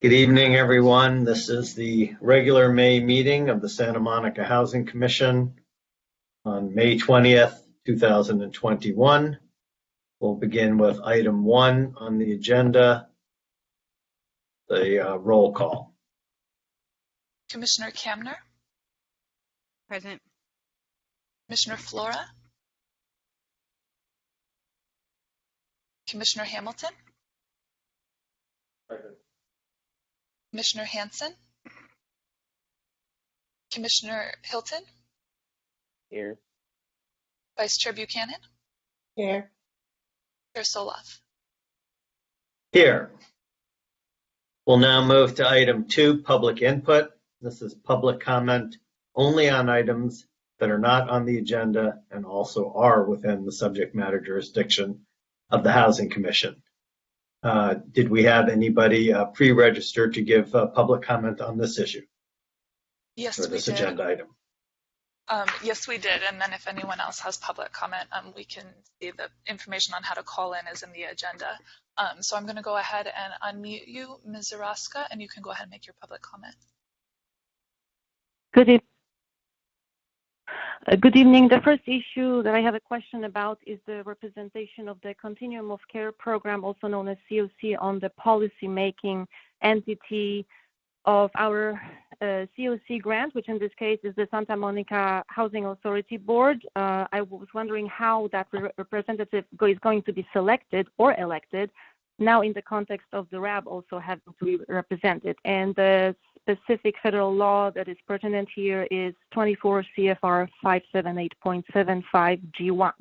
Good evening, everyone. This is the regular May meeting of the Santa Monica Housing Commission on May 20th, 2021. We'll begin with item 1 on the agenda, the roll call. Commissioner Kamner? Present. Commissioner Flora? Commissioner Hamilton? Present. Commissioner Hanson? Commissioner Hilton? Here. Vice Chair Buchanan? Here. Chair Soloff? Here. We'll now move to item 2, public input. This is public comment only on items that are not on the agenda and also are within the subject matter jurisdiction of the Housing Commission. Did we have anybody pre-registered to give public comment on this issue? Yes, or this we did. agenda item? Yes, we did. And then if anyone else has public comment, we can see the information on how to call in is in the agenda. So I'm going to go ahead and unmute you, Ms. Zaraska, and you can go ahead and make your public comment. Good evening. The first issue that I have a question about is the representation of the Continuum of Care program, also known as COC, on the policy-making entity of our COC grant, which in this case is the Santa Monica Housing Authority Board. I was wondering how that representative is going to be selected or elected now in the context of the RAB also having to be represented. And the specific federal law that is pertinent here is 24 CFR 578.75 G1.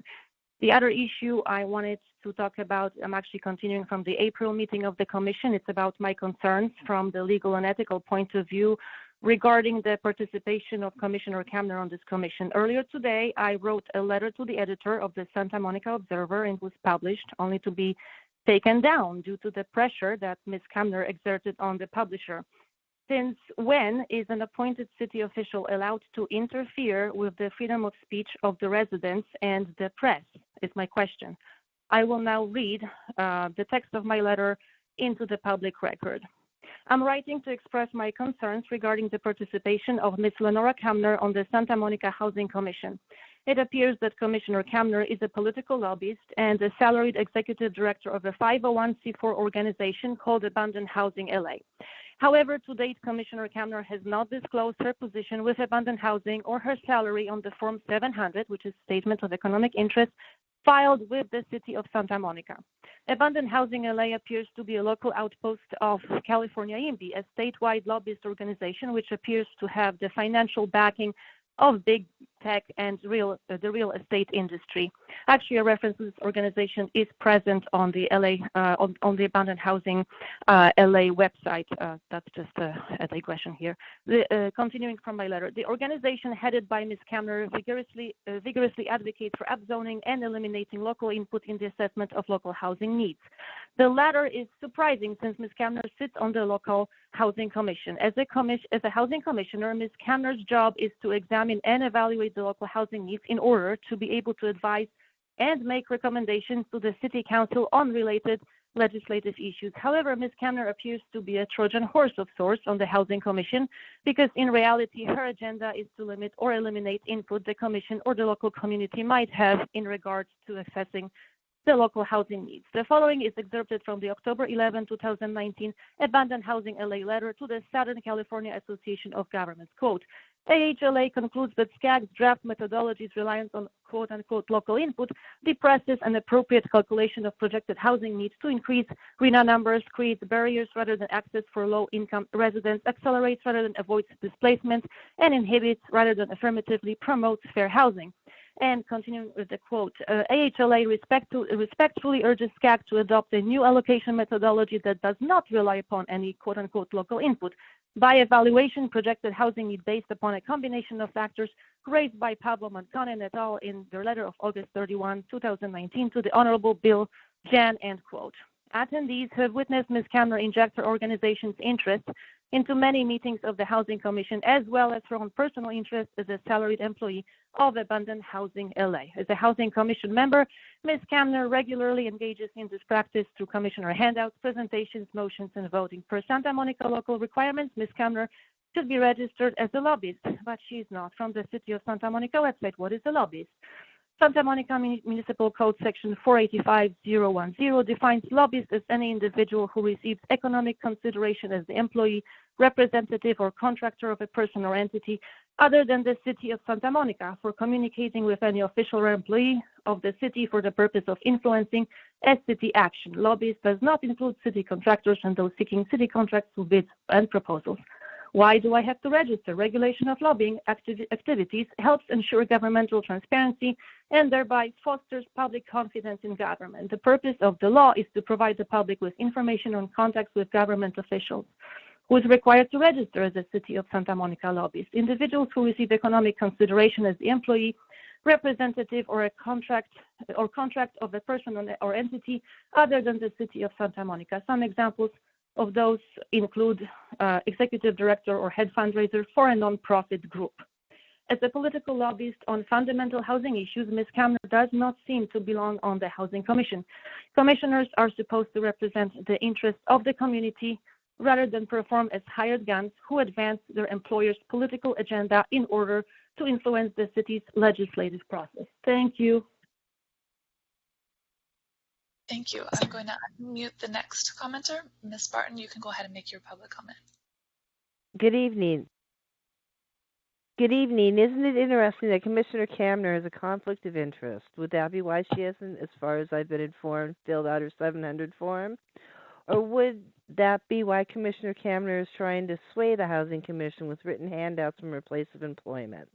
The other issue I wanted to talk about, I'm actually continuing from the April meeting of the Commission. It's about my concerns from the legal and ethical point of view regarding the participation of Commissioner Kamner on this commission. Earlier today, I wrote a letter to the editor of the Santa Monica Observer and was published only to be taken down due to the pressure that Ms. Kamner exerted on the publisher. Since when is an appointed city official allowed to interfere with the freedom of speech of the residents and the press, is my question. I will now read the text of my letter into the public record. I'm writing to express my concerns regarding the participation of Ms. Lenora Kamner on the Santa Monica Housing Commission. It appears that Commissioner Kamner is a political lobbyist and a salaried executive director of a 501c4 organization called Abandoned Housing LA. However, to date, Commissioner Kamner has not disclosed her position with Abandoned Housing or her salary on the Form 700, which is Statement of Economic Interest, filed with the City of Santa Monica. Abandoned Housing LA appears to be a local outpost of California IMBY, a statewide lobbyist organization which appears to have the financial backing of big tech and the real estate industry. Actually, a reference to this organization is present on the LA on the Abandoned Housing LA website. That's just a digression here. Continuing from my letter, the organization headed by Ms. Kamner vigorously advocates for upzoning and eliminating local input in the assessment of local housing needs. The latter is surprising since Ms. Kamner sits on the local housing commission. As a housing commissioner, Ms. Kamner's job is to examine and evaluate the local housing needs in order to be able to advise and make recommendations to the City Council on related legislative issues. However, Ms. Kamner appears to be a Trojan horse of sorts on the Housing Commission because in reality, her agenda is to limit or eliminate input the Commission or the local community might have in regards to assessing the local housing needs. The following is excerpted from the October 11, 2019 Abandoned Housing LA letter to the Southern California Association of Governments. Quote, AHLA concludes that SCAG's draft methodology's reliance on quote-unquote local input depresses an appropriate calculation of projected housing needs to increase RHNA numbers, creates barriers rather than access for low-income residents, accelerates rather than avoids displacement, and inhibits rather than affirmatively promotes fair housing. And continuing with the quote, AHLA respectfully urges SCAG to adopt a new allocation methodology that does not rely upon any quote-unquote local input. By evaluation, projected housing need based upon a combination of factors raised by Pablo Montanen et al. In their letter of August 31, 2019 to the Honorable Bill Jan, end quote. Attendees have witnessed Ms. Kamner inject her organization's interest into many meetings of the Housing Commission, as well as her own personal interest as a salaried employee of Abundant Housing LA. As a Housing Commission member, Ms. Kamner regularly engages in this practice through commissioner handouts, presentations, motions, and voting. Per Santa Monica local requirements, Ms. Kamner should be registered as a lobbyist, but she is not. From the City of Santa Monica website, what is a lobbyist? Santa Monica Municipal Code Section 485010 defines lobbyist as any individual who receives economic consideration as the employee, representative, or contractor of a person or entity other than the City of Santa Monica for communicating with any official or employee of the city for the purpose of influencing a city action. Lobbyist does not include city contractors and those seeking city contracts through bids and proposals. Why do I have to register? Regulation of lobbying activities helps ensure governmental transparency and thereby fosters public confidence in government. The purpose of the law is to provide the public with information on contacts with government officials. Who is required to register as a City of Santa Monica lobbyist? Individuals who receive economic consideration as the employee, representative, or a contract of a person or entity other than the City of Santa Monica. Some examples of those include executive director or head fundraiser for a nonprofit group. As a political lobbyist on fundamental housing issues, Ms. Kamner does not seem to belong on the Housing Commission. Commissioners are supposed to represent the interests of the community rather than perform as hired guns who advance their employer's political agenda in order to influence the city's legislative process. Thank you. Thank you. I'm going to unmute the next commenter. Ms. Barton, you can go ahead and make your public comment. Good evening. Good evening. Isn't it interesting that Commissioner Kamner has a conflict of interest? Would that be why she hasn't, as far as I've been informed, filled out her 700 form? Or would that be why Commissioner Kamner is trying to sway the Housing Commission with written handouts from her place of employment?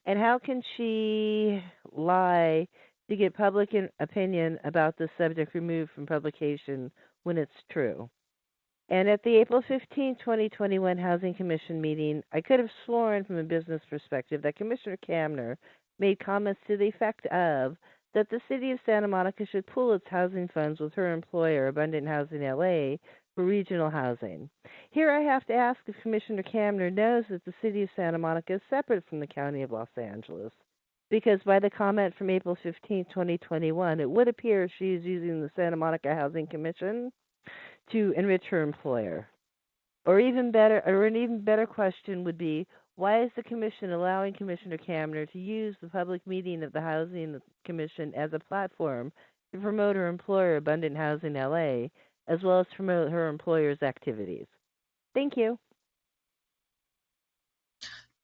And how can she lie to get public opinion about the subject removed from publication when it's true? And at the April 15, 2021 Housing Commission meeting, I could have sworn from a business perspective that Commissioner Kamner made comments to the effect of that the City of Santa Monica should pool its housing funds with her employer, Abundant Housing LA, for regional housing. Here I have to ask if Commissioner Kamner knows that the City of Santa Monica is separate from the County of Los Angeles, because by the comment from April 15, 2021, it would appear she is using the Santa Monica Housing Commission to enrich her employer. Or an even better question would be, why is the Commission allowing Commissioner Kamner to use the public meeting of the Housing Commission as a platform to promote her employer, Abundant Housing LA, as well as promote her employer's activities? Thank you.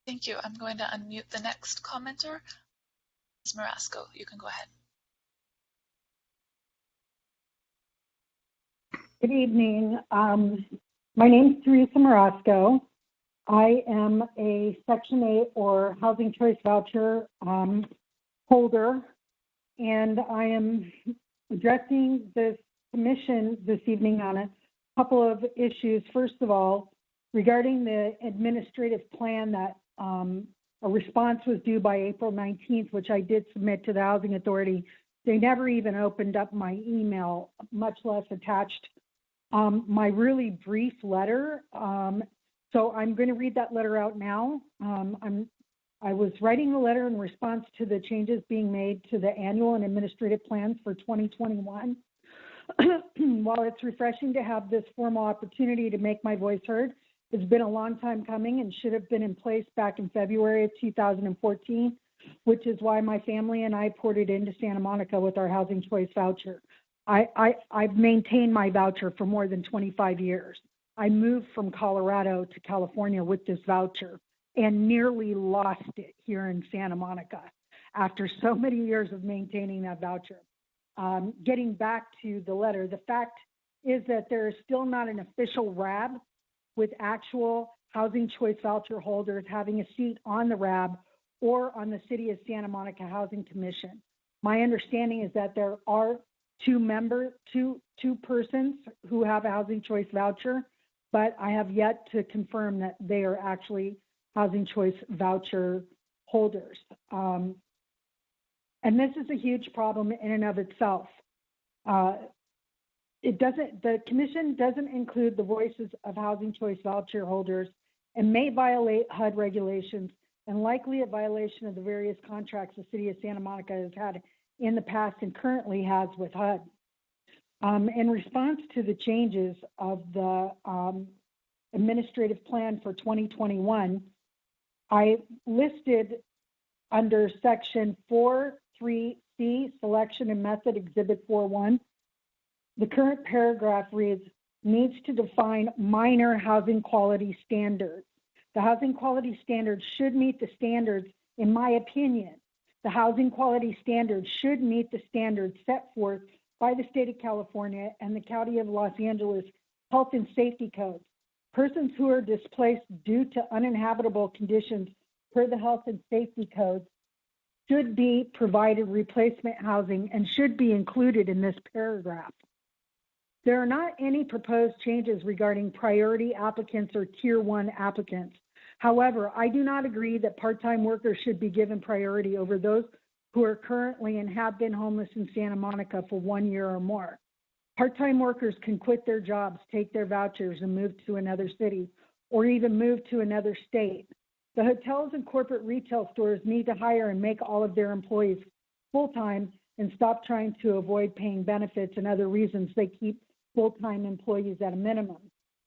Thank you. I'm going to unmute the next commenter. Ms. Marasco, you can go ahead. Good evening. My name is Teresa Marasco. I am a Section 8 or Housing Choice Voucher holder, and I am addressing this commission this evening on a couple of issues. First of all, regarding the administrative plan that a response was due by April 19th, which I did submit to the Housing Authority. They never even opened up my email, much less attached my really brief letter. So I'm going to read that letter out now. I was writing the letter in response to the changes being made to the annual and administrative plans for 2021. While it's refreshing to have this formal opportunity to make my voice heard, it's been a long time coming and should have been in place back in February of 2014, which is why my family and I ported into Santa Monica with our Housing Choice Voucher. I've maintained my voucher for more than 25 years. I moved from Colorado to California with this voucher and nearly lost it here in Santa Monica after so many years of maintaining that voucher. Getting back to the letter, the fact is that there is still not an official RAB with actual Housing Choice Voucher holders having a seat on the RAB or on the City of Santa Monica Housing Commission. My understanding is that there are two persons who have a Housing Choice Voucher, but I have yet to confirm that they are actually Housing Choice Voucher holders. And this is a huge problem in and of itself. the commission doesn't include the voices of housing choice voucher holders and may violate HUD regulations and likely a violation of the various contracts the city of Santa Monica has had in the past and currently has with HUD. In response to the changes of the administrative plan for 2021, I listed under section 4.3C, selection and method, exhibit 4.1, the current paragraph reads, needs to define minor housing quality standards. The housing quality standards should meet the standards, in my opinion. The housing quality standards should meet the standards set forth by the state of California and the County of Los Angeles health and safety codes. Persons who are displaced due to uninhabitable conditions per the health and safety codes should be provided replacement housing and should be included in this paragraph. There are not any proposed changes regarding priority applicants or tier 1 applicants. However, I do not agree that part-time workers should be given priority over those who are currently and have been homeless in Santa Monica for 1 year or more. Part-time workers can quit their jobs, take their vouchers, and move to another city, or even move to another state. The hotels and corporate retail stores need to hire and make all of their employees full-time and stop trying to avoid paying benefits and other reasons they keep full-time employees at a minimum.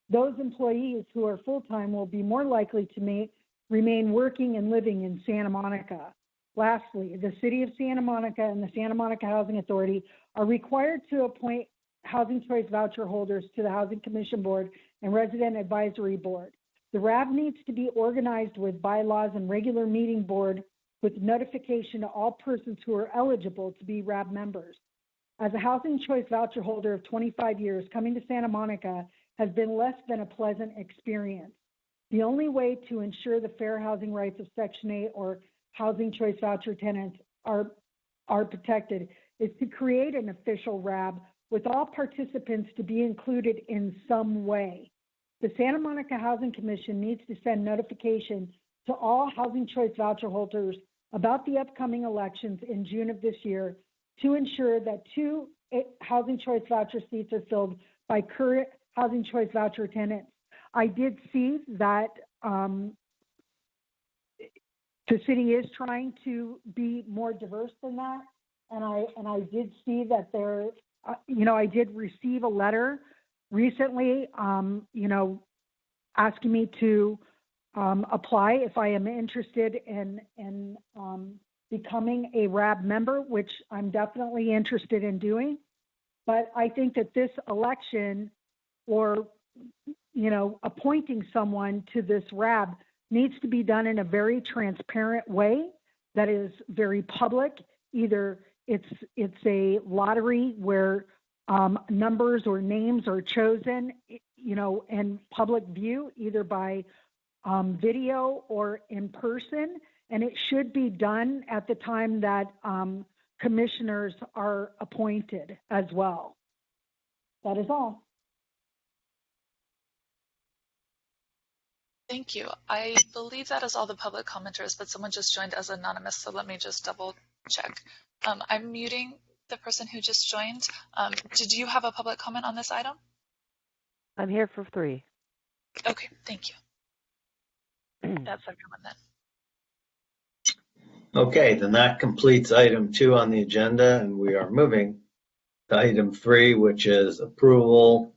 Those employees who are full-time will be more likely to remain working and living in Santa Monica. Lastly, the City of Santa Monica and the Santa Monica Housing Authority are required to appoint housing choice voucher holders to the Housing Commission Board and Resident Advisory Board. The RAB needs to be organized with bylaws and regular meeting board with notification to all persons who are eligible to be RAB members. As a housing choice voucher holder of 25 years, coming to Santa Monica has been less than a pleasant experience. The only way to ensure the fair housing rights of Section 8 or housing choice voucher tenants are protected is to create an official RAB with all participants to be included in some way. The Santa Monica Housing Commission needs to send notification to all housing choice voucher holders about the upcoming elections in June of this year to ensure that 2 housing choice voucher seats are filled by current housing choice voucher tenants. I did see that the city is trying to be more diverse than that, and I did see that there, I did receive a letter recently, asking me to apply if I am interested in becoming a RAB member, which I'm definitely interested in doing. But I think that this election or, appointing someone to this RAB needs to be done in a very transparent way that is very public. Either it's a lottery where numbers or names are chosen, in public view, either by video or in person. And it should be done at the time that commissioners are appointed as well. That is all. Thank you. I believe that is all the public commenters, but someone just joined as anonymous, so let me just double check. I'm muting the person who just joined. Did you have a public comment on this item? I'm here for 3. Okay, thank you. That's everyone then. Okay, then that completes item 2 on the agenda, and we are moving to item 3, which is approval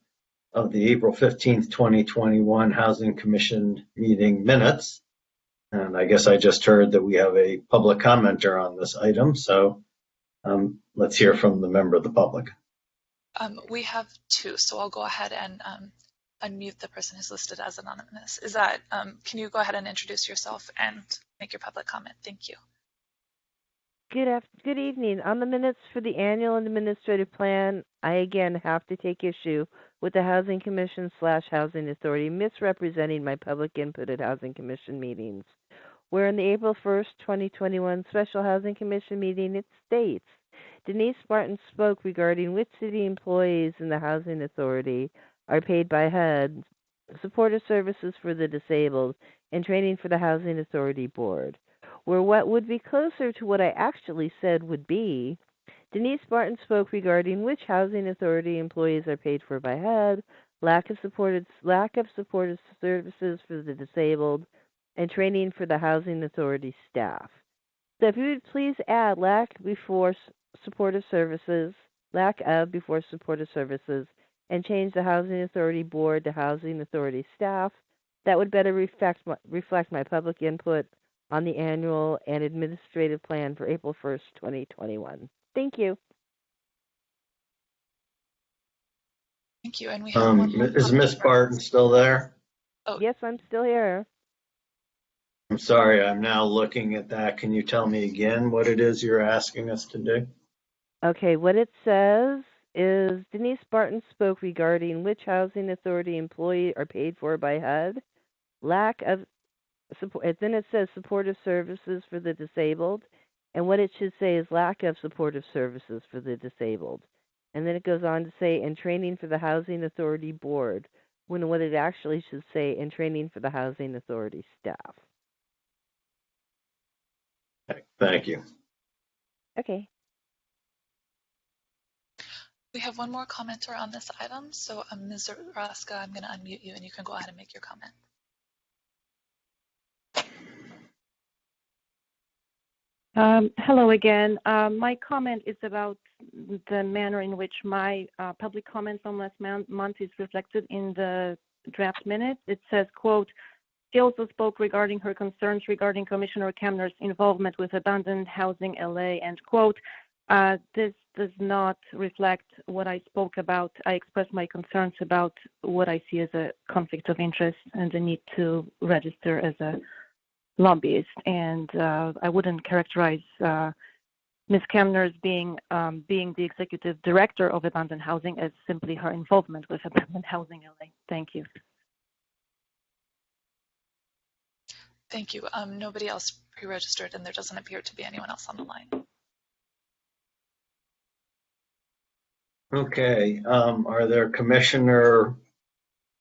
of the April 15th, 2021 Housing Commission meeting minutes. And I guess I just heard that we have a public commenter on this item, so let's hear from the member of the public. We have 2, so I'll go ahead and unmute the person who's listed as anonymous. Is that, can you go ahead and introduce yourself and make your public comment? Thank you. Good evening. On the minutes for the annual and administrative plan, I again have to take issue with the Housing Commission / Housing Authority misrepresenting my public input at Housing Commission meetings. Where in the April 1st, 2021 Special Housing Commission meeting, it states, Denise Martin spoke regarding which city employees in the Housing Authority are paid by HUD, supportive services for the disabled, and training for the Housing Authority Board. Where what would be closer to what I actually said would be, Denise Martin spoke regarding which housing authority employees are paid for by HUD, lack of supportive services for the disabled, and training for the housing authority staff. So if you would please add lack of before supportive services, and change the housing authority board to housing authority staff, that would better reflect my public input on the annual and administrative plan for April 1st, 2021. Thank you. Thank you. And we have one more Is Miss Barton still there? Oh. Yes, I'm still here. I'm sorry, I'm now looking at that. Can you tell me again what it is you're asking us to do? Okay, what it says is Denise Barton spoke regarding which housing authority employees are paid for by HUD, lack of support, and then it says supportive services for the disabled, and what it should say is lack of supportive services for the disabled. And then it goes on to say, and training for the housing authority board, when what it actually should say, and training for the housing authority staff. Thank you. Okay. We have one more commenter on this item. So Ms. Zaraska, I'm going to unmute you and you can go ahead and make your comment. Hello again. My comment is about the manner in which my public comments on last month is reflected in the draft minutes. It says, quote, she also spoke regarding her concerns regarding Commissioner Kamner's involvement with abandoned housing LA, end quote. This does not reflect what I spoke about. I expressed my concerns about what I see as a conflict of interest and the need to register as a lobbyist. And I wouldn't characterize Ms. Kamner as being the executive director of abandoned housing as simply her involvement with abandoned housing LA. Thank you. Thank you. Nobody else pre-registered and there doesn't appear to be anyone else on the line. Okay, are there commissioner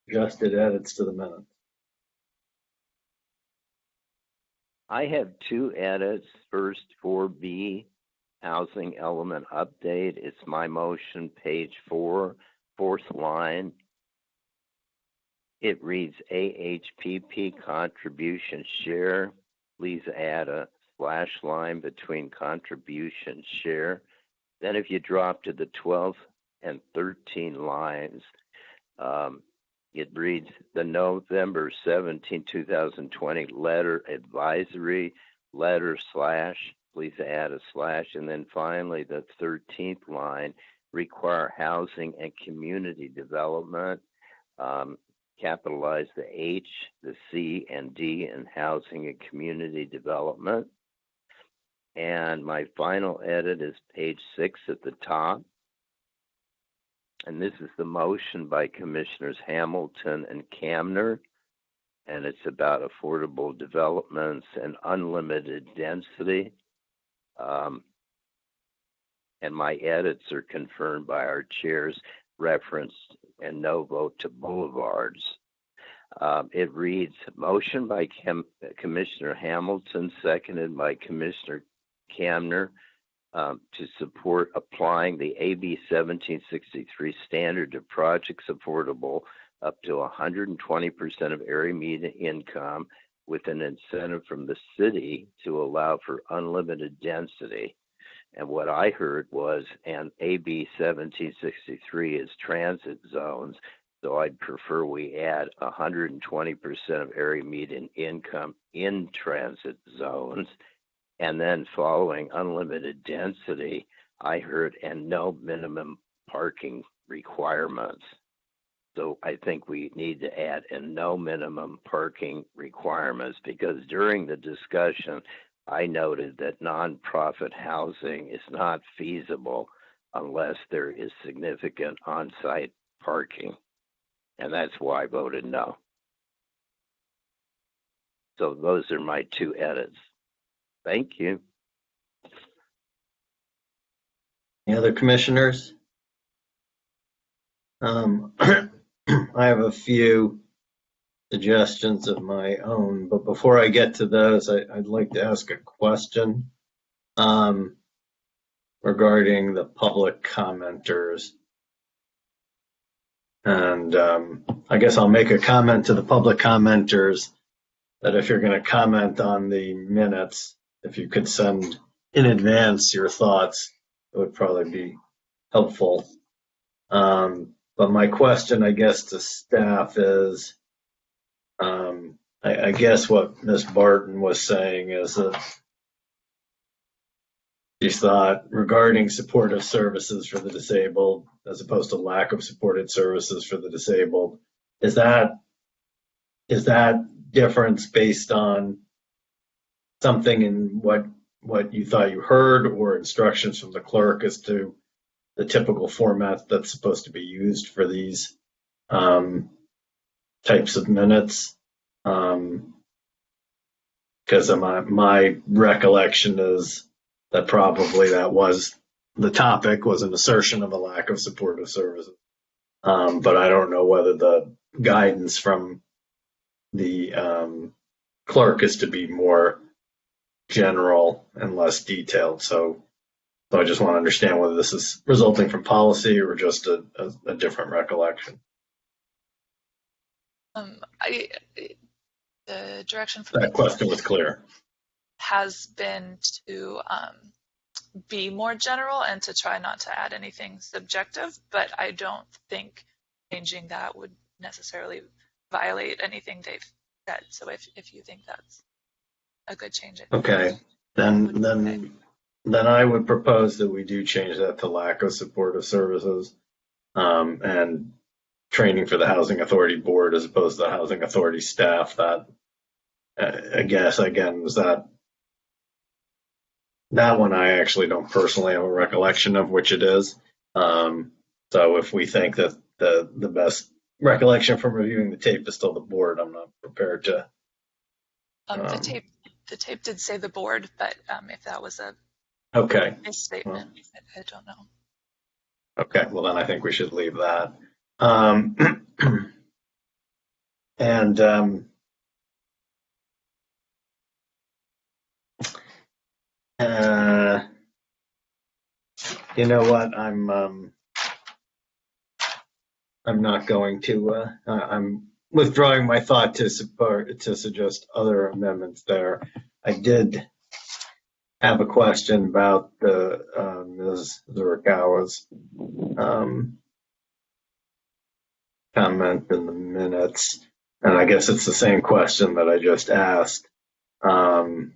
suggested edits to the minutes? I have two edits. First, 4B, housing element update. It's my motion, page 4, fourth line. It reads AHPP contribution share. Please add a slash line between contribution share. Then if you drop to the 12 and 13 lines, it reads the November 17, 2020 letter advisory, letter slash, please add a slash. And then finally, the 13th line, require housing and community development. Capitalize the H, the C, and D in housing and community development. And my final edit is page 6 at the top. And this is the motion by Commissioners Hamilton and Kamner. And it's about affordable developments and unlimited density. And my edits are confirmed by our chairs, referenced and no vote to boulevards. It reads, motion by Commissioner Hamilton, seconded by Commissioner Kamner, to support applying the AB 1763 standard of projects affordable up to 120% of area median income with an incentive from the city to allow for unlimited density. And what I heard was, and AB 1763 is transit zones, so I'd prefer we add 120% of area median income in transit zones. And then following unlimited density, I heard, and no minimum parking requirements. So I think we need to add and no minimum parking requirements, because during the discussion, I noted that nonprofit housing is not feasible unless there is significant on-site parking. And that's why I voted no. So those are my two edits. Thank you. Any other commissioners? I have a few suggestions of my own, but before I get to those, I'd like to ask a question. regarding the public commenters. And I guess I'll make a comment to the public commenters that if you're going to comment on the minutes, if you could send in advance your thoughts, it would probably be helpful. But my question, I guess, to staff is, I guess what Ms. Barton was saying is that she thought regarding supportive services for the disabled, as opposed to lack of supported services for the disabled, is that difference based on something in what you thought you heard or instructions from the clerk as to the typical format that's supposed to be used for these types of minutes? Because my recollection is that probably that was the topic, was an assertion of a lack of supportive services. But I don't know whether the guidance from the clerk is to be more general and less detailed. So I just want to understand whether this is resulting from policy or just a different recollection. The direction from That question was clear. has been to be more general and to try not to add anything subjective, but I don't think changing that would necessarily violate anything they've said. So if you think that's a good change. Okay, then I would propose that we do change that to lack of supportive services and training for the Housing Authority Board as opposed to the Housing Authority staff. That I guess again was that one I actually don't personally have a recollection of which it is. So if we think that the best recollection from reviewing the tape is still the board, I'm not prepared to. The tape did say the board, but if that was a misstatement, I don't know. Okay, well then I think we should leave that. And you know what? I'm not going to. I'm withdrawing my thought to suggest other amendments there. I did have a question about the Ms. Zurikawa's comment in the minutes, and I guess it's the same question that I just asked. Where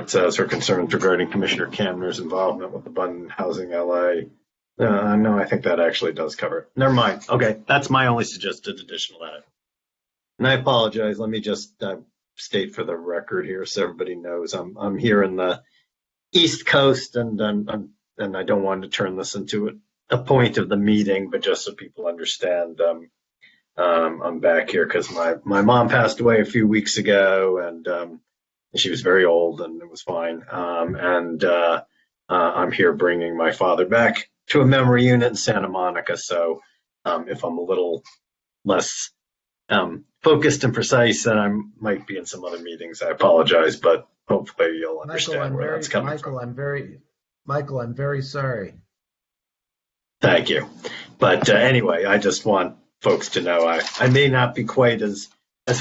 it says her concerns regarding Commissioner Kamner's involvement with Abundant Housing LA. No, I think that actually does cover it. Never mind. Okay, that's my only suggested additional edit. And I apologize. Let me just state for the record here, so everybody knows I'm here in the East Coast, and I don't want to turn this into a point of the meeting, but just so people understand, I'm back here because my mom passed away a few weeks ago, and she was very old, and it was fine. And I'm here bringing my father back to a memory unit in Santa Monica. So if I'm a little less focused and precise than I might be in some other meetings, I apologize, but hopefully you'll understand where that's coming from. Michael, I'm very sorry. Thank you. But anyway, I just want folks to know I may not be quite as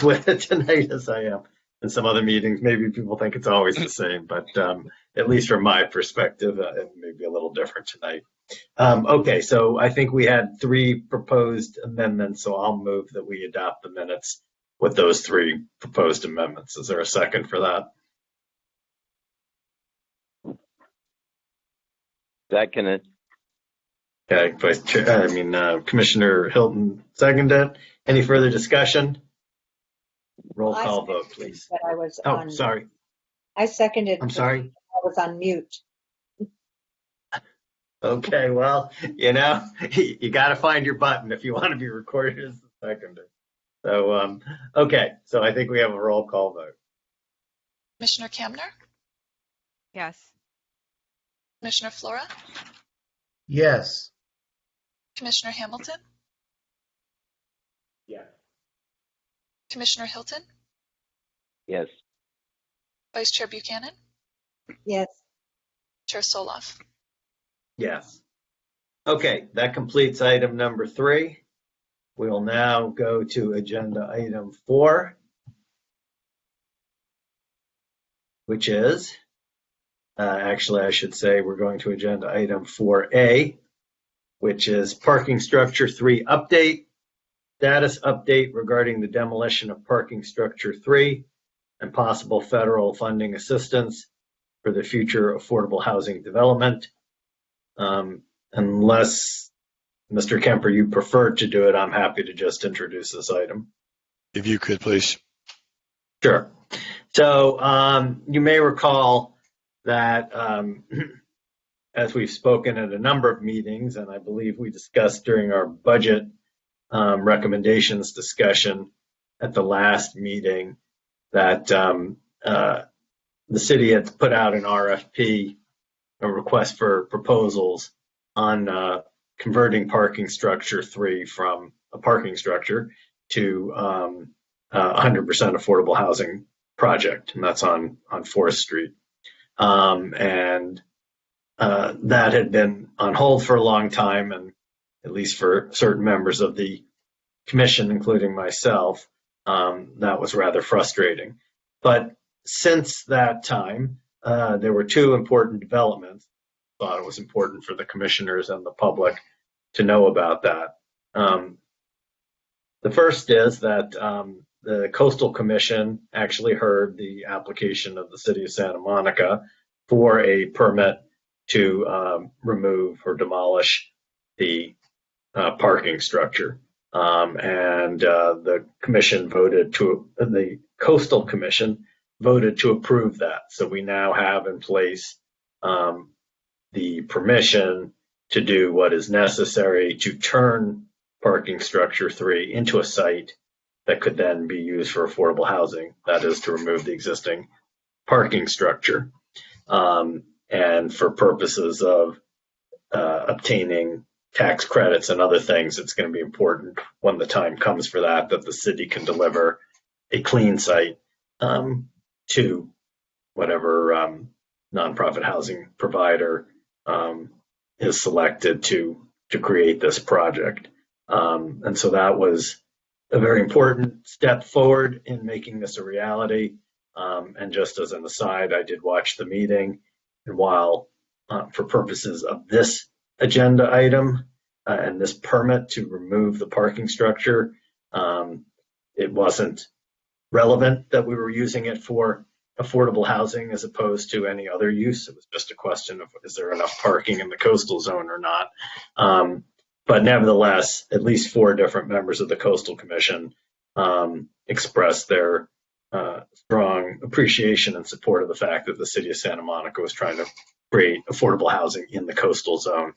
with it tonight as I am in some other meetings. Maybe people think it's always the same, but at least from my perspective, it may be a little different tonight. Okay, so I think we had 3 proposed amendments, so I'll move that we adopt the minutes with those 3 proposed amendments. Is there a second for that? Second it. Okay, Commissioner Hilton seconded. Any further discussion? Roll call vote, please. Sorry. I seconded. I'm sorry. I was on mute. Okay, well, you got to find your button if you want to be recorded as the seconder. So, okay, so I think we have a roll call vote. Commissioner Kamner? Yes. Commissioner Flora? Yes. Commissioner Hamilton? Yeah. Commissioner Hilton? Yes. Vice Chair Buchanan? Yes. Chair Soloff. Yes. Okay, that completes item number 3. We'll now go to agenda item 4, which is, actually I should say we're going to agenda item 4A, which is parking structure 3 update, status update regarding the demolition of parking structure 3 and possible federal funding assistance for the future affordable housing development. Unless, Mr. Kemper, you prefer to do it, I'm happy to just introduce this item. If you could, please. Sure. So you may recall that as we've spoken at a number of meetings, and I believe we discussed during our budget recommendations discussion at the last meeting, that the city had put out an RFP, a request for proposals on converting parking structure 3 from a parking structure to 100% affordable housing project, and that's on 4th Street. And that had been on hold for a long time, and at least for certain members of the commission, including myself, that was rather frustrating. But since that time, there were 2 important developments. I thought it was important for the commissioners and the public to know about that. The first is that the Coastal Commission actually heard the application of the city of Santa Monica for a permit to remove or demolish the parking structure. And the Coastal Commission voted to approve that. So we now have in place the permission to do what is necessary to turn parking structure 3 into a site that could then be used for affordable housing. That is to remove the existing parking structure. And for purposes of obtaining tax credits and other things, it's going to be important when the time comes for that the city can deliver a clean site to whatever nonprofit housing provider is selected to create this project. And so that was a very important step forward in making this a reality. And just as an aside, I did watch the meeting, and while for purposes of this agenda item and this permit to remove the parking structure, it wasn't relevant that we were using it for affordable housing as opposed to any other use. It was just a question of, is there enough parking in the coastal zone or not? But nevertheless, at least 4 different members of the Coastal Commission expressed their strong appreciation and support of the fact that the city of Santa Monica was trying to create affordable housing in the coastal zone,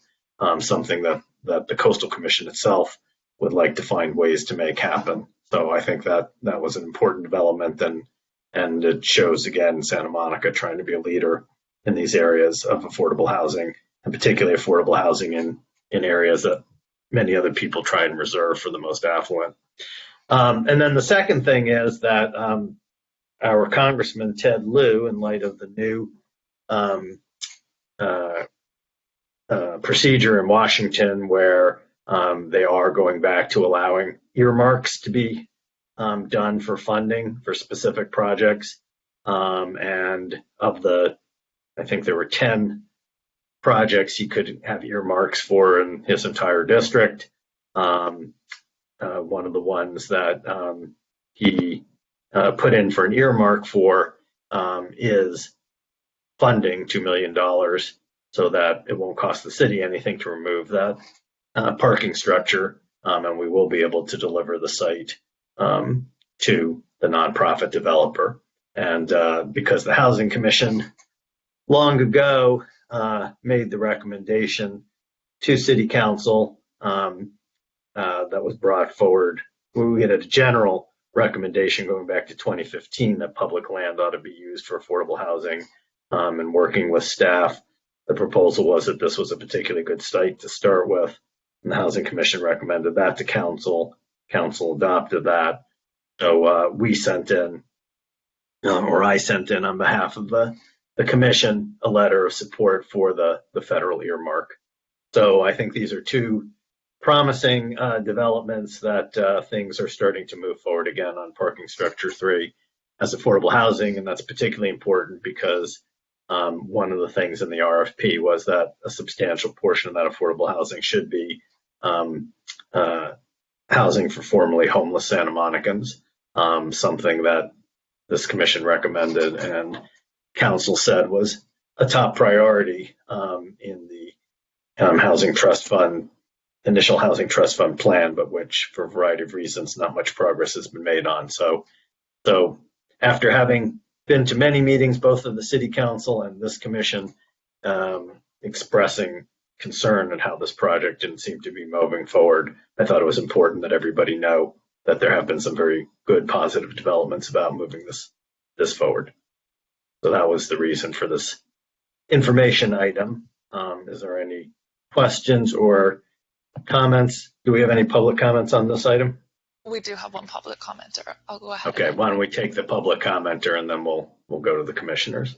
something that the Coastal Commission itself would like to find ways to make happen. So I think that was an important development, and it shows again Santa Monica trying to be a leader in these areas of affordable housing, and particularly affordable housing in areas that many other people try and reserve for the most affluent. And then the second thing is that our Congressman Ted Lieu, in light of the new procedure in Washington where they are going back to allowing earmarks to be done for funding for specific projects. And of I think there were 10 projects he could have earmarks for in his entire district. One of the ones that he put in for an earmark for is funding $2 million so that it won't cost the city anything to remove that parking structure, and we will be able to deliver the site to the nonprofit developer. And because the Housing Commission long ago made the recommendation to City Council that was brought forward, we had a general recommendation going back to 2015 that public land ought to be used for affordable housing. And working with staff, the proposal was that this was a particularly good site to start with, and the Housing Commission recommended that to Council. Council adopted that. So we sent in, or I sent in on behalf of the the commission a letter of support for the federal earmark. So I think these are two promising developments that things are starting to move forward again on parking structure 3 as affordable housing. And that's particularly important because one of the things in the RFP was that a substantial portion of that affordable housing should be housing for formerly homeless Santa Monicans, something that this commission recommended and council said was a top priority in the Housing Trust Fund, initial Housing Trust Fund plan, but which for a variety of reasons, not much progress has been made on. So after having been to many meetings, both of the city council and this commission, expressing concern at how this project didn't seem to be moving forward, I thought it was important that everybody know that there have been some very good positive developments about moving this forward. So that was the reason for this information item. Is there any questions or comments? Do we have any public comments on this item? We do have one public commenter. I'll go ahead. Okay, why don't we take the public commenter and then we'll go to the commissioners.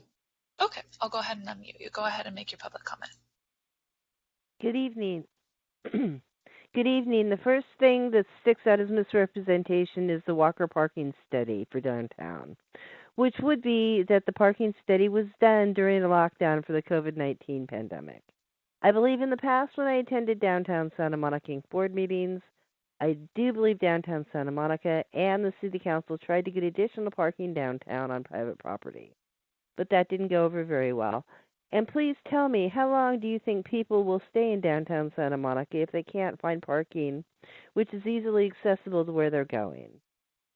Okay, I'll go ahead and unmute you. Go ahead and make your public comment. Good evening. Good evening. The first thing that sticks out as misrepresentation is the Walker parking study for downtown, which would be that the parking study was done during the lockdown for the COVID-19 pandemic. I believe in the past when I attended downtown Santa Monica Inc. board meetings, I do believe downtown Santa Monica and the city council tried to get additional parking downtown on private property, but that didn't go over very well. And please tell me, how long do you think people will stay in downtown Santa Monica if they can't find parking, which is easily accessible to where they're going,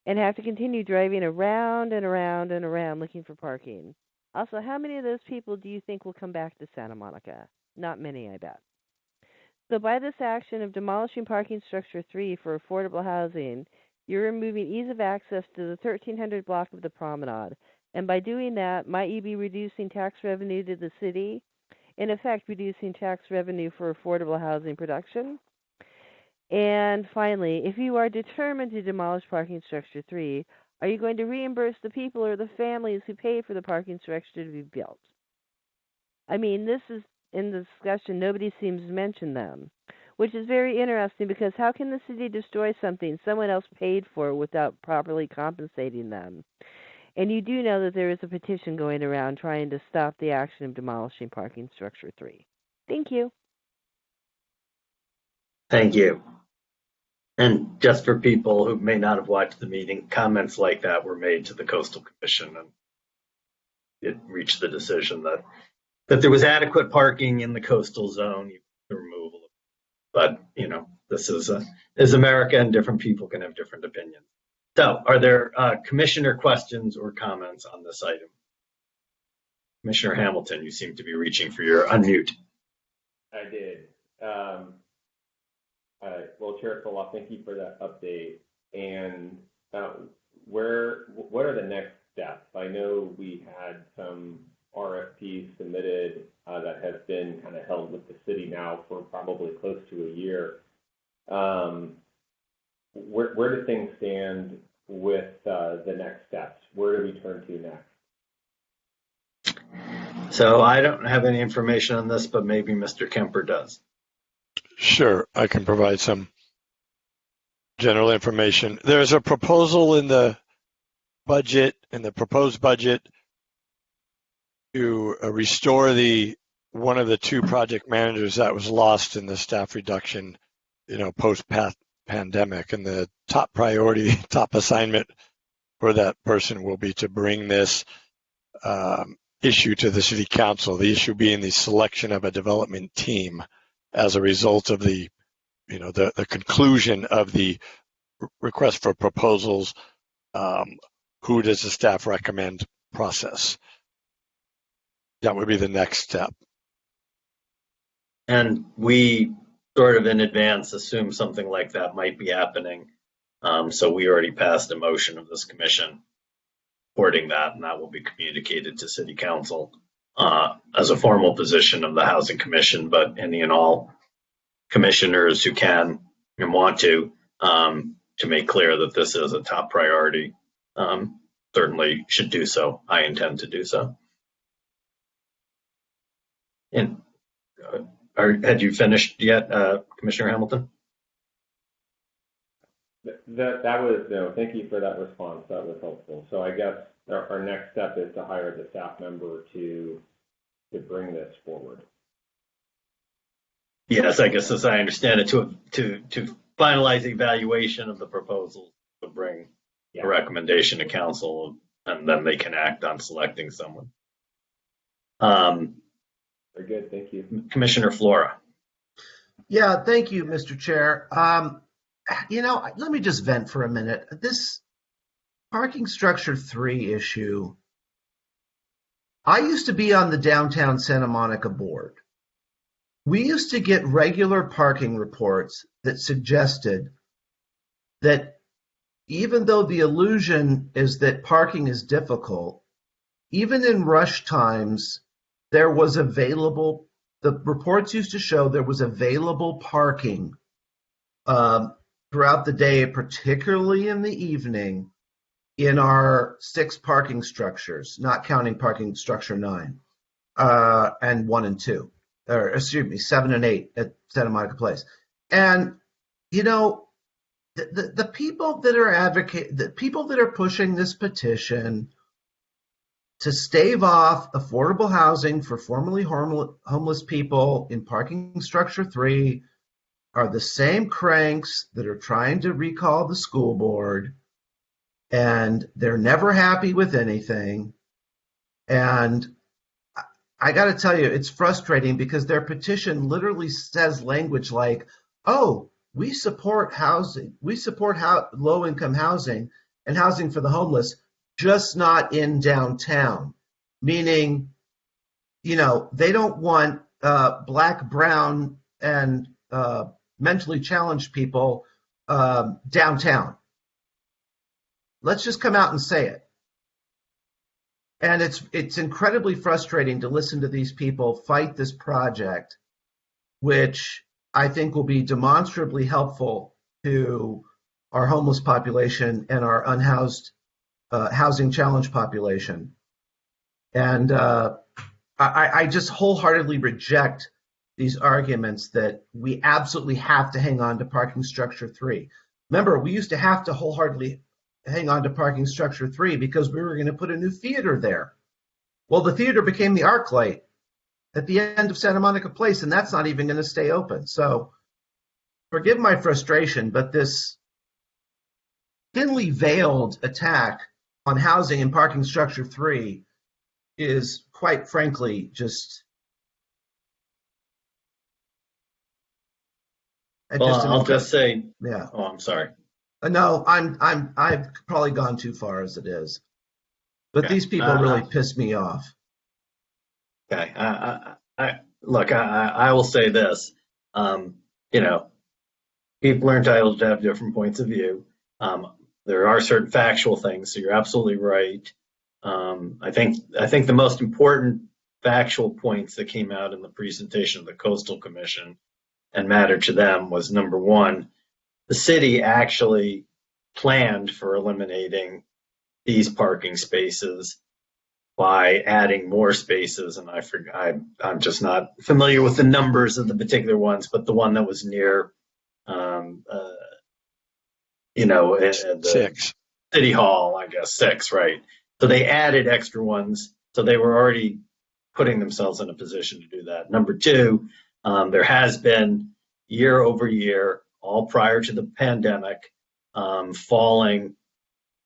and have to continue driving around and around and around looking for parking? Also, how many of those people do you think will come back to Santa Monica? Not many, I bet. So by this action of demolishing parking structure 3 for affordable housing, you're removing ease of access to the 1300 block of the promenade. And by doing that, might you be reducing tax revenue to the city? In effect, reducing tax revenue for affordable housing production? And finally, if you are determined to demolish parking structure 3, are you going to reimburse the people or the families who paid for the parking structure to be built? I mean, this is in the discussion, nobody seems to mention them, which is very interesting because how can the city destroy something someone else paid for without properly compensating them? And you do know that there is a petition going around trying to stop the action of demolishing parking structure 3. Thank you. Thank you. And just for people who may not have watched the meeting, comments like that were made to the Coastal Commission, and it reached the decision that there was adequate parking in the coastal zone, the removal. But, this is America, and different people can have different opinions. So are there commissioner questions or comments on this item? Commissioner Hamilton, you seem to be reaching for your unmute. I did. Well, Chair Fulop, thank you for that update. And what are the next steps? I know we had some RFPs submitted that have been kind of held with the city now for probably close to a year. Where do things stand with the next steps? Where do we turn to next? So I don't have any information on this, but maybe Mr. Kemper does. Sure, I can provide some general information. There's a proposal in the budget, in the proposed budget, to restore one of the two project managers that was lost in the staff reduction, post-pandemic. And the top priority, top assignment for that person will be to bring this issue to the city council, the issue being the selection of a development team as a result of the conclusion of the request for proposals. Who does the staff recommend process? That would be the next step. And we sort of in advance assume something like that might be happening. So we already passed a motion of this commission supporting that, and that will be communicated to City Council as a formal position of the Housing Commission. But any and all commissioners who can and want to make clear that this is a top priority certainly should do so. I intend to do so. And had you finished yet, Commissioner Hamilton? That was, no, thank you for that response. That was helpful. So I guess our next step is to hire the staff member to bring this forward. Yes, I guess as I understand it, to finalize the evaluation of the proposal, to bring a recommendation to council, and then they can act on selecting someone. Very good, thank you. Commissioner Flora. Yeah, thank you, Mr. Chair. Let me just vent for a minute. This parking structure 3 issue, I used to be on the downtown Santa Monica board. We used to get regular parking reports that suggested that even though the illusion is that parking is difficult, even in rush times, there was available, the reports used to show there was available parking throughout the day, particularly in the evening, in our 6 parking structures, not counting parking structure 9 and 1 and 2. Or excuse me, 7 and 8 at Santa Monica Place. And, the people that are the people that are pushing this petition to stave off affordable housing for formerly homeless people in parking structure 3 are the same cranks that are trying to recall the school board, and they're never happy with anything. And I got to tell you, it's frustrating because their petition literally says language like, oh, we support housing, we support low-income housing and housing for the homeless, just not in downtown. Meaning, they don't want Black, brown, and mentally challenged people downtown. Let's just come out and say it. And it's incredibly frustrating to listen to these people fight this project, which I think will be demonstrably helpful to our homeless population and our unhoused housing challenge population. And I just wholeheartedly reject these arguments that we absolutely have to hang on to parking structure 3. Remember, we used to have to wholeheartedly hang on to parking structure 3 because we were going to put a new theater there. Well, the theater became the ArcLight at the end of Santa Monica Place, and that's not even going to stay open. So forgive my frustration, but this thinly veiled attack on housing and parking structure 3 is quite frankly just I'll just say, yeah. Oh, I'm sorry. No, I've probably gone too far as it is. But Okay. these people really piss me off. Okay. I will say this. People are entitled to have different points of view. There are certain factual things, so you're absolutely right. I think the most important factual points that came out in the presentation of the Coastal Commission and mattered to them was, number one, the city actually planned for eliminating these parking spaces by adding more spaces, and I'm just not familiar with the numbers of the particular ones, but the one that was near, the 6. City Hall, I guess 6, right? So they added extra ones, so they were already putting themselves in a position to do that. Number two, there has been year over year, all prior to the pandemic, falling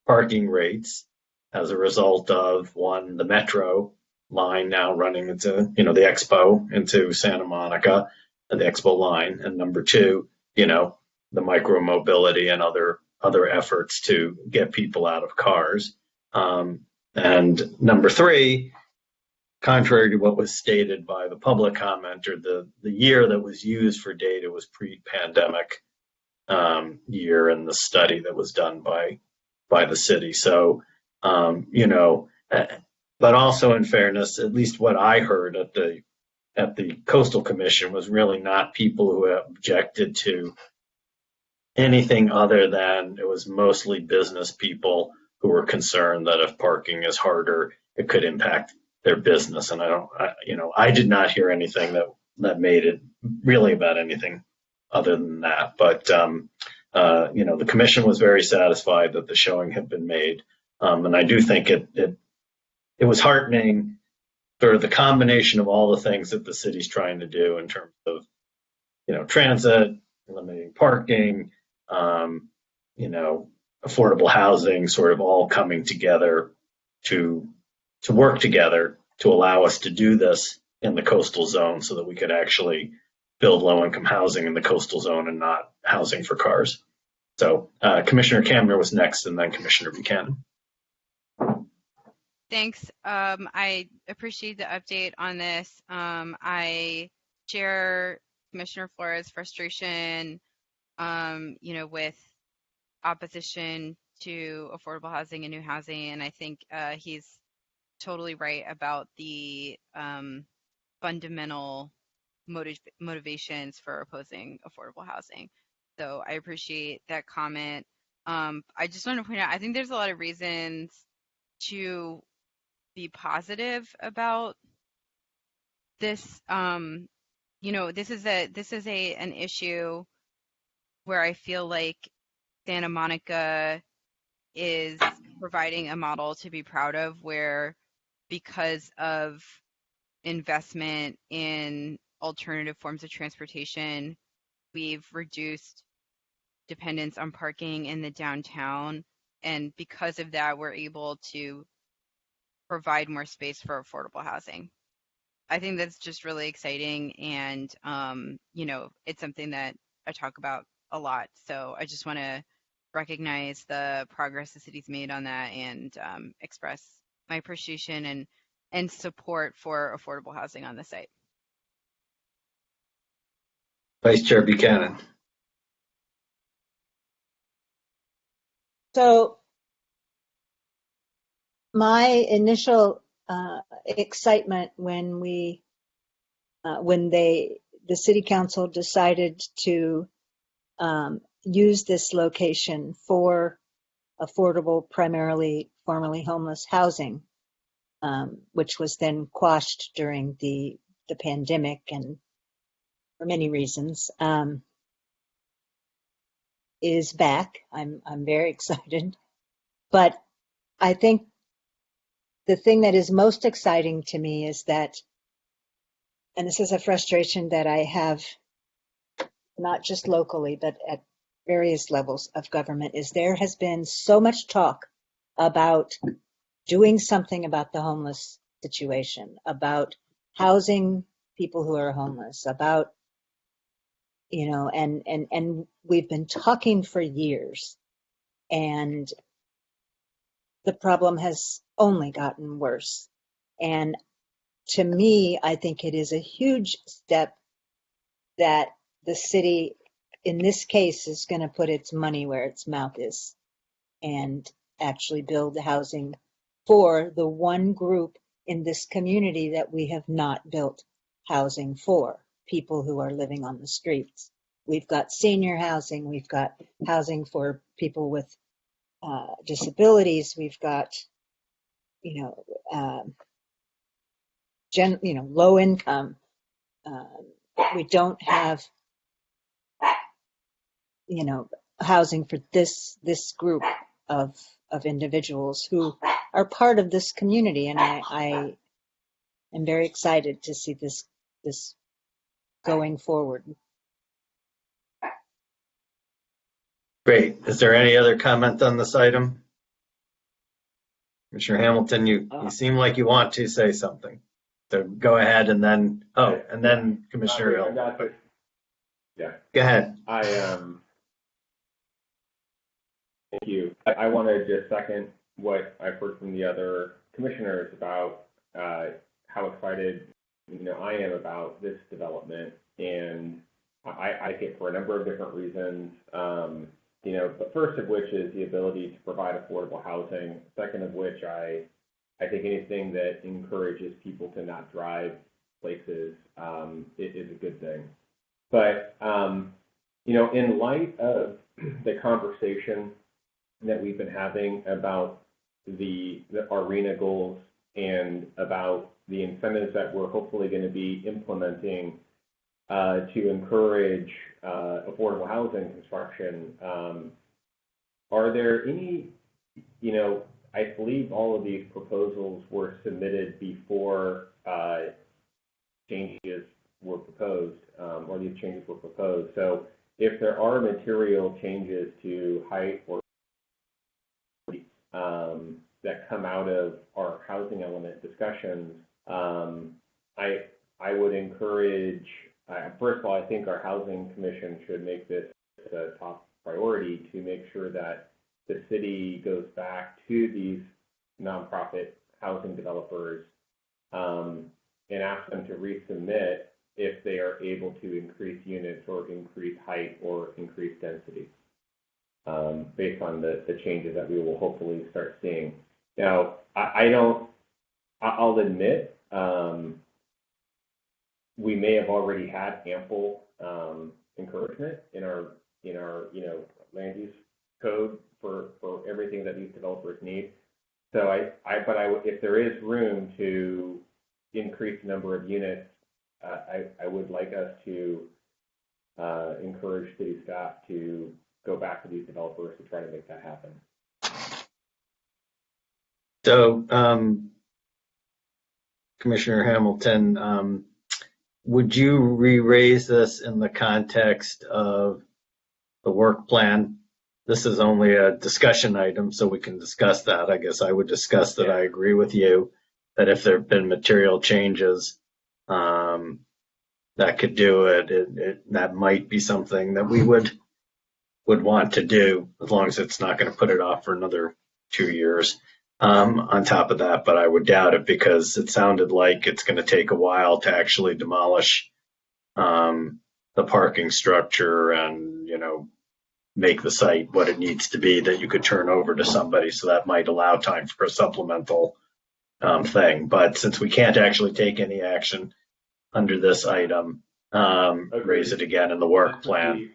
parking rates as a result of, one, the Metro line now running into, the Expo into Santa Monica, the Expo line, and number two, the micro mobility and other efforts to get people out of cars. And number three, contrary to what was stated by the public commenter, the year that was used for data was pre-pandemic year in the study that was done by the city. So, but also in fairness, at least what I heard at the Coastal Commission was really not people who objected to anything other than it was mostly business people who were concerned that if parking is harder, it could impact their business. And I did not hear anything that made it really about anything other than that. But, the commission was very satisfied that the showing had been made. And I do think it was heartening for the combination of all the things that the city's trying to do in terms of, transit, eliminating parking, affordable housing, sort of all coming together to work together to allow us to do this in the coastal zone so that we could actually build low-income housing in the coastal zone and not housing for cars. So Commissioner Kamner was next, and then Commissioner Buchanan. Thanks. I appreciate the update on this. I share Commissioner Flores' frustration, with opposition to affordable housing and new housing, and I think he's totally right about the fundamental motivations for opposing affordable housing. So I appreciate that comment. I just want to point out, I think there's a lot of reasons to be positive about this. This is an issue where I feel like Santa Monica is providing a model to be proud of, where because of investment in alternative forms of transportation, we've reduced dependence on parking in the downtown. And because of that, we're able to provide more space for affordable housing. I think that's just really exciting. And, it's something that I talk about a lot. So I just want to recognize the progress the city's made on that and express my appreciation and support for affordable housing on the site. Vice Chair Buchanan. So my initial excitement when the city council decided to use this location for affordable, primarily formerly homeless housing, which was then quashed during the pandemic and for many reasons, is back. I'm very excited. But I think the thing that is most exciting to me is that, and this is a frustration that I have not just locally, but at various levels of government, is there has been so much talk about doing something about the homeless situation, about housing people who are homeless, about, and we've been talking for years, and the problem has only gotten worse. And to me, I think it is a huge step that the city, in this case, is going to put its money where its mouth is and actually build housing for the one group in this community that we have not built housing for, people who are living on the streets. We've got senior housing, we've got housing for people with disabilities, we've got, low income. We don't have, housing for this group of individuals who are part of this community, and I am very excited to see this going forward. Great. Is there any other comment on this item? Commissioner Hamilton, you seem like you want to say something. So go ahead, and then Commissioner Hill. Yeah. Go ahead. Thank you. I want to just second what I've heard from the other commissioners about how excited I am about this development, and I think for a number of different reasons. But first of which is the ability to provide affordable housing. Second of which, I think anything that encourages people to not drive places is a good thing. But in light of the conversation that we've been having about the ARENA goals and about the incentives that we're hopefully going to be implementing to encourage affordable housing construction, are there any, I believe all of these proposals were submitted before changes were proposed, or these changes were proposed. So if there are material changes to height or that come out of our housing element discussions, I would encourage, first of all, I think our housing commission should make this a top priority to make sure that the city goes back to these nonprofit housing developers and ask them to resubmit if they are able to increase units or increase height or increase density based on the changes that we will hopefully start seeing. Now, I'll admit, we may have already had ample encouragement in our land use code for everything that these developers need. So if there is room to increase the number of units, I would like us to encourage city staff to go back to these developers to try to make that happen. So, Commissioner Hamilton, would you re-raise this in the context of the work plan? This is only a discussion item, so we can discuss that. I guess I would discuss that. I agree with you that if there have been material changes that could do it, that might be something that we would want to do, as long as it's not going to put it off for another 2 years. On top of that, but I would doubt it because it sounded like it's going to take a while to actually demolish the parking structure and, make the site what it needs to be that you could turn over to somebody. So that might allow time for a supplemental thing. But since we can't actually take any action under this item, raise it again in the work plan.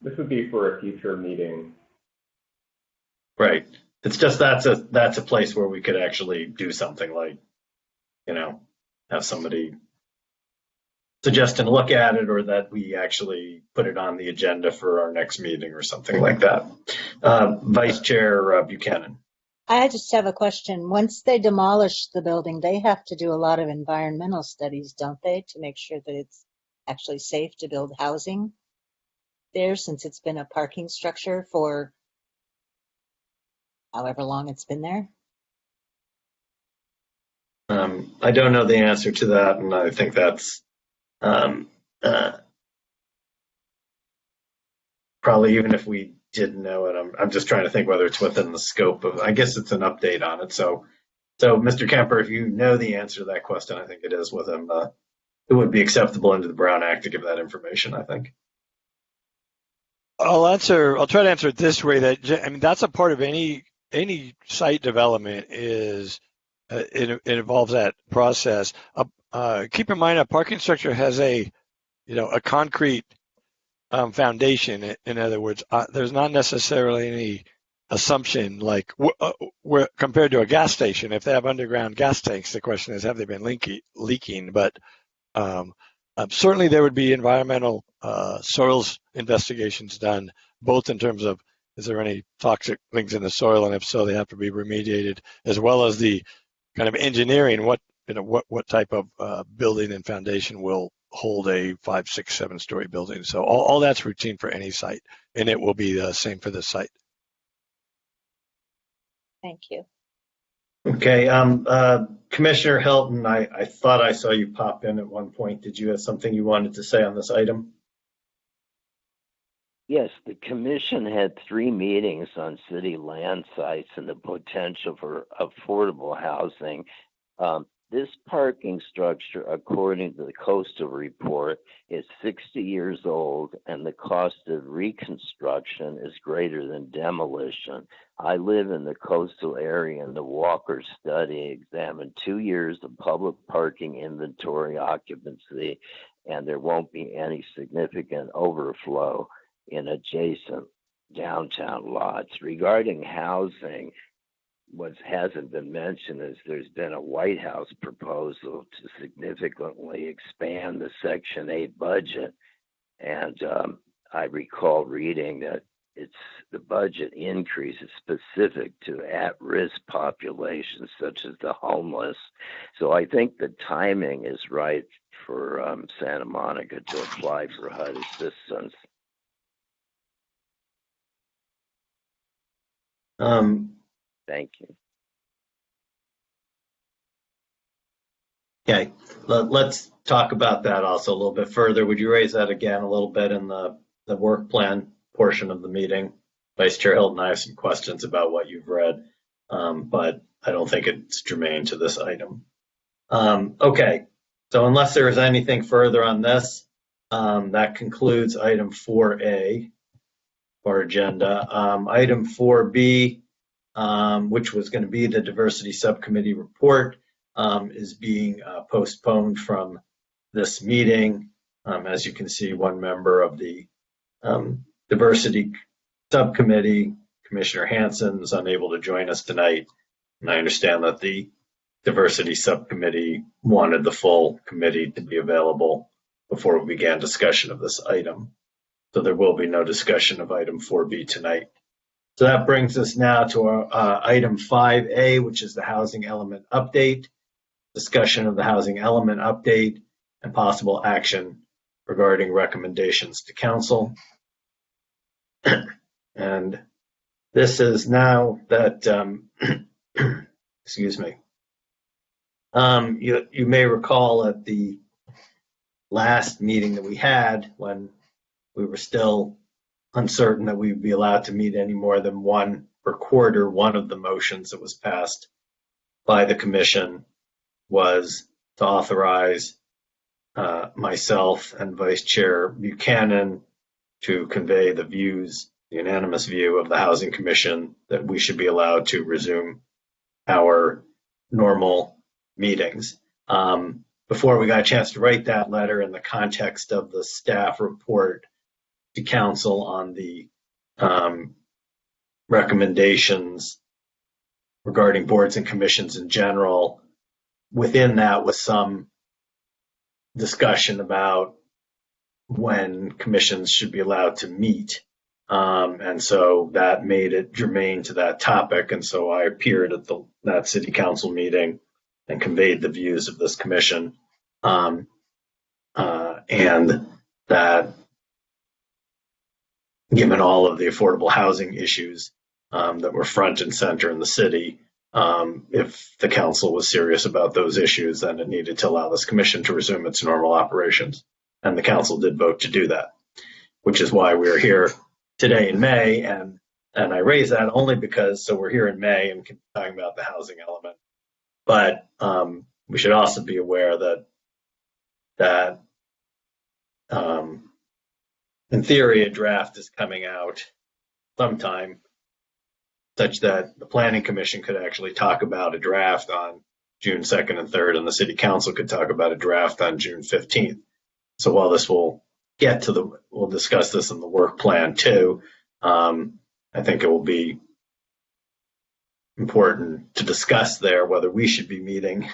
This would be for a future meeting. Right. It's just that's a place where we could actually do something like, have somebody suggest and look at it, or that we actually put it on the agenda for our next meeting or something like that. Vice Chair Buchanan. I just have a question. Once they demolish the building, they have to do a lot of environmental studies, don't they, to make sure that it's actually safe to build housing there, since it's been a parking structure for however long it's been there? I don't know the answer to that, and I think that's probably, even if we didn't know it, I'm just trying to think whether it's within the scope of, I guess it's an update on it. So Mr. Kemper, if you know the answer to that question, I think it is within it would be acceptable under the Brown Act to give that information, I think. I'll try to answer it this way, that's a part of any site development is it involves that process. Keep in mind, a parking structure has a concrete foundation. In other words, there's not necessarily any assumption like compared to a gas station. If they have underground gas tanks, the question is, have they been leaking? But certainly there would be environmental soils investigations done, both in terms of is there any toxic things in the soil, and if so, they have to be remediated, as well as the kind of engineering, what type of building and foundation will hold a 5, 6, 7-story building. So all that's routine for any site, and it will be the same for this site. Thank you. Okay, Commissioner Hilton, I thought I saw you pop in at one point. Did you have something you wanted to say on this item? Yes, the commission had 3 meetings on city land sites and the potential for affordable housing. This parking structure, according to the Coastal Report, is 60 years old, and the cost of reconstruction is greater than demolition. I live in the coastal area, and the Walker study examined 2 years of public parking inventory occupancy, and there won't be any significant overflow in adjacent downtown lots. Regarding housing, what hasn't been mentioned is there's been a White House proposal to significantly expand the Section 8 budget. And I recall reading that the budget increase is specific to at-risk populations such as the homeless. So I think the timing is right for Santa Monica to apply for HUD assistance. Thank you. Okay, let's talk about that also a little bit further. Would you raise that again a little bit in the work plan portion of the meeting? Vice Chair Hilton, I have some questions about what you've read, but I don't think it's germane to this item. Okay, so unless there is anything further on this, that concludes item 4A, our agenda. Item 4B, which was going to be the diversity subcommittee report, is being postponed from this meeting. As you can see, one member of the diversity subcommittee, Commissioner Hansen, is unable to join us tonight. And I understand that the diversity subcommittee wanted the full committee to be available before we began discussion of this item. So there will be no discussion of item 4B tonight. So that brings us now to our item 5A, which is the housing element update. Discussion of the housing element update and possible action regarding recommendations to council. And this is now that, excuse me, you may recall at the last meeting that we had, when we were still uncertain that we would be allowed to meet any more than one per quarter, one of the motions that was passed by the commission was to authorize myself and Vice Chair Buchanan to convey the views, the unanimous view of the Housing Commission that we should be allowed to resume our normal meetings. Before we got a chance to write that letter in the context of the staff report to council on the recommendations regarding boards and commissions in general, within that was some discussion about when commissions should be allowed to meet. And so that made it germane to that topic. And so I appeared at that city council meeting and conveyed the views of this commission. And that given all of the affordable housing issues that were front and center in the city, if the council was serious about those issues, then it needed to allow this commission to resume its normal operations. And the council did vote to do that, which is why we're here today in May. And I raise that only because, so we're here in May and talking about the housing element. But we should also be aware that in theory, a draft is coming out sometime, such that the Planning Commission could actually talk about a draft on June 2nd and 3rd, and the City Council could talk about a draft on June 15th. So while this will we'll discuss this in the work plan too, I think it will be important to discuss there whether we should be meeting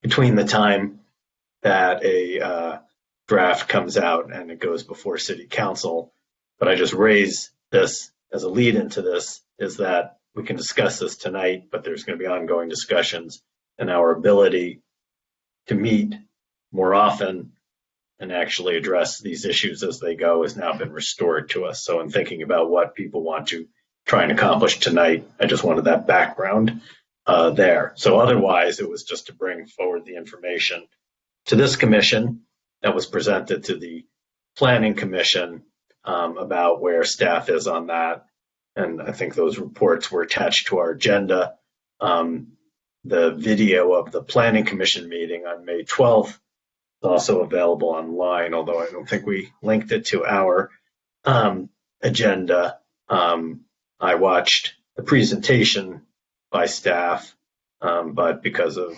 between the time that a draft comes out and it goes before City Council. But I just raise this as a lead into this, is that we can discuss this tonight, but there's going to be ongoing discussions, and our ability to meet more often and actually address these issues as they go has now been restored to us. So in thinking about what people want to try and accomplish tonight, I just wanted that background there. So otherwise, it was just to bring forward the information to this commission that was presented to the Planning Commission about where staff is on that. And I think those reports were attached to our agenda. The video of the Planning Commission meeting on May 12th is also available online, although I don't think we linked it to our agenda. I watched the presentation by staff, but because of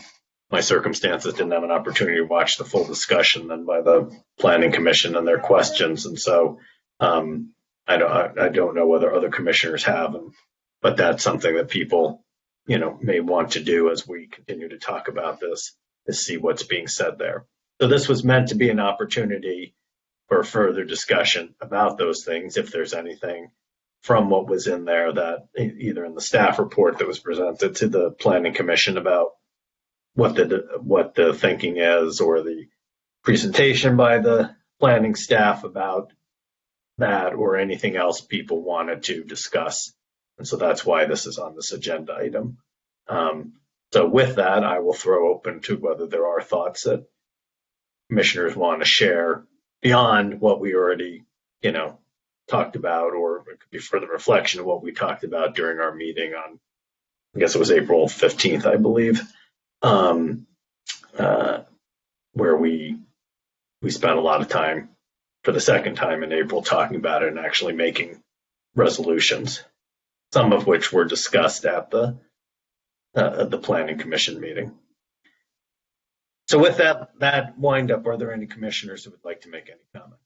my circumstances, didn't have an opportunity to watch the full discussion then by the Planning Commission and their questions. And so I don't know whether other commissioners have, but that's something that people may want to do as we continue to talk about this is see what's being said there. So this was meant to be an opportunity for further discussion about those things, if there's anything from what was in there that either in the staff report that was presented to the Planning Commission about what the thinking is, or the presentation by the planning staff about that, or anything else people wanted to discuss. And so that's why this is on this agenda item. So with that, I will throw open to whether there are thoughts that commissioners want to share beyond what we already, talked about, or it could be further reflection of what we talked about during our meeting on, I guess it was April 15th, I believe, where we spent a lot of time for the second time in April talking about it and actually making resolutions, some of which were discussed at the Planning Commission meeting. So with that wind up, are there any commissioners who would like to make any comment?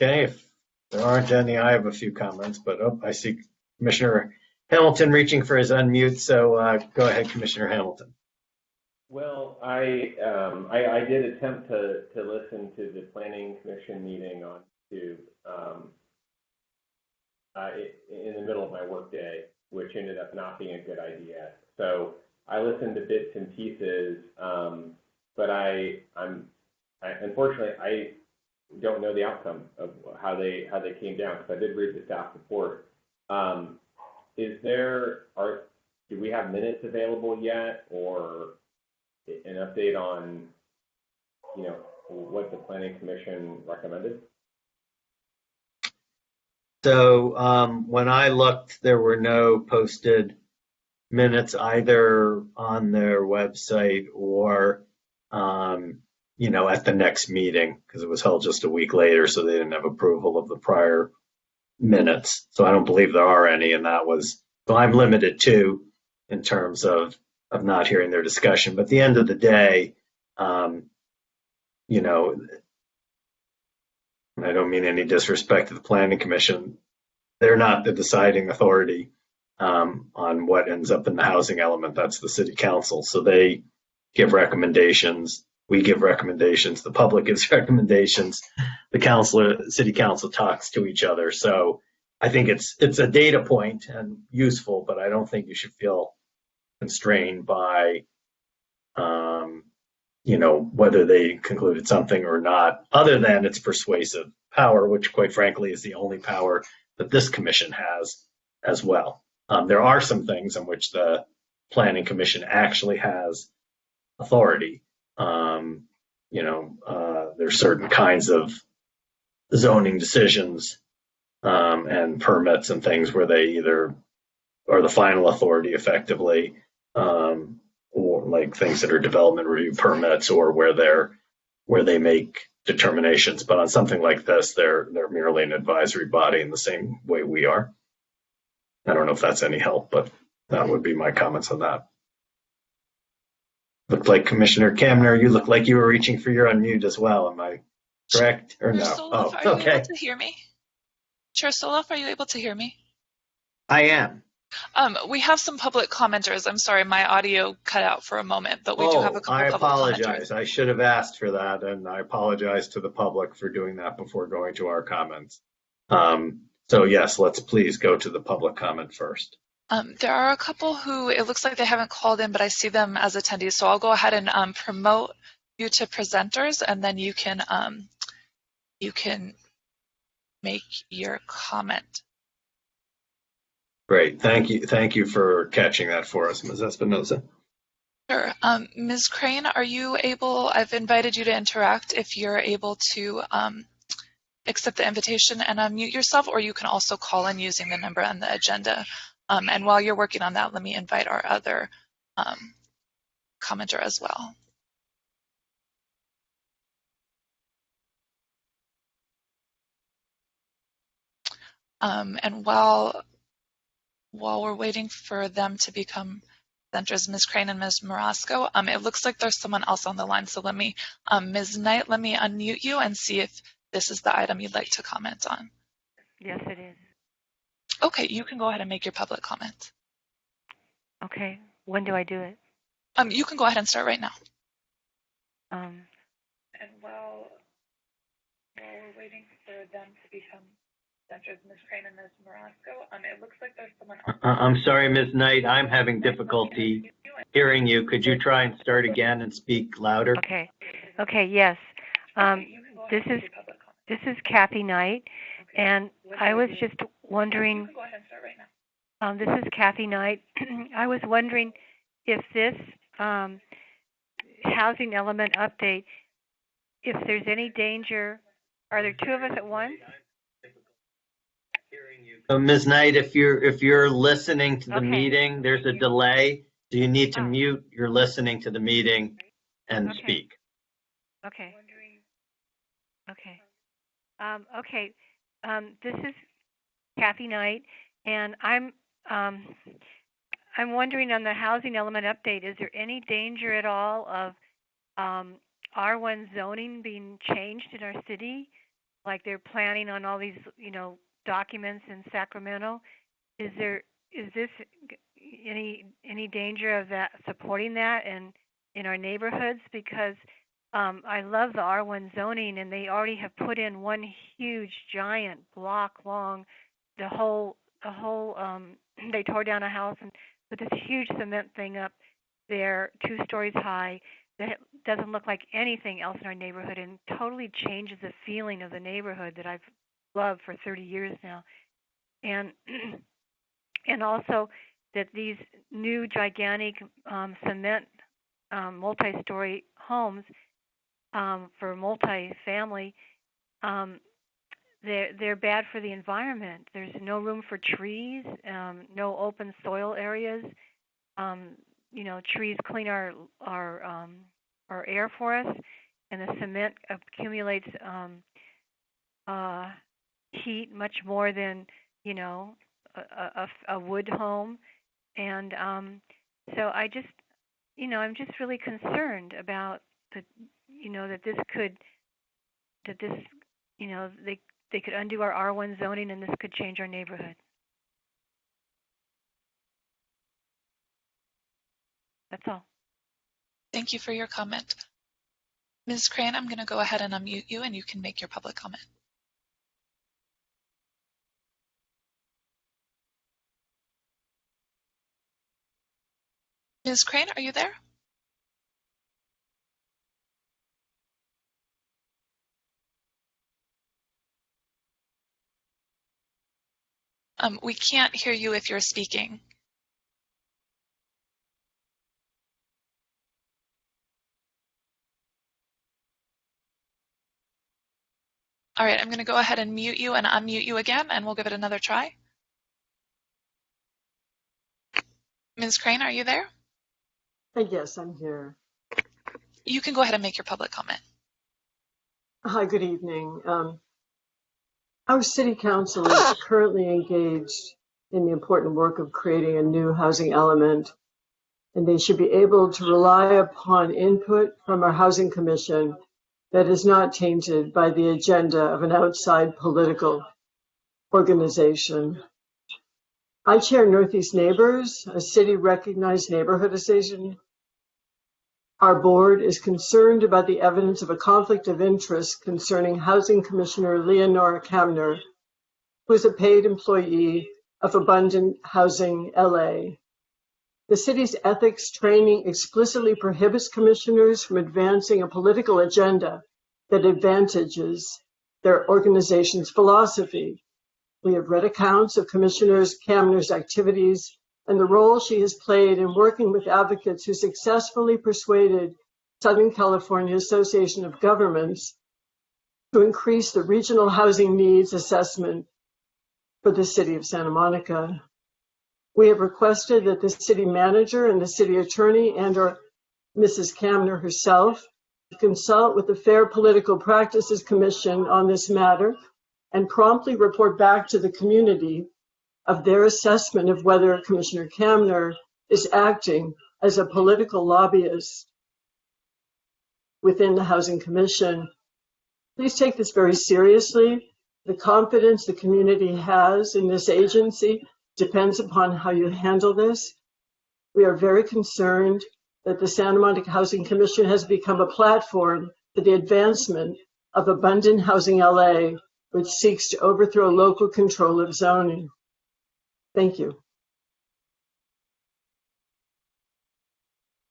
Okay, if there aren't any, I have a few comments, but I see Commissioner Hamilton reaching for his unmute, so go ahead, Commissioner Hamilton. Well, I did attempt to listen to the Planning Commission meeting on YouTube in the middle of my workday, which ended up not being a good idea. So I listened to bits and pieces, but unfortunately I don't know the outcome of how they came down, because I did read the staff report. Do we have minutes available yet, or an update on, what the Planning Commission recommended? So when I looked, there were no posted minutes either on their website or, at the next meeting, because it was held just a week later, so they didn't have approval of the prior minutes. So I don't believe there are any, and so I'm limited too in terms of not hearing their discussion. But at the end of the day, and I don't mean any disrespect to the Planning Commission, they're not the deciding authority on what ends up in the housing element. That's the City Council. So they give recommendations. We give recommendations. The public gives recommendations. The City Council talks to each other. So I think it's a data point and useful, but I don't think you should feel constrained by whether they concluded something or not, other than its persuasive power, which quite frankly is the only power that this commission has as well. There are some things in which the Planning Commission actually has authority. There's certain kinds of zoning decisions and permits and things where they either are the final authority effectively, or like things that are development review permits, or where they make determinations. But on something like this, they're merely an advisory body in the same way we are. I don't know if that's any help, but that would be my comments on that. Looked like Commissioner Kamner, you look like you were reaching for your unmute as well. Am I correct or no? Stoloff, are you able to hear me? Chair Stoloff, are you able to hear me? I am. We have some public commenters. I'm sorry, my audio cut out for a moment, but we do have a couple public commenters. I apologize. I should have asked for that, and I apologize to the public for doing that before going to our comments. So yes, let's please go to the public comment first. There are a couple who it looks like they haven't called in, but I see them as attendees. So I'll go ahead and promote you to presenters, and then you can make your comment. Great, thank you for catching that for us, Ms. Espinoza. Sure. Ms. Crane, are you able? I've invited you to interact. If you're able to accept the invitation and unmute yourself, or you can also call in using the number on the agenda. And while you're working on that, let me invite our other commenter as well. And while we're waiting for them to become presenters, Ms. Crane and Ms. Marasco, it looks like there's someone else on the line. So let me, Ms. Knight, let me unmute you and see if this is the item you'd like to comment on. Yes, it is. Okay, you can go ahead and make your public comment. Okay. When do I do it? You can go ahead and start right now. Um, And while we're waiting for them to become centers, Ms. Crane and Ms. Marasco, it looks like there's someone on. I'm sorry, Ms. Knight, I'm having difficulty hearing you. Could you try and start again and speak louder? okay. Okay. Yes. This is Kathy Knight, and I was just wondering. Go ahead and start right now. This is Kathy Knight. I was wondering if this housing element update, if there's any danger. Are there two of us at once? Ms. Knight, if you're listening to the Okay. meeting, there's a delay. So you need to Oh. mute your listening to the meeting and Okay. speak. Okay. Okay. Okay. This is Kathy Knight, and I'm wondering on the housing element update, is there any danger at all of R1 zoning being changed in our city? Like they're planning on all these, documents in Sacramento. Is this any danger of that supporting that and in our neighborhoods? Because I love the R1 zoning, and they already have put in one huge giant block long. The whole they tore down a house and put this huge cement thing up there, 2 stories high, that doesn't look like anything else in our neighborhood and totally changes the feeling of the neighborhood that I've loved for 30 years now. And and also that these new gigantic cement multi-story homes for multi-family, they're bad for the environment. There's no room for trees, no open soil areas. Trees clean our air for us, and the cement accumulates heat much more than a wood home. And so I'm just really concerned about they could undo our R1 zoning, and this could change our neighborhood. That's all. Thank you for your comment. Ms. Crane, I'm going to go ahead and unmute you, and you can make your public comment. Ms. Crane, are you there? We can't hear you if you're speaking. All right, I'm going to go ahead and mute you and unmute you again, and we'll give it another try. Ms. Crane, are you there? Yes, I'm here. You can go ahead and make your public comment. Hi, good evening. Our city council is currently engaged in the important work of creating a new housing element, and they should be able to rely upon input from our housing commission that is not tainted by the agenda of an outside political organization. I chair Northeast Neighbors, a city-recognized neighborhood association. Our board is concerned about the evidence of a conflict of interest concerning Housing Commissioner Leonora Kamner, who is a paid employee of Abundant Housing LA. The city's ethics training explicitly prohibits commissioners from advancing a political agenda that advantages their organization's philosophy. We have read accounts of Commissioner Kamner's activities and the role she has played in working with advocates who successfully persuaded Southern California Association of Governments to increase the regional housing needs assessment for the city of Santa Monica. We have requested that the city manager and the city attorney and/or Mrs. Kamner herself consult with the Fair Political Practices Commission on this matter and promptly report back to the community of their assessment of whether Commissioner Kamner is acting as a political lobbyist within the Housing Commission Please take this very seriously. The confidence the community has in this agency depends upon how you handle this. We are very concerned that the Santa Monica Housing Commission has become a platform for the advancement of Abundant Housing LA, which seeks to overthrow local control of zoning. Thank you.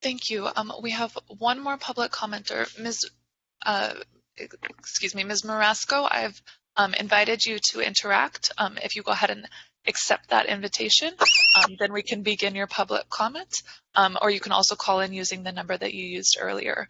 Thank you. We have one more public commenter, Ms. Marasco. I've invited you to interact. If you go ahead and accept that invitation, then we can begin your public comment, or you can also call in using the number that you used earlier.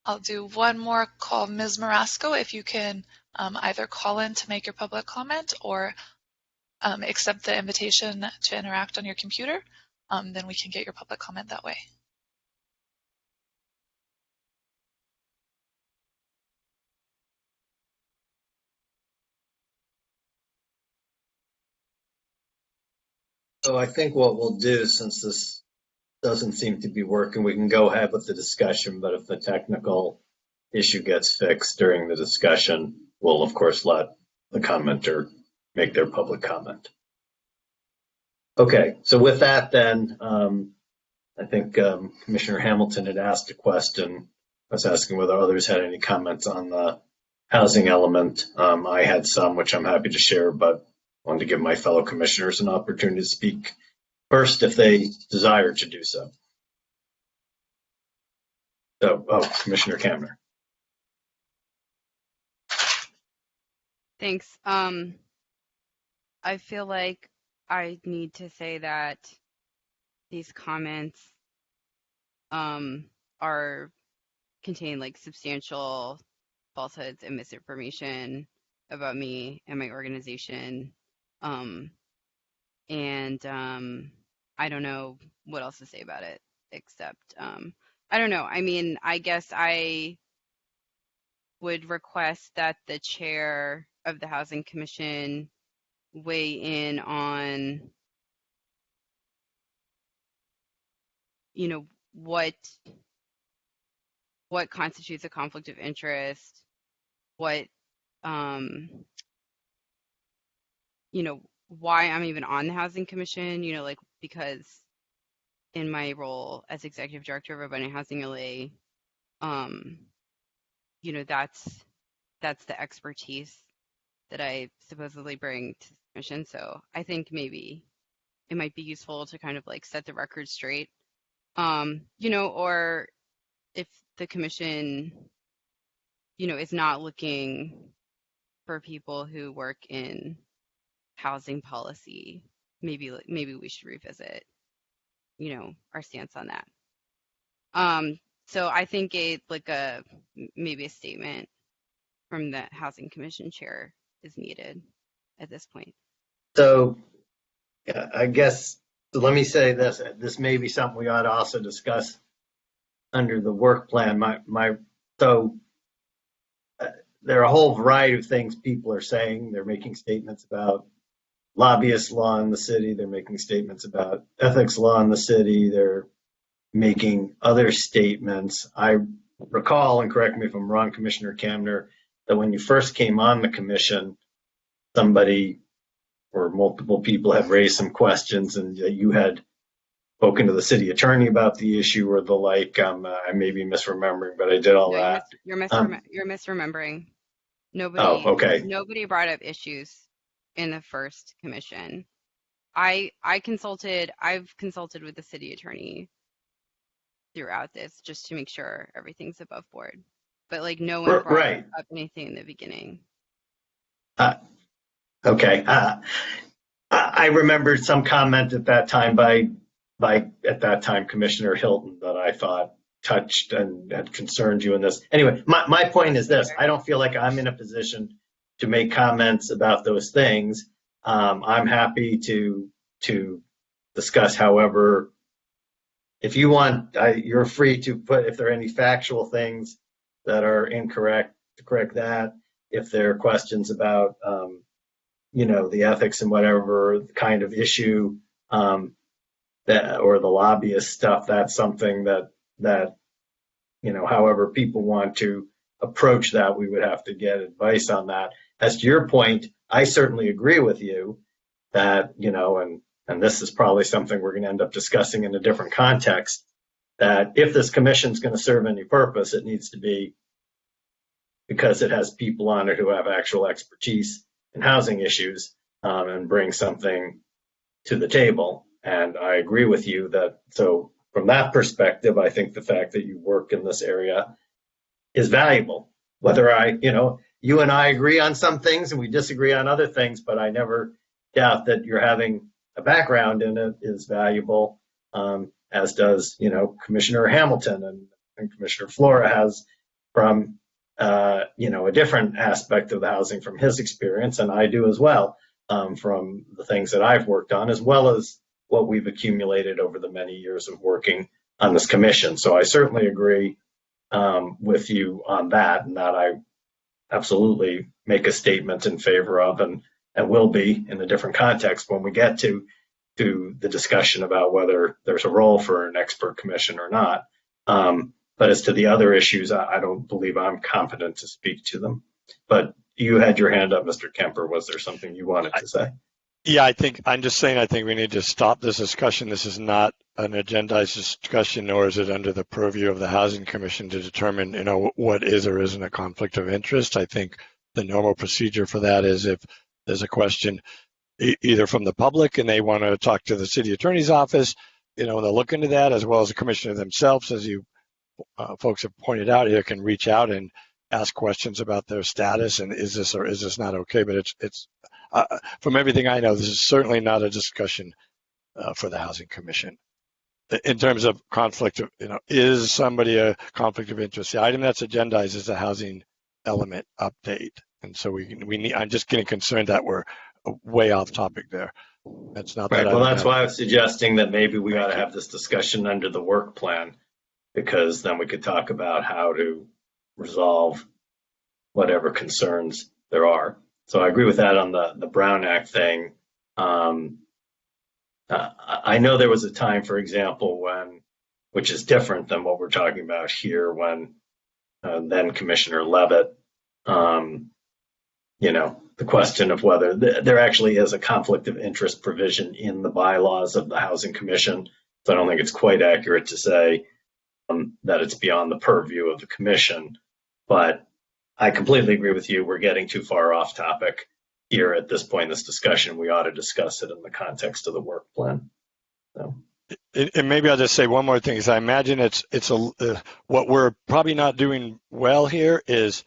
I'll do one more call. Ms. Marasco, if you can either call in to make your public comment or accept the invitation to interact on your computer, then we can get your public comment that way. So I think what we'll do, since this doesn't seem to be working, we can go ahead with the discussion, but if the technical issue gets fixed during the discussion, we'll of course let the commenter make their public comment. Okay, so with that then, I think Commissioner Hamilton had asked a question. I was asking whether others had any comments on the housing element. I had some, which I'm happy to share, but wanted to give my fellow commissioners an opportunity to speak first if they desire to do so. So, Commissioner Kamner. Thanks. I feel like I need to say that these comments contain like substantial falsehoods and misinformation about me and my organization. I don't know what else to say about it except I don't know. I mean, I guess I would request that the chair of the Housing Commission weigh in on, you know, what constitutes a conflict of interest, what, you know, why I'm even on the Housing Commission, you know, like, because in my role as executive director of Abundant Housing LA, you know, that's the expertise that I supposedly bring to the commission. So I think maybe it might be useful to kind of like set the record straight, you know, or if the commission, you know, is not looking for people who work in housing policy, maybe we should revisit, you know, our stance on that. So I think maybe a statement from the Housing Commission chair is needed at this point. So I guess, so let me say this. This may be something we ought to also discuss under the work plan. There are a whole variety of things people are saying. They're making statements about lobbyist law in the city. They're making statements about ethics law in the city. They're making other statements. I recall, and correct me if I'm wrong, Commissioner Kamner, that when you first came on the commission, somebody or multiple people had raised some questions and you had spoken to the city attorney about the issue or the like. I may be misremembering, but I did all that. You're misremembering. Nobody brought up issues in the first commission. I've consulted with the city attorney throughout this just to make sure everything's above board. But like no one brought up anything in the beginning. Okay. I remembered some comment at that time by at that time Commissioner Hilton that I thought touched and had concerned you in this. Anyway, my point is this. I don't feel like I'm in a position to make comments about those things. I'm happy to discuss, however, if you want, you're free to put, if there are any factual things that are incorrect, to correct that. if there are questions about, the ethics and whatever kind of issue, that, or the lobbyist stuff, that's something that, however people want to approach that, we would have to get advice on that. As to your point, I certainly agree with you that, and this is probably something we're going to end up discussing in a different context, that if this commission is going to serve any purpose, it needs to be because it has people on it who have actual expertise in housing issues, and bring something to the table. And I agree with you that, so from that perspective, I think the fact that you work in this area is valuable. Whether you and I agree on some things and we disagree on other things, but I never doubt that you're having a background in it is valuable, as does, Commissioner Hamilton and Commissioner Flora has from, a different aspect of the housing from his experience, and I do as well, from the things that I've worked on, as well as what we've accumulated over the many years of working on this commission. So I certainly agree with you on that, and that I absolutely make a statement in favor of, and will be in a different context when we get to the discussion about whether there's a role for an expert commission or not. But as to the other issues, I don't believe I'm competent to speak to them. But you had your hand up, Mr. Kemper. Was there something you wanted to say? Yeah, I think we need to stop this discussion. This is not an agendized discussion, nor is it under the purview of the Housing Commission to determine, what is or isn't a conflict of interest. I think the normal procedure for that is if there's a question either from the public and they want to talk to the city attorney's office, they'll look into that, as well as the commissioner themselves, as you folks have pointed out here, can reach out and ask questions about their status and is this or is this not okay. But it's from everything I know, this is certainly not a discussion for the Housing Commission. In terms of conflict of, is somebody a conflict of interest? The item that's agendized is a housing element update. And so we need, I'm just getting concerned that we're way off topic there. That's not right. That well, that's why I was suggesting that maybe we ought to have this discussion under the work plan, because then we could talk about how to resolve whatever concerns there are. So I agree with that on the Brown Act thing. I know there was a time, for example, which is different than what we're talking about here, when then Commissioner Levitt, the question of whether there actually is a conflict of interest provision in the bylaws of the Housing Commission. So I don't think it's quite accurate to say that it's beyond the purview of the commission. But I completely agree with you. We're getting too far off topic here at this point in this discussion. We ought to discuss it in the context of the work plan. So. And maybe I'll just say one more thing, because I imagine what we're probably not doing well here is,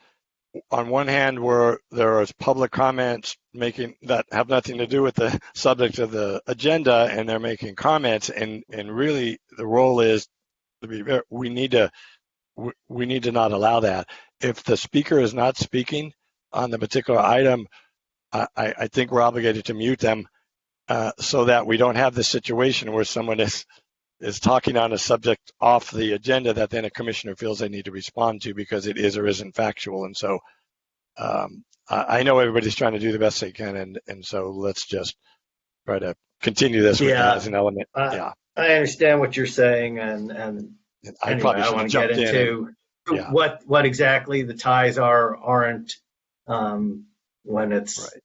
on one hand, where there is public comments making that have nothing to do with the subject of the agenda, and they're making comments, and really the role is to be very, we need to not allow that. If the speaker is not speaking on the particular item, I think we're obligated to mute them, so that we don't have this situation where someone is talking on a subject off the agenda that then a commissioner feels they need to respond to because it is or isn't factual. And so I know everybody's trying to do the best they can, and so let's just try to continue this with that as an element. I understand what you're saying, and I anyway, probably I should want have to jumped get into what exactly the ties aren't when it's right.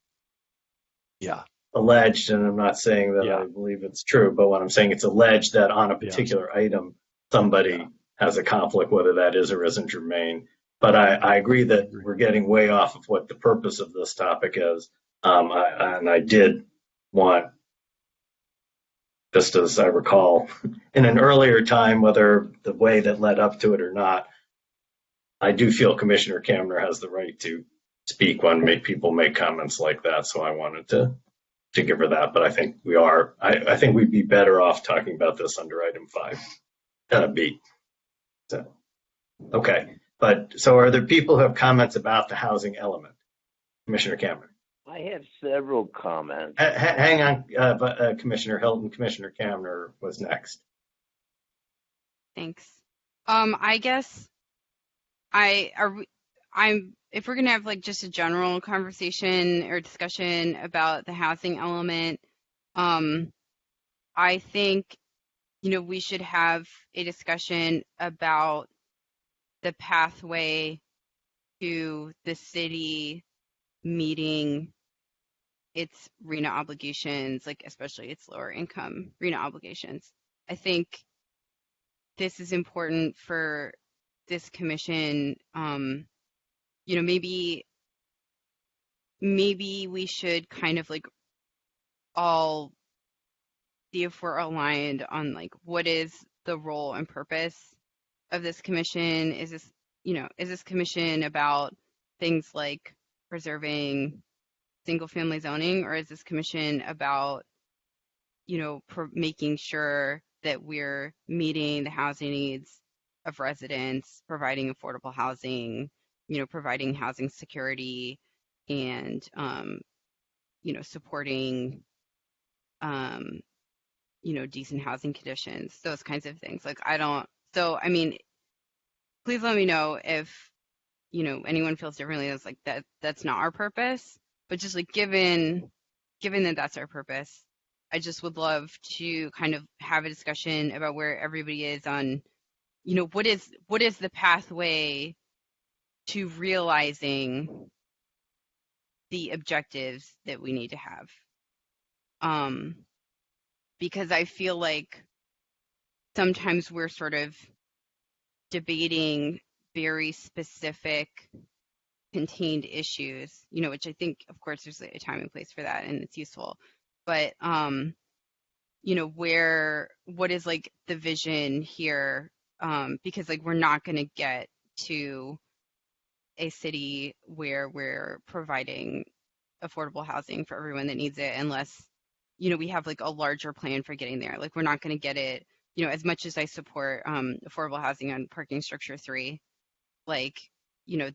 Yeah. alleged, and I'm not saying that I believe it's true, but when I'm saying it's alleged that on a particular item somebody has a conflict, whether that is or isn't germane. But I agree that we're getting way off of what the purpose of this topic is. And I did want, just as I recall, in an earlier time, whether the way that led up to it or not, I do feel Commissioner Kamner has the right to speak when people make comments like that. So I wanted to give her that, but I think we are. I think we'd be better off talking about this under item 5B. So, okay. But so are there people who have comments about the housing element? Commissioner Kamner. I have several comments. Hang on, Commissioner Hilton. Commissioner Kamner was next. Thanks. I guess I if we're gonna have like just a general conversation or discussion about the housing element, I think, we should have a discussion about the pathway to the city meeting its RHNA obligations, like especially its lower income RHNA obligations. I think this is important for this commission. Maybe we should kind of like all see if we're aligned on like what is the role and purpose of this commission. Is this commission about things like preserving single family zoning, or is this commission about making sure that we're meeting the housing needs of residents, providing affordable housing, providing housing security, and supporting decent housing conditions, those kinds of things. Please let me know if anyone feels differently. That's like that's not our purpose, but just like given that that's our purpose, I just would love to kind of have a discussion about where everybody is on what is the pathway to realizing the objectives that we need to have. Because I feel like sometimes we're sort of debating very specific contained issues, which I think, of course, there's a time and place for that, and it's useful. But, what is like the vision here? Because like we're not going to get to a city where we're providing affordable housing for everyone that needs it unless we have like a larger plan for getting there. Like we're not going to get it, as much as I support affordable housing on parking structure 3, like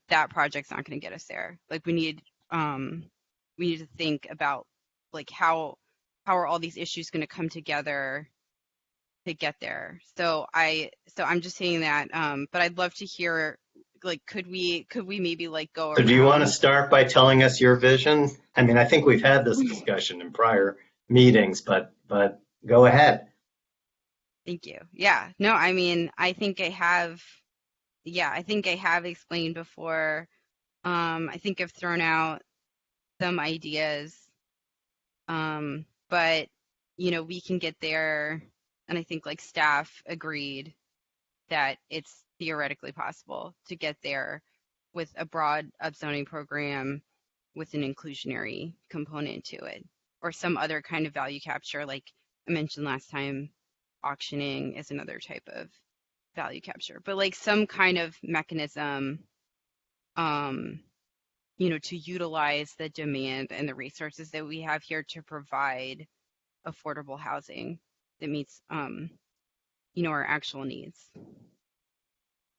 that project's not going to get us there. Like we need to think about like how are all these issues going to come together to get there. So I'm just saying that, but I'd love to hear, like, could we maybe like go around? So do you want to start by telling us your vision? I mean, I think we've had this discussion in prior meetings, but go ahead. Thank you. Yeah. No, I mean, I think I have explained before. I think I've thrown out some ideas. But we can get there, and I think like staff agreed that it's theoretically possible to get there with a broad upzoning program with an inclusionary component to it, or some other kind of value capture. Like I mentioned last time, auctioning is another type of value capture, but like some kind of mechanism, to utilize the demand and the resources that we have here to provide affordable housing that meets, our actual needs.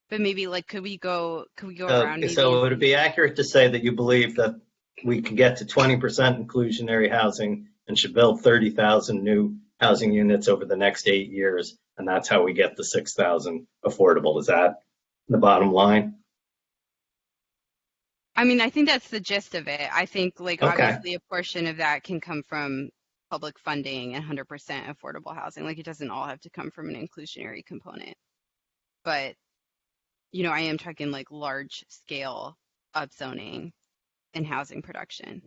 But maybe like, could we go around? Maybe so would it be accurate to say that you believe that we can get to 20% inclusionary housing and should build 30,000 new housing units over the next 8 years, and that's how we get the 6,000 affordable? Is that the bottom line? I mean, I think that's the gist of it. I think like Okay. obviously a portion of that can come from public funding and 100% affordable housing. Like it doesn't all have to come from an inclusionary component. But, I am talking like large scale upzoning and housing production.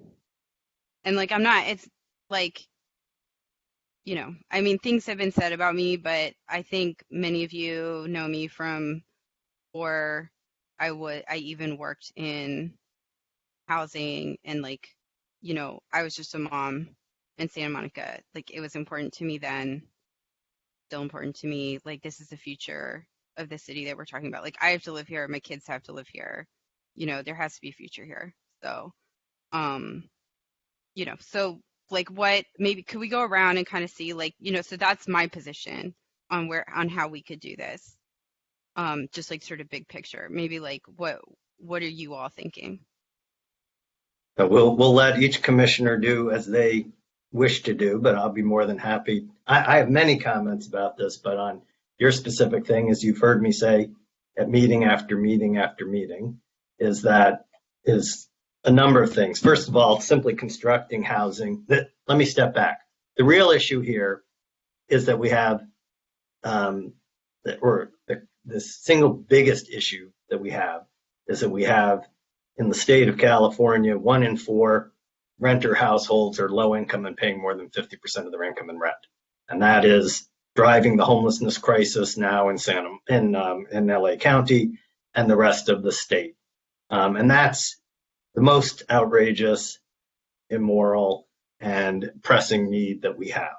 And like it's like, I mean, things have been said about me, but I think many of you know me from, or I even worked in housing, and like, I was just a mom in Santa Monica. Like it was important to me then, still important to me. Like this is the future of the city that we're talking about. Like I have to live here, my kids have to live here. There has to be a future here. So, so like what, maybe could we go around and kind of see like, so that's my position on how we could do this. Just like sort of big picture, maybe like what are you all thinking? But we'll let each commissioner do as they wish to do, but I'll be more than happy. I have many comments about this, but on your specific thing, as you've heard me say at meeting after meeting after meeting, is a number of things. First of all, simply constructing housing. Let me step back. The real issue here is that we have, the single biggest issue that we have is that we have in the state of California, 1 in 4 renter households are low income and paying more than 50% of their income in rent. And that is driving the homelessness crisis now in LA County and the rest of the state. And that's the most outrageous, immoral, and pressing need that we have.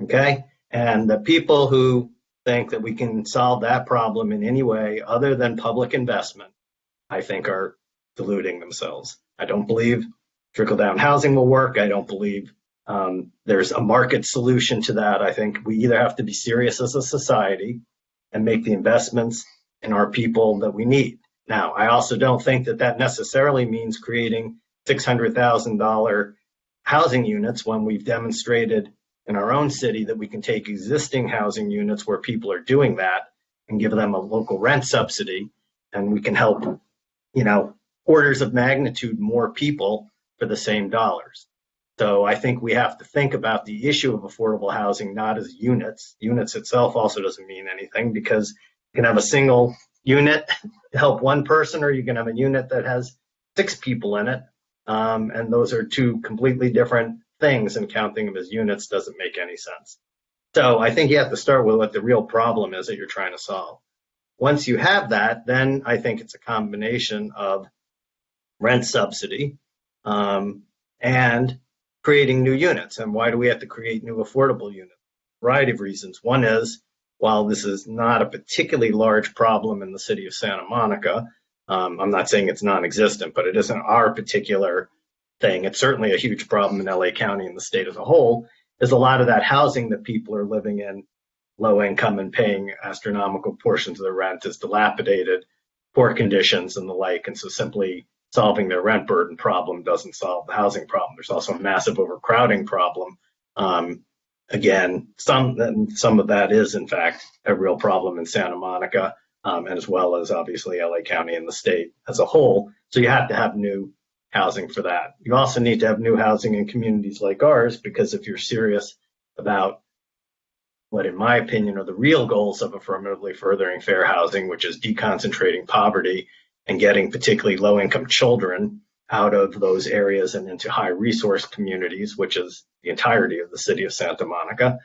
Okay? And the people who think that we can solve that problem in any way other than public investment, I think are deluding themselves. I don't believe trickle-down housing will work. I don't believe there's a market solution to that. I think we either have to be serious as a society and make the investments in our people that we need. Now, I also don't think that that necessarily means creating $600,000 housing units when we've demonstrated in our own city that we can take existing housing units where people are doing that and give them a local rent subsidy, and we can help, orders of magnitude more people for the same dollars. So I think we have to think about the issue of affordable housing not as units. Units itself also doesn't mean anything, because you can have a single unit to help one person, or you can have a unit that has 6 people in it. And those are two completely different things, and counting them as units doesn't make any sense. So I think you have to start with what the real problem is that you're trying to solve. Once you have that, then I think it's a combination of rent subsidy and creating new units. And why do we have to create new affordable units? A variety of reasons. One is, while this is not a particularly large problem in the city of Santa Monica, I'm not saying it's non-existent, but it isn't our particular thing. It's certainly a huge problem in LA County and the state as a whole, is a lot of that housing that people are living in, low income and paying astronomical portions of the rent, is dilapidated, poor conditions and the like. And so simply solving their rent burden problem doesn't solve the housing problem. There's also a massive overcrowding problem. Again, some of that is in fact a real problem in Santa Monica, and as well as obviously LA County and the state as a whole. So you have to have new housing for that. You also need to have new housing in communities like ours, because if you're serious about what, in my opinion, are the real goals of affirmatively furthering fair housing, which is deconcentrating poverty and getting particularly low-income children out of those areas and into high-resource communities, which is the entirety of the city of Santa Monica,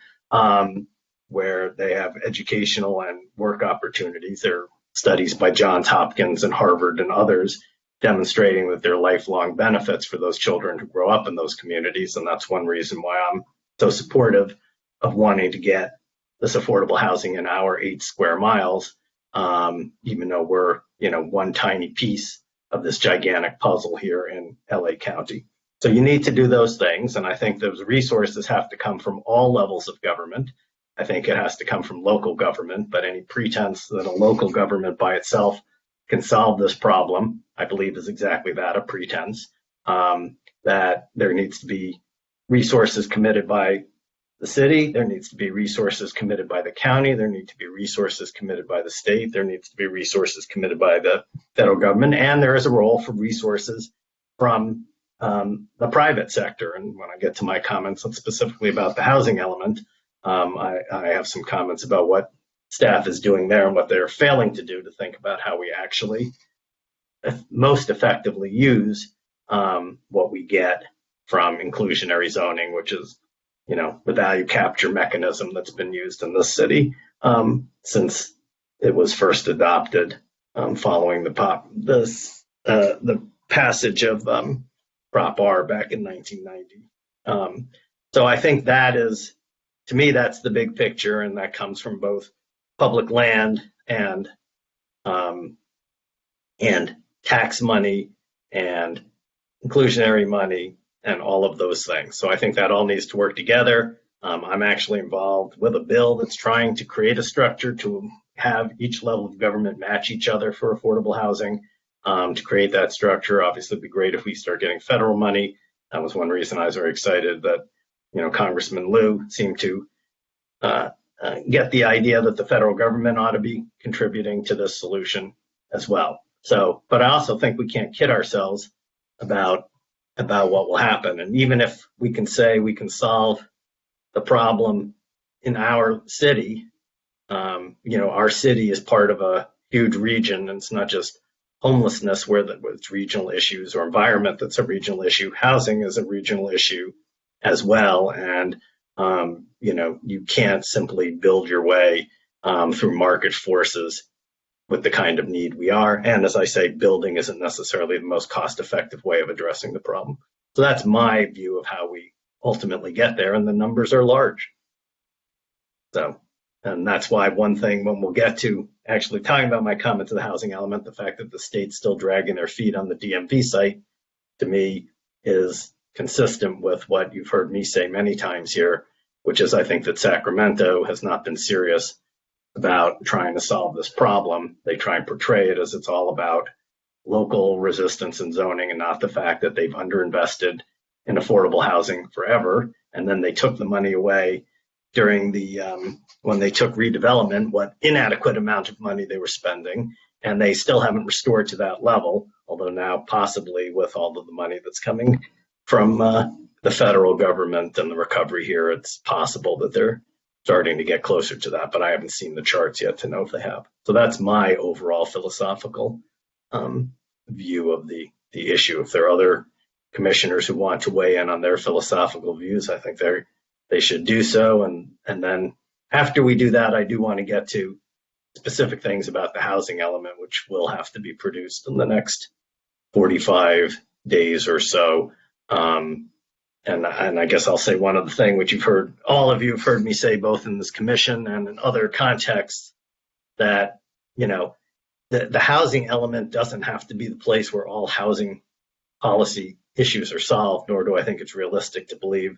where they have educational and work opportunities. There are studies by Johns Hopkins and Harvard and others demonstrating that there are lifelong benefits for those children who grow up in those communities. And that's one reason why I'm so supportive of wanting to get this affordable housing in our 8 square miles, even though we're, one tiny piece of this gigantic puzzle here in LA County. So you need to do those things. And I think those resources have to come from all levels of government. I think it has to come from local government, but any pretense that a local government by itself can solve this problem, I believe, is exactly that, a pretense. That there needs to be resources committed by the city, there needs to be resources committed by the county, there need to be resources committed by the state, there needs to be resources committed by the federal government, and there is a role for resources from the private sector. And when I get to my comments specifically about the housing element, I have some comments about what staff is doing there and what they're failing to do to think about how we actually most effectively use what we get from inclusionary zoning, which is, the value capture mechanism that's been used in this city since it was first adopted following the passage of Prop R back in 1990. So I think that is, to me, that's the big picture, and that comes from both public land and tax money and inclusionary money and all of those things. So I think that all needs to work together. I'm actually involved with a bill that's trying to create a structure to have each level of government match each other for affordable housing. To create that structure, obviously, it'd be great if we start getting federal money. That was one reason I was very excited that, Congressman Liu seemed to get the idea that the federal government ought to be contributing to this solution as well. So, but I also think we can't kid ourselves about what will happen. And even if we can say we can solve the problem in our city, our city is part of a huge region, and it's not just homelessness where it's regional issues, or environment that's a regional issue. Housing is a regional issue as well, and you can't simply build your way through market forces with the kind of need we are. And as I say, building isn't necessarily the most cost-effective way of addressing the problem. So that's my view of how we ultimately get there, and the numbers are large. So, and that's why one thing, when we'll get to actually talking about my comment to the housing element, the fact that the state's still dragging their feet on the DMV site, to me, is consistent with what you've heard me say many times here, which is I think that Sacramento has not been serious about trying to solve this problem. They try and portray it as it's all about local resistance and zoning, and not the fact that they've underinvested in affordable housing forever. And then they took the money away during when they took redevelopment, what inadequate amount of money they were spending, and they still haven't restored to that level, although now possibly with all of the money that's coming from the federal government and the recovery here, it's possible that they're starting to get closer to that, but I haven't seen the charts yet to know if they have. So that's my overall philosophical view of the issue. If there are other commissioners who want to weigh in on their philosophical views, I think they should do so. And then after we do that, I do want to get to specific things about the housing element, which will have to be produced in the next 45 days or so. And I guess I'll say one other thing, which all of you have heard me say both in this commission and in other contexts, that, the housing element doesn't have to be the place where all housing policy issues are solved, nor do I think it's realistic to believe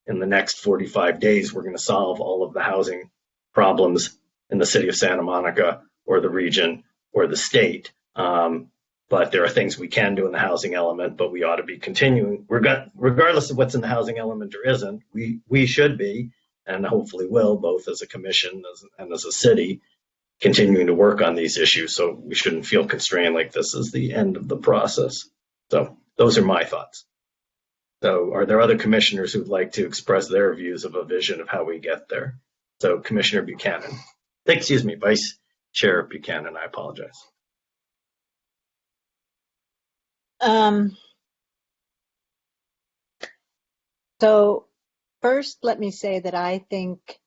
in the next 45 days we're going to solve all of the housing problems in the city of Santa Monica or the region or the state. But there are things we can do in the housing element, but we ought to be continuing, regardless of what's in the housing element or isn't, we should be, and hopefully will, both as a commission and as a city, continuing to work on these issues. So we shouldn't feel constrained like this is the end of the process. So those are my thoughts. So are there other commissioners who'd like to express their views of a vision of how we get there? So Commissioner Buchanan, Vice Chair Buchanan, I apologize. So first, let me say that I think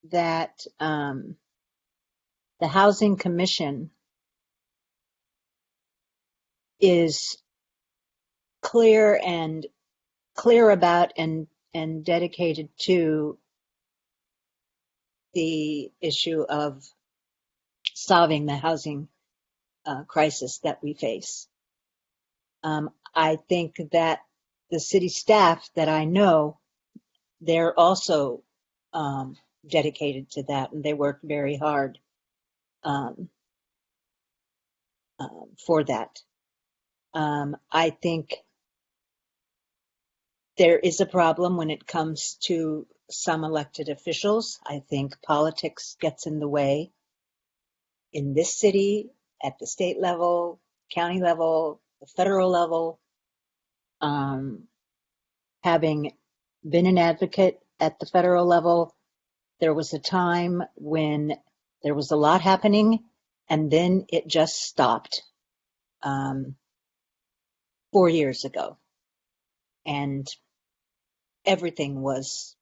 that the Housing Commission is clear about and dedicated to the issue of solving the housing crisis that we face. I think that the city staff that I know, they're also dedicated to that, and they work very hard for that. I think there is a problem when it comes to some elected officials. I think politics gets in the way in this city, at the state level, county level, the federal level. Having been an advocate at the federal level, there was a time when there was a lot happening, and then it just stopped 4 years ago, and everything was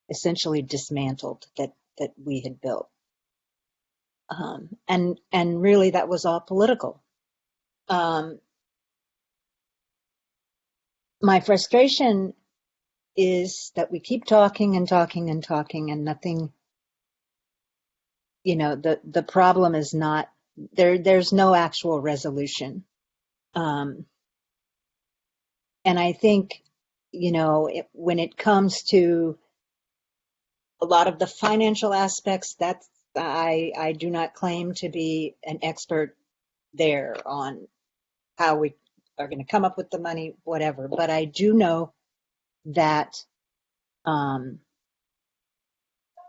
essentially dismantled that we had built, and really that was all political. My frustration is that we keep talking and talking and talking, and nothing, the problem is not there. There's no actual resolution. And I think, when it comes to a lot of the financial aspects, I do not claim to be an expert there on how we are going to come up with the money, whatever. But I do know that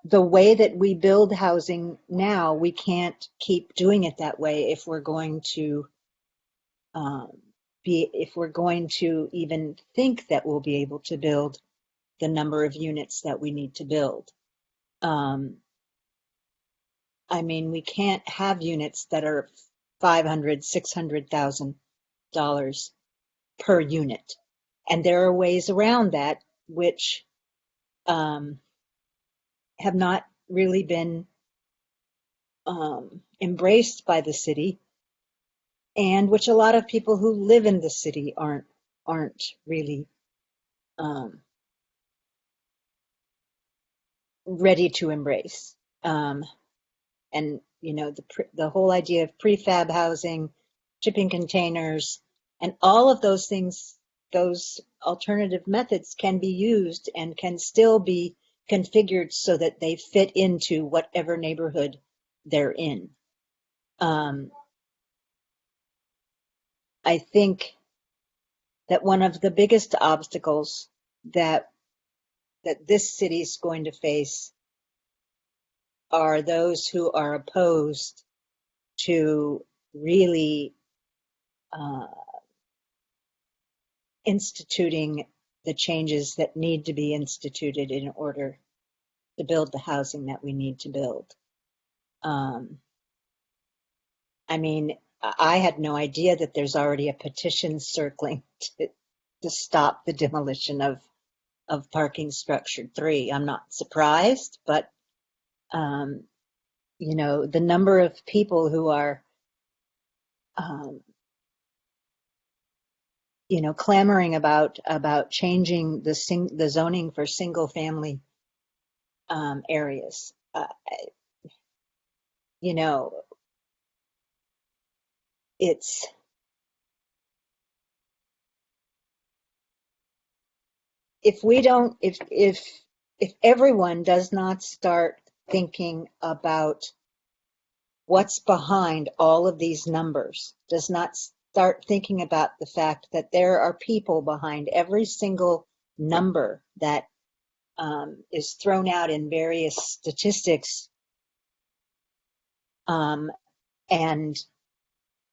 the way that we build housing now, we can't keep doing it that way if we're going to if we're going to even think that we'll be able to build the number of units that we need to build. I mean, we can't have units that are $500,000, $600,000 per unit, and there are ways around that which have not really been embraced by the city, and which a lot of people who live in the city aren't really ready to embrace. And you know, the whole idea of prefab housing, shipping containers, and all of those things, those alternative methods can be used and can still be configured so that they fit into whatever neighborhood they're in. I think that one of the biggest obstacles that this city is going to face are those who are opposed to really instituting the changes that need to be instituted in order to build the housing that we need to build. I mean, I had no idea that there's already a petition circling to stop the demolition of parking structure 3. I'm not surprised, but you know, the number of people who are you know, clamoring about changing the zoning for single family areas. You know, it's if everyone does not start thinking about what's behind all of these numbers, does not start thinking about the fact that there are people behind every single number that is thrown out in various statistics, and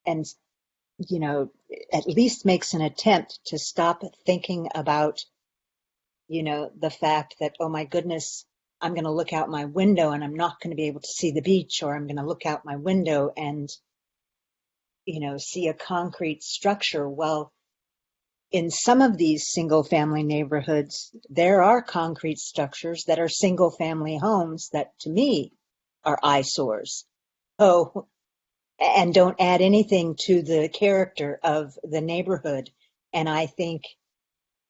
you know, at least makes an attempt to stop thinking about, you know, the fact that, oh my goodness, I'm going to look out my window and I'm not going to be able to see the beach, or I'm going to look out my window and, you know, see a concrete structure. Well, in some of these single family neighborhoods, there are concrete structures that are single family homes that to me are eyesores. Oh, and don't add anything to the character of the neighborhood. And I think,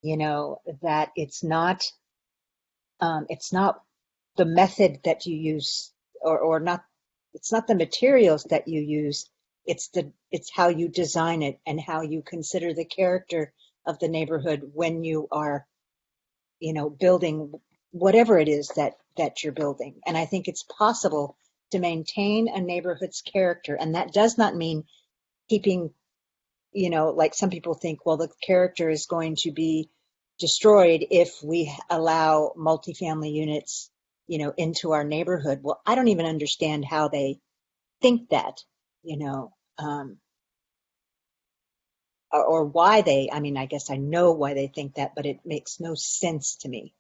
you know, that it's not the method that you use, or not, it's not the materials that you use, it's how you design it and how you consider the character of the neighborhood when you are, you know, building whatever it is that you're building. And I think it's possible to maintain a neighborhood's character, and that does not mean keeping, you know, like some people think, well, the character is going to be destroyed if we allow multifamily units, you know, into our neighborhood. Well, I don't even understand how they think that, you know, or why they, I mean, I guess I know why they think that, but it makes no sense to me.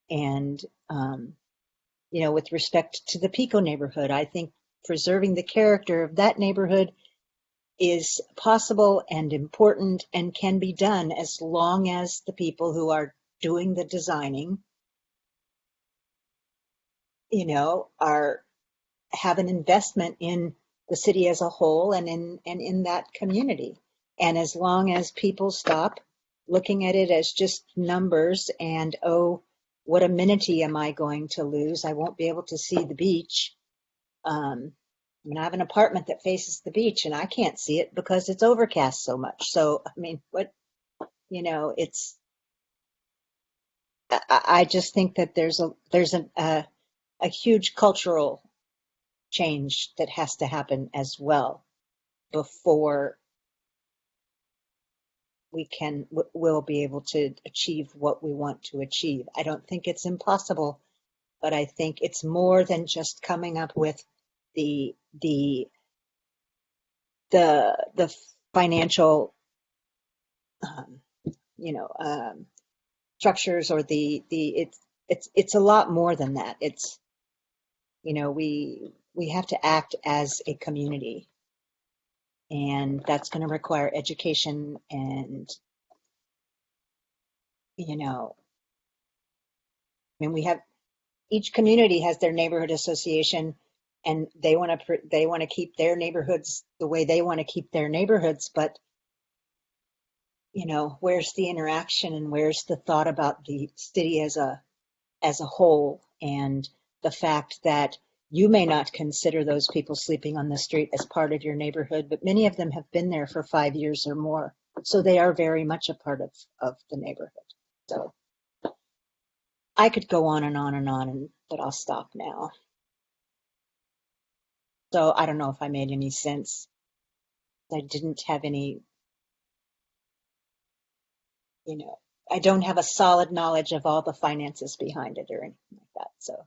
And, you know, with respect to the Pico neighborhood, I think preserving the character of that neighborhood is possible and important and can be done as long as the people who are doing the designing, you know, have an investment in the city as a whole and in that community. And as long as people stop looking at it as just numbers and, oh, what amenity am I going to lose? I won't be able to see the beach. I mean, I have an apartment that faces the beach and I can't see it because it's overcast so much. So, I mean, what, you know, I just think that there's a huge cultural change that has to happen as well before we'll be able to achieve what we want to achieve. I don't think it's impossible but I think it's more than just coming up with the financial, structures, or it's a lot more than that. It's, we have to act as a community, and that's going to require education and, each community has their neighborhood association, and they want to keep their neighborhoods the way they want to keep their neighborhoods, but where's the interaction, and where's the thought about the city as a whole, and the fact that you may not consider those people sleeping on the street as part of your neighborhood, but many of them have been there for 5 years or more, so they are very much a part of the neighborhood. So I could go on and on and on, but I'll stop now. So I don't know if I made any sense. I didn't have any, I don't have a solid knowledge of all the finances behind it or anything like that. So.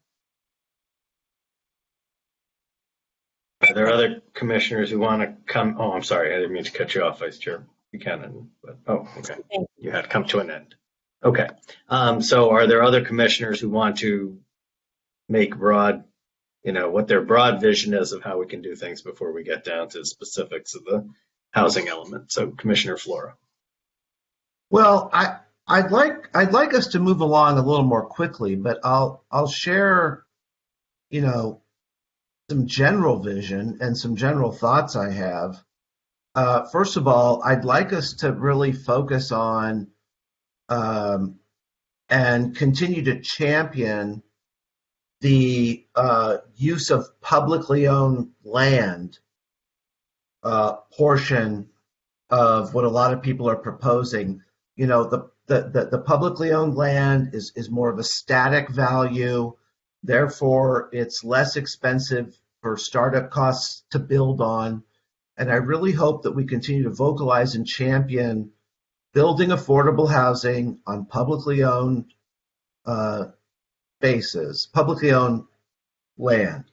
Are there other commissioners who want to come? Oh, I'm sorry. I didn't mean to cut you off, Vice Chair Buchanan. But, okay. You had come to an end. Okay. So are there other commissioners who want to make broad, what their broad vision is of how we can do things before we get down to the specifics of the housing element? So Commissioner Flora. Well, I'd like us to move along a little more quickly, but I'll share, some general vision and some general thoughts I have. First of all, I'd like us to really focus on and continue to champion the use of publicly owned land portion of what a lot of people are proposing. The publicly owned land is more of a static value. Therefore, it's less expensive for startup costs to build on. And I really hope that we continue to vocalize and champion building affordable housing on publicly owned bases, publicly owned land.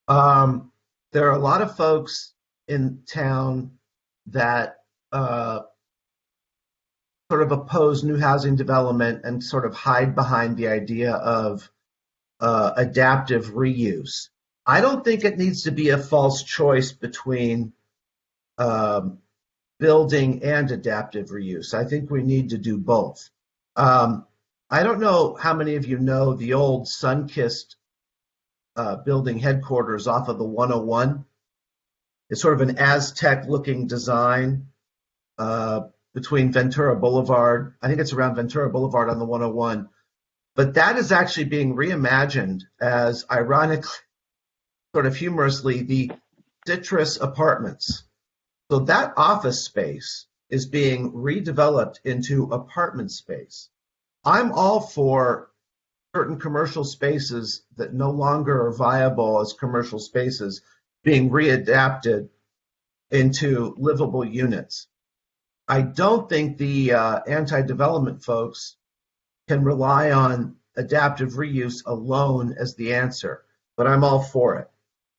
There are a lot of folks in town that sort of oppose new housing development and sort of hide behind the idea of adaptive reuse. I don't think it needs to be a false choice between building and adaptive reuse. I think we need to do both. I don't know how many of you know the old Sunkist building headquarters off of the 101. It's sort of an Aztec-looking design between Ventura Boulevard. I think it's around Ventura Boulevard on the 101. But that is actually being reimagined as, ironically, sort of humorously, the Citrus Apartments. So that office space is being redeveloped into apartment space. I'm all for certain commercial spaces that no longer are viable as commercial spaces being readapted into livable units. I don't think the anti-development folks can rely on adaptive reuse alone as the answer, but I'm all for it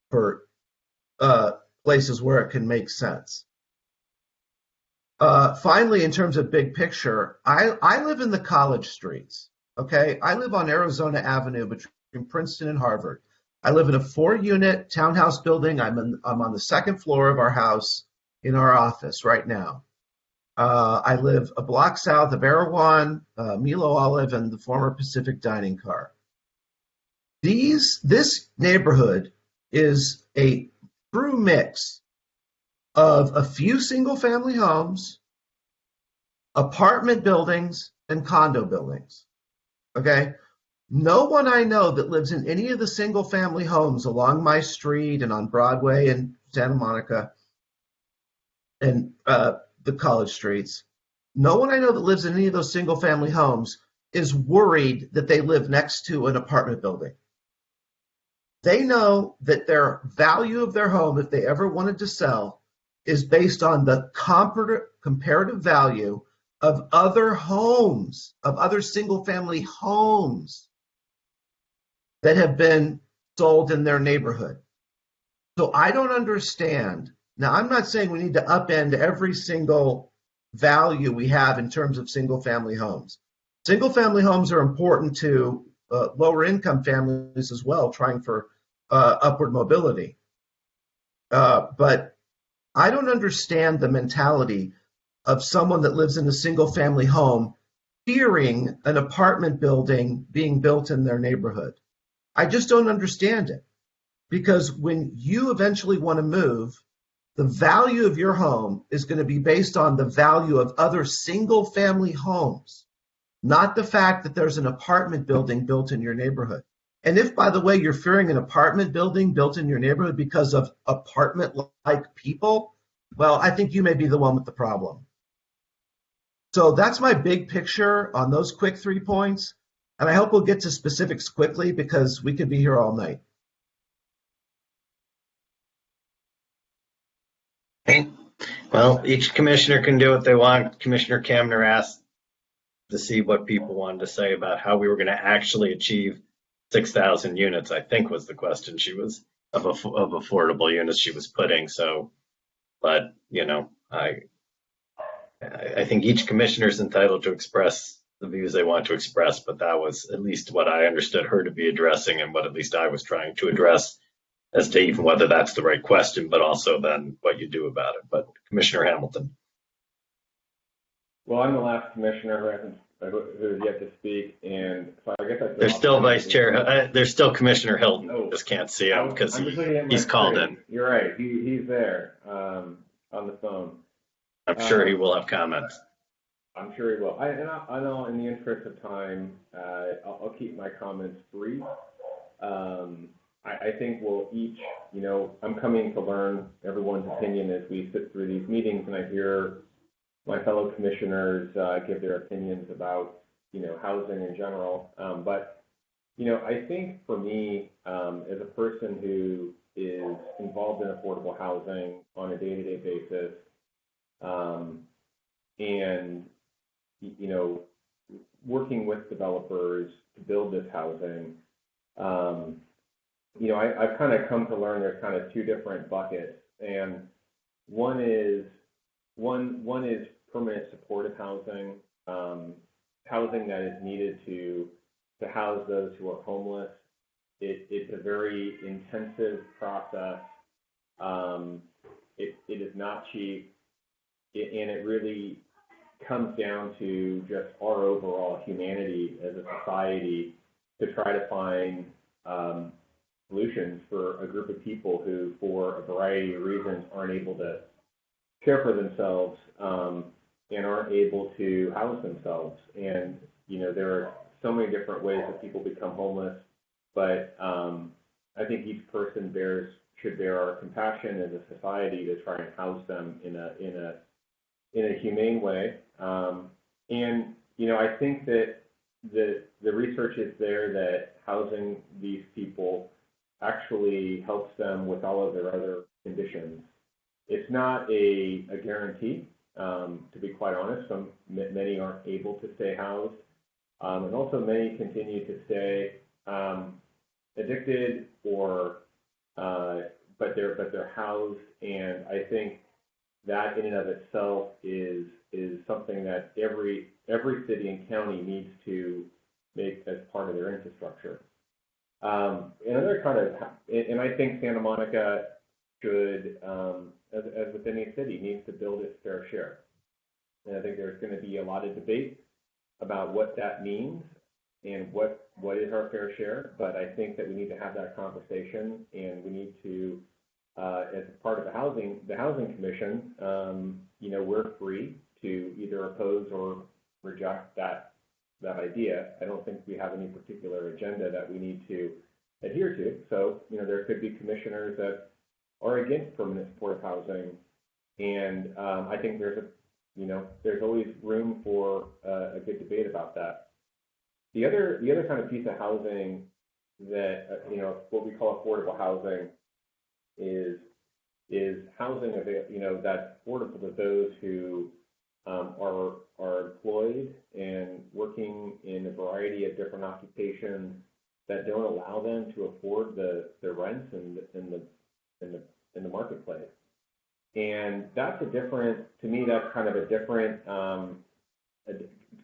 for places where it can make sense. Finally, in terms of big picture, I live in the college streets, okay? I live on Arizona Avenue between Princeton and Harvard. I live in a 4-unit townhouse building. I'm on the second floor of our house in our office right now. I live a block south of Erewhon, Milo Olive, and the former Pacific Dining Car. This neighborhood is a true mix of a few single-family homes, apartment buildings, and condo buildings, okay? No one I know that lives in any of the single-family homes along my street and on Broadway and Santa Monica and the college streets, no one I know that lives in any of those single-family homes is worried that they live next to an apartment building. They know that their value of their home, if they ever wanted to sell, is based on the comparative value of other homes, of other single-family homes. that have been sold in their neighborhood. So I don't understand. Now, I'm not saying we need to upend every single value we have in terms of single-family homes. Single-family homes are important to lower-income families as well, trying for upward mobility. But I don't understand the mentality of someone that lives in a single-family home fearing an apartment building being built in their neighborhood. I just don't understand it. Because when you eventually want to move, the value of your home is going to be based on the value of other single-family homes, not the fact that there's an apartment building built in your neighborhood. And if, by the way, you're fearing an apartment building built in your neighborhood because of apartment-like people, well, I think you may be the one with the problem. So that's my big picture on those quick 3 points. And I hope we'll get to specifics quickly because we could be here all night. Okay. Well, each commissioner can do what they want. Commissioner Kamner asked to see what people wanted to say about how we were going to actually achieve 6,000 units, I think was the question she was of affordable units she was putting. So, but you know, I think each commissioner is entitled to express the views they want to express, but that was at least what I understood her to be addressing and what at least I was trying to address as to even whether that's the right question, but also then what you do about it. But Commissioner Hamilton. Well, I'm the last commissioner who has yet to speak, and so I guess there's still Vice Chair. There's still Commissioner Hilton. Oh, just can't see him because he's called in. You're right. He's there on the phone. I'm sure he will have comments. I'm sure he will. I know in the interest of time, I'll keep my comments brief. I think we'll each, I'm coming to learn everyone's opinion as we sit through these meetings, and I hear my fellow commissioners give their opinions about, housing in general. But, I think for me, as a person who is involved in affordable housing on a day-to-day basis, and, working with developers to build this housing, I've kind of come to learn there's kind of two different buckets, and one is permanent supportive housing, housing that is needed to house those who are homeless. It's a very intensive process. It is not cheap, and it really comes down to just our overall humanity as a society to try to find solutions for a group of people who, for a variety of reasons, aren't able to care for themselves and aren't able to house themselves. And, there are so many different ways that people become homeless, but I think each person should bear our compassion as a society to try and house them in a humane way. And, I think that the research is there that housing these people actually helps them with all of their other conditions. It's not a guarantee, to be quite honest. Many aren't able to stay housed, and also many continue to stay addicted but they're housed. And I think that in and of itself is something that every city and county needs to make as part of their infrastructure. Another kind of, and I think Santa Monica should, as with any city, needs to build its fair share. And I think there's going to be a lot of debate about what that means and what is our fair share. But I think that we need to have that conversation, and we need to, as part of the housing commission, we're free to either oppose or reject that idea. I don't think we have any particular agenda that we need to adhere to. So, there could be commissioners that are against permanent supportive housing, and I think there's always room for a good debate about that. The other kind of piece of housing that what we call affordable housing is housing that's affordable to those who are employed and working in a variety of different occupations that don't allow them to afford the rents in the marketplace. And that's a different, to me, that's kind of a different, a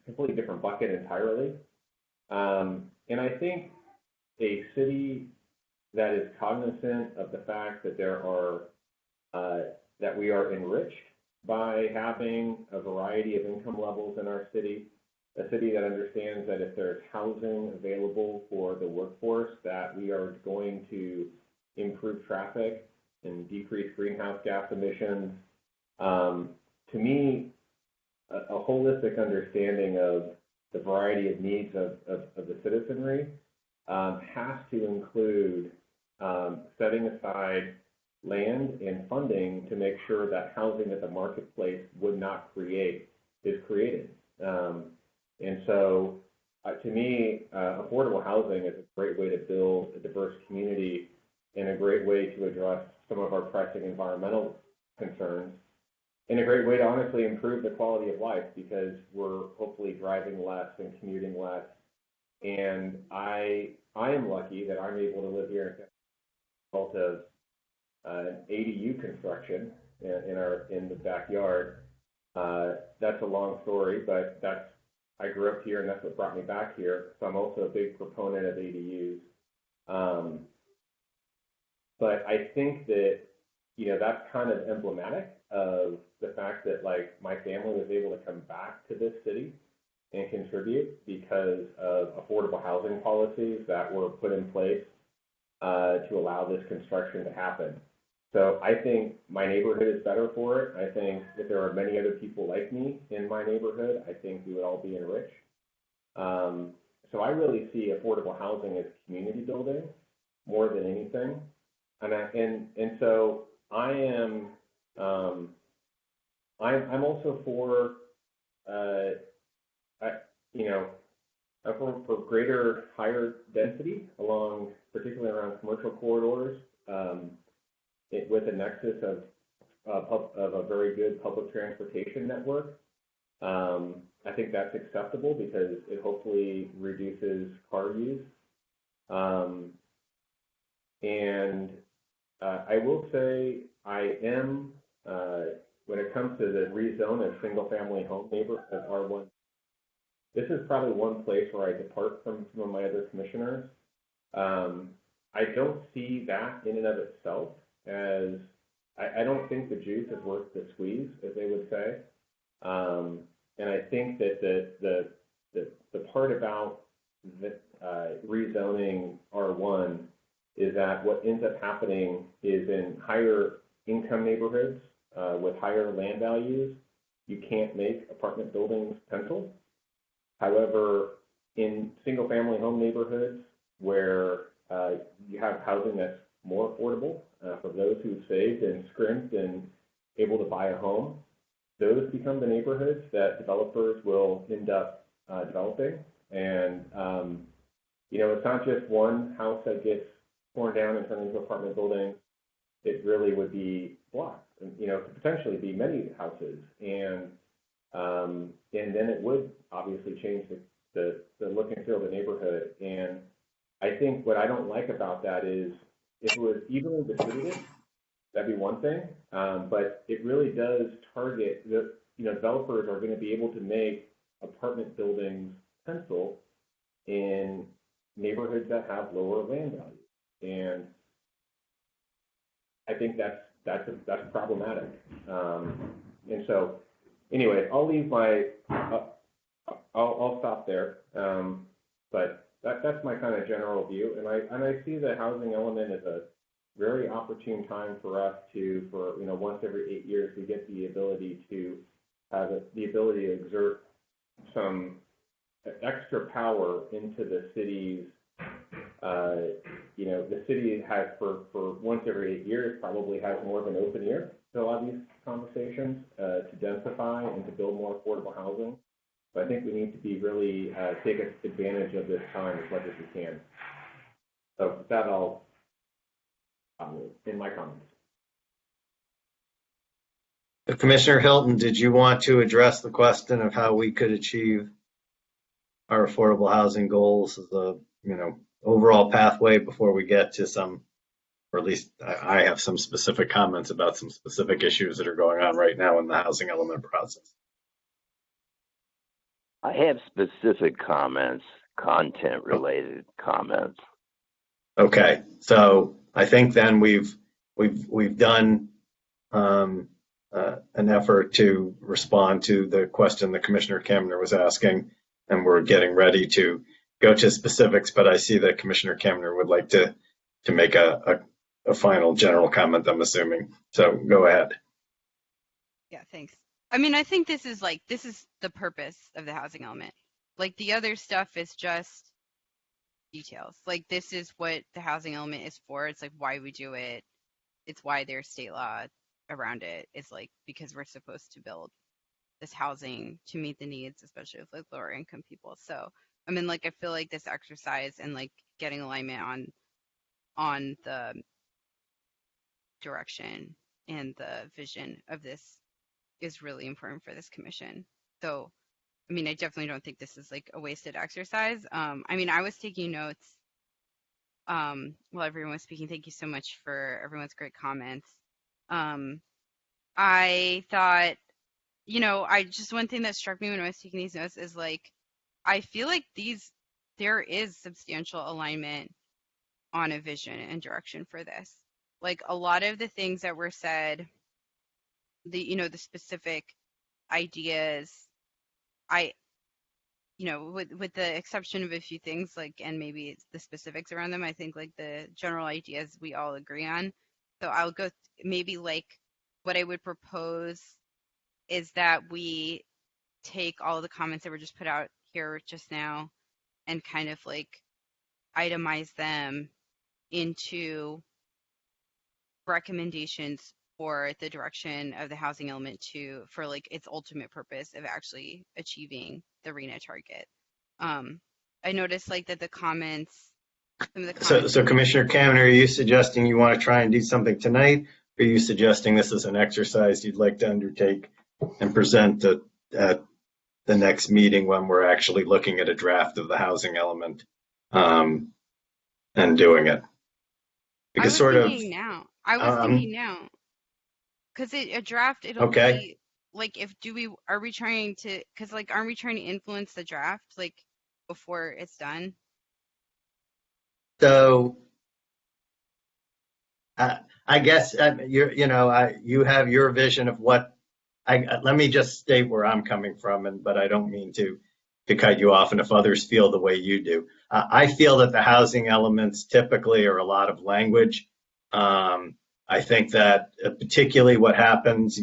completely different bucket entirely. And I think a city that is cognizant of the fact that there are, that we are enriched by having a variety of income levels in our city, a city that understands that if there's housing available for the workforce, that we are going to improve traffic and decrease greenhouse gas emissions. To me, a holistic understanding of the variety of needs of the citizenry has to include setting aside land and funding to make sure that housing that the marketplace would not create is created. And so, to me, affordable housing is a great way to build a diverse community and a great way to address some of our pressing environmental concerns, and a great way to honestly improve the quality of life, because we're hopefully driving less and commuting less. And I am lucky that I'm able to live here as a result of an ADU construction in the backyard. That's a long story, but I grew up here, and that's what brought me back here. So I'm also a big proponent of ADUs. But I think that, that's kind of emblematic of the fact that, like, my family was able to come back to this city and contribute because of affordable housing policies that were put in place to allow this construction to happen. So I think my neighborhood is better for it. I think if there are many other people like me in my neighborhood, I think we would all be enriched. So I really see affordable housing as community building more than anything. And so I am, I'm also for, for greater, higher density along, particularly around commercial corridors, with a nexus of a very good public transportation network. I think that's acceptable because it hopefully reduces car use. And I will say I am, when it comes to the rezone of single-family home neighborhood R1, this is probably one place where I depart from some of my other commissioners. I don't see that in and of itself as, I don't think the juice is worth the squeeze, as they would say. And I think that the part about the, rezoning R1 is that what ends up happening is in higher income neighborhoods with higher land values, you can't make apartment buildings pencil. However, in single family home neighborhoods where you have housing that's more affordable for those who've saved and scrimped and able to buy a home, those become the neighborhoods that developers will end up developing. And, it's not just one house that gets torn down and turned into apartment buildings. It really would be blocks, and, could potentially be many houses. And then it would obviously change the look and feel of the neighborhood. And I think what I don't like about that is if it was evenly distributed, that'd be one thing. But it really does target the, developers are going to be able to make apartment buildings pencil in neighborhoods that have lower land values. And I think that's problematic. And so, anyway, I'll leave my, I'll stop there. But that's my kind of general view. And I see the housing element as a very opportune time for us to, once every 8 years, we get the ability to have the ability to exert some extra power into the city's. The city has for once every 8 years probably has more of an open ear to a lot of these conversations to densify and to build more affordable housing. But I think we need to be really take advantage of this time as much as we can. So with that, I'll in my comments. Commissioner Hilton, did you want to address the question of how we could achieve our affordable housing goals as a, overall pathway before we get to some, or at least I have some specific comments about some specific issues that are going on right now in the housing element process. I have specific comments, content-related comments. Okay, so I think then we've done an effort to respond to the question that Commissioner Kamner was asking, and we're getting ready to go to specifics. But I see that Commissioner Kamner would like to make a final general comment, I'm assuming. So go ahead. Yeah, thanks. I mean, I think this is the purpose of the housing element. Like the other stuff is just details. Like this is what the housing element is for. It's like why we do it. It's why there's state law around it. It's like because we're supposed to build this housing to meet the needs, especially of like lower income people. So I mean, like I feel like this exercise and like getting alignment on the direction and the vision of this is really important for this commission. So I mean, I definitely don't think this is like a wasted exercise. I mean, I was taking notes while everyone was speaking. Thank you so much for everyone's great comments. I thought, one thing that struck me when I was taking these notes is like, I feel like there is substantial alignment on a vision and direction for this. Like a lot of the things that were said, the specific ideas, with the exception of a few things, like, and maybe it's the specifics around them, I think like the general ideas we all agree on. So I'll go maybe like what I would propose is that we take all of the comments that were just put out here just now and kind of like itemize them into recommendations for the direction of the housing element for like its ultimate purpose of actually achieving the RHNA target. I noticed like that some of the comments. So Commissioner Kamner, are you suggesting you want to try and do something tonight? Or are you suggesting this is an exercise you'd like to undertake and present at the next meeting when we're actually looking at a draft of the housing element and doing it? Because I was thinking now. Because a draft, it'll okay. be like, are we trying to, because like, aren't we trying to influence the draft like before it's done? So I guess you have your vision of what. Let me just state where I'm coming from, but I don't mean to cut you off. And if others feel the way you do, I feel that the housing elements typically are a lot of language. I think that particularly what happens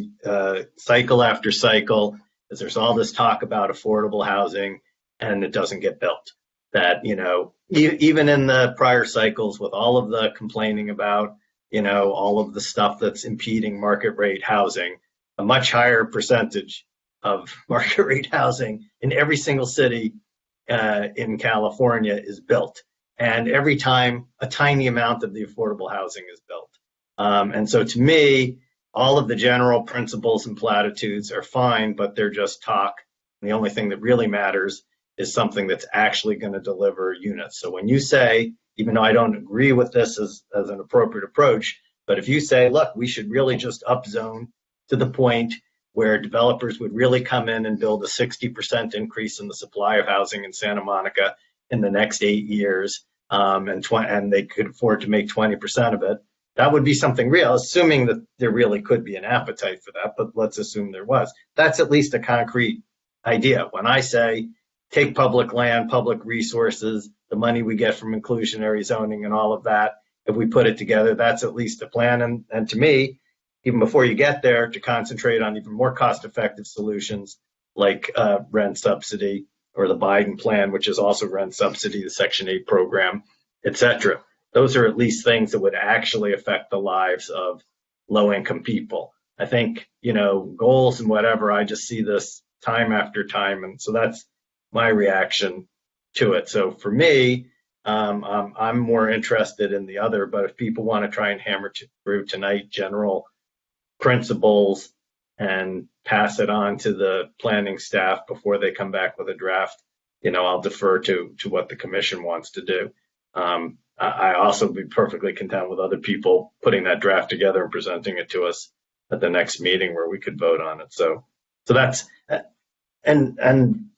cycle after cycle is there's all this talk about affordable housing and it doesn't get built. That, even in the prior cycles with all of the complaining about, all of the stuff that's impeding market rate housing, a much higher percentage of market rate housing in every single city in California is built. And every time a tiny amount of the affordable housing is built. And so to me, all of the general principles and platitudes are fine, but they're just talk. And the only thing that really matters is something that's actually going to deliver units. So when you say, even though I don't agree with this as an appropriate approach, but if you say, look, we should really just upzone to the point where developers would really come in and build a 60% increase in the supply of housing in Santa Monica in the next 8 years, and they could afford to make 20% of it, that would be something real, assuming that there really could be an appetite for that, but let's assume there was. That's at least a concrete idea. When I say take public land, public resources, the money we get from inclusionary zoning and all of that, if we put it together, that's at least a plan. And to me, even before you get there, to concentrate on even more cost-effective solutions like rent subsidy or the Biden plan, which is also rent subsidy, the Section 8 program, et cetera. Those are at least things that would actually affect the lives of low-income people. I think, goals and whatever, I just see this time after time. And so that's my reaction to it. So for me, I'm more interested in the other, but if people want to try and hammer through tonight general principles and pass it on to the planning staff before they come back with a draft, I'll defer to what the commission wants to do. I also be perfectly content with other people putting that draft together and presenting it to us at the next meeting where we could vote on it. So that's, and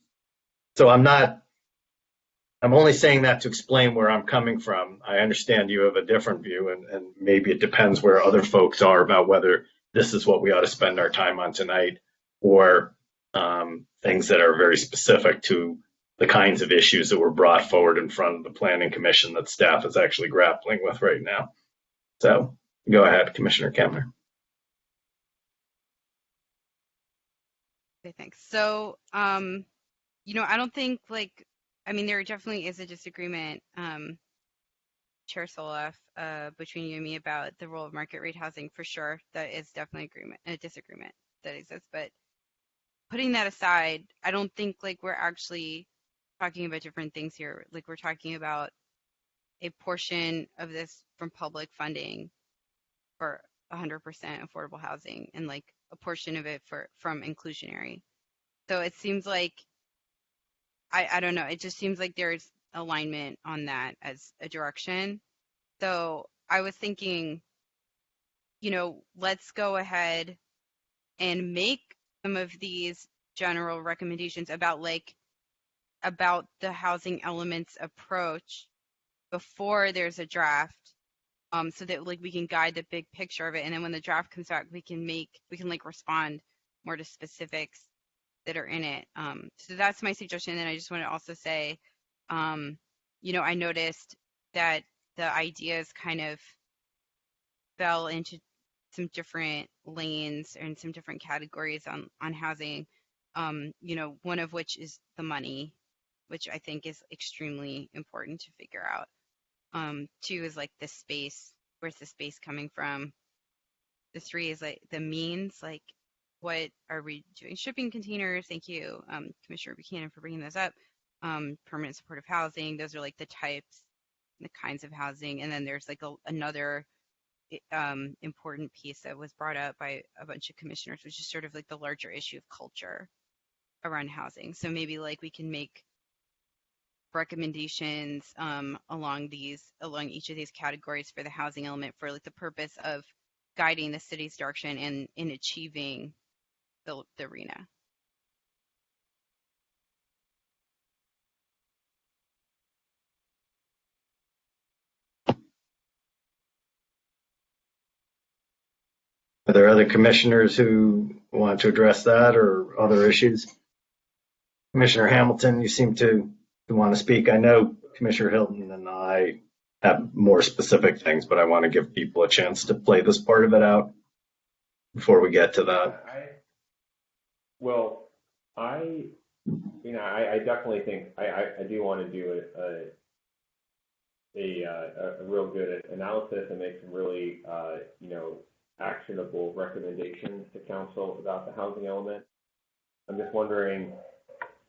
so I'm only saying that to explain where I'm coming from. I understand you have a different view, and maybe it depends where other folks are about whether this is what we ought to spend our time on tonight, or things that are very specific to the kinds of issues that were brought forward in front of the Planning Commission that staff is actually grappling with right now. So go ahead, Commissioner Kemner. Okay, thanks. So, you know, I don't think there definitely is a disagreement, Chair Soloff, between you and me about the role of market rate housing for sure. That is definitely a disagreement that exists. But putting that aside, I don't think we're actually talking about different things here. We're talking about a portion of this from public funding for 100% affordable housing, and a portion of it from inclusionary. So it seems like, I don't know, it just seems like there's alignment on that as a direction. So I was thinking, let's go ahead and make some of these general recommendations about the housing elements approach before there's a draft, so that we can guide the big picture of it, and then when the draft comes back, we can respond more to specifics that are in it. So that's my suggestion. And I just want to also say, I noticed that the ideas kind of fell into some different lanes and some different categories on housing. One of which is the money, which I think is extremely important to figure out. Two is the space. Where's the space coming from? The three is the means, what are we doing? Shipping containers. Thank you, Commissioner Buchanan, for bringing those up. Permanent supportive housing. Those are the types, the kinds of housing. And then there's another important piece that was brought up by a bunch of commissioners, which is sort of the larger issue of culture around housing. So maybe we can make recommendations along each of these categories for the housing element for the purpose of guiding the city's direction and in achieving the arena. Are there other commissioners who want to address that or other issues? Commissioner Hamilton, you seem to want to speak. I know Commissioner Hilton and I have more specific things, but I want to give people a chance to play this part of it out before we get to that. I definitely think I do want to do a real good analysis and make some really actionable recommendations to council about the housing element. I'm just wondering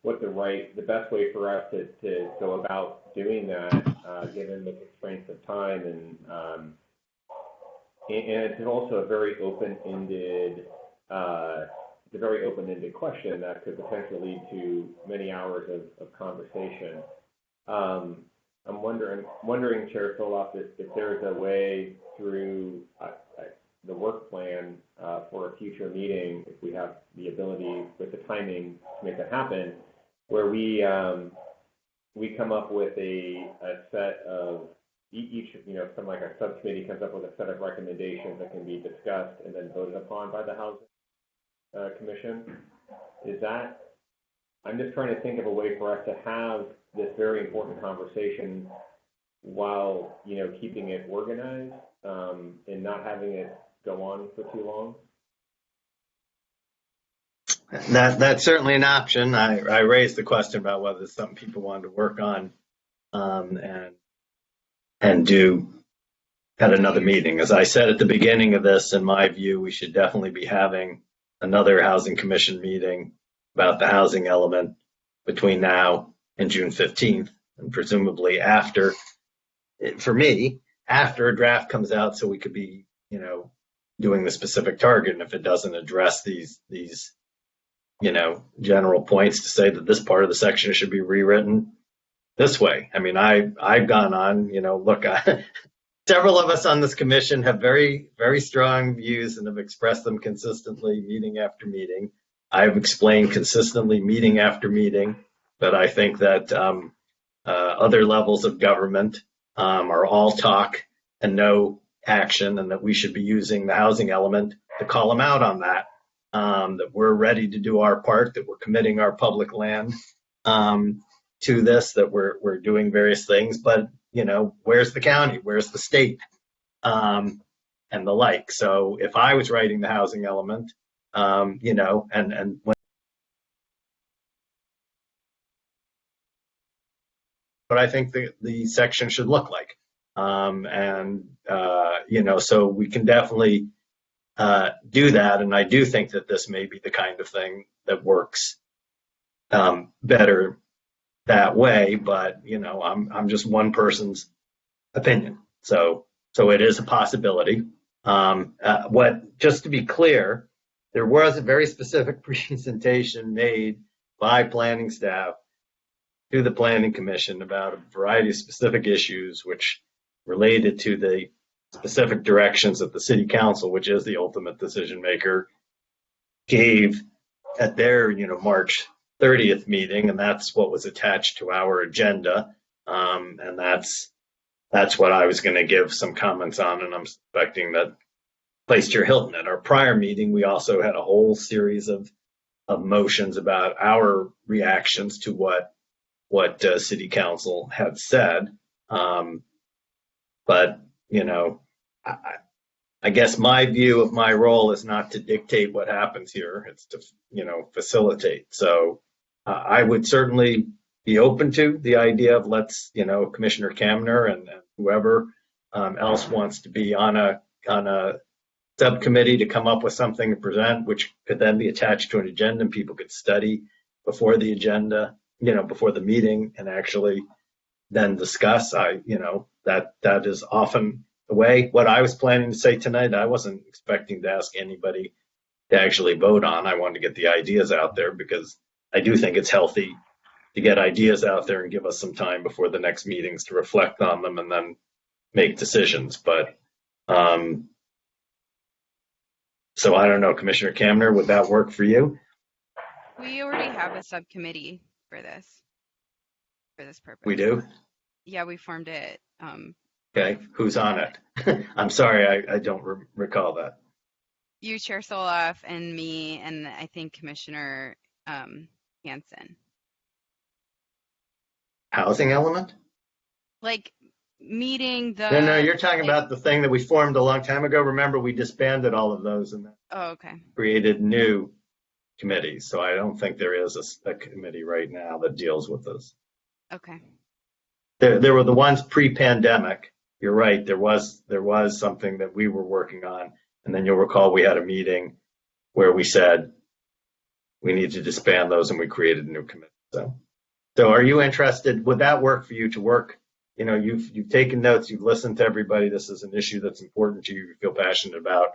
what the best way for us to go about doing that, given the constraints of time, and it's also a very open-ended question that could potentially lead to many hours of conversation. I'm wondering, Chair Soloff, if there's a way through the work plan for a future meeting, if we have the ability with the timing to make that happen, where we come up with a set of each, something like a subcommittee comes up with a set of recommendations that can be discussed and then voted upon by the Housing Commission. I'm just trying to think of a way for us to have this very important conversation while, keeping it organized and not having it go on for too long. That's certainly an option. I raised the question about whether it's something people wanted to work on and do at another meeting. As I said at the beginning of this, in my view, we should definitely be having another Housing Commission meeting about the housing element between now and June 15th, and presumably after, for me, after a draft comes out, so we could be, doing the specific target. And if it doesn't address these general points to say that this part of the section should be rewritten, this way. I mean, I've gone on, look, several of us on this commission have very, very strong views and have expressed them consistently, meeting after meeting. I've explained consistently, meeting after meeting, that I think that other levels of government are all talk and no action, and that we should be using the housing element to call them out on that. That we're ready to do our part, that we're committing our public land to this, that we're doing various things, but where's the county, where's the state, and the like. So if I was writing the housing element, and what I think the section should look like, so we can definitely do that, and I do think that this may be the kind of thing that works better that way, but I'm just one person's opinion, so it is a possibility. Just to be clear, there was a very specific presentation made by planning staff to the Planning Commission about a variety of specific issues which related to the specific directions that the City Council, which is the ultimate decision maker, gave at their March 30th meeting, and that's what was attached to our agenda, and that's what I was going to give some comments on, and I'm suspecting that Vice Chair Hilton, at our prior meeting, we also had a whole series of motions about our reactions to what City Council had said, but I guess my view of my role is not to dictate what happens here. It's to, facilitate. So I would certainly be open to the idea of let's, Commissioner Kamner and whoever else wants to be on a subcommittee to come up with something to present, which could then be attached to an agenda and people could study before the agenda, before the meeting, and actually then discuss. That is often the way. What I was planning to say tonight, I wasn't expecting to ask anybody to actually vote on. I wanted to get the ideas out there because I do think it's healthy to get ideas out there and give us some time before the next meetings to reflect on them and then make decisions. But so I don't know, Commissioner Kamner, would that work for you? We already have a subcommittee for this purpose. We do? Yeah, we formed it. Okay, who's on it? I'm sorry, I don't recall that. You, Chair Soloff, and me, and I think Commissioner Hanson. Housing element? Like meeting the... No, you're talking about the thing that we formed a long time ago. Remember, we disbanded all of those and created new committees. So I don't think there is a committee right now that deals with this. Okay. There were the ones pre-pandemic. You're right. There was something that we were working on, and then you'll recall we had a meeting where we said we need to disband those, and we created a new committee. So are you interested? Would that work for you to work? You've taken notes. You've listened to everybody. This is an issue that's important to you. You feel passionate about,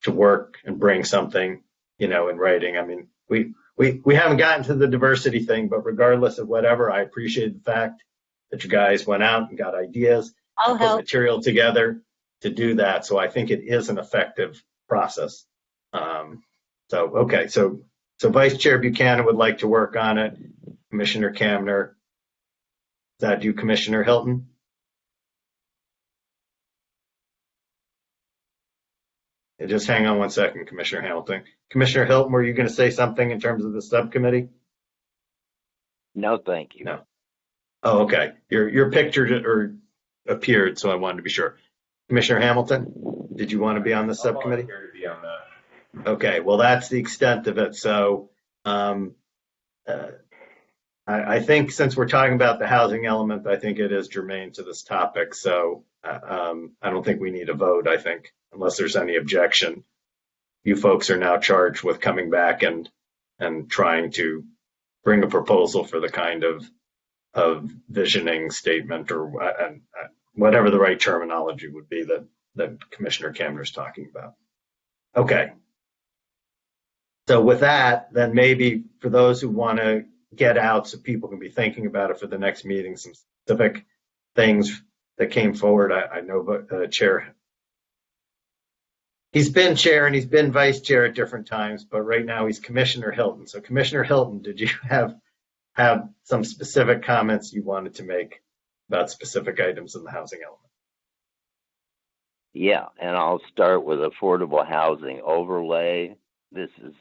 to work and bring something, in writing. I mean, we haven't gotten to the diversity thing, but regardless of whatever, I appreciate the fact that you guys went out and got ideas, I'll put help. material together to do that. So I think it is an effective process. So Vice Chair Buchanan would like to work on it. Commissioner Kamner. Is that you, Commissioner Hilton? Just hang on one second, Commissioner Hamilton. Commissioner Hilton, were you going to say something in terms of the subcommittee? No, thank you. No. Oh, okay. Your picture appeared, so I wanted to be sure. Commissioner Hamilton, did you want to be on the subcommittee? I'll volunteer to be on that. Okay. Well, that's the extent of it. So I think since we're talking about the housing element, I think it is germane to this topic. So I don't think we need a vote. I think unless there's any objection, you folks are now charged with coming back and trying to bring a proposal for the kind of visioning statement or whatever the right terminology would be that Commissioner Kamner is talking about. Okay. So with that, then maybe for those who want to get out so people can be thinking about it for the next meeting, some specific things that came forward. I know Chair, he's been chair and he's been vice chair at different times, but right now he's Commissioner Hilton. So Commissioner Hilton, did you have some specific comments you wanted to make about specific items in the housing element? Yeah, and I'll start with affordable housing overlay. This is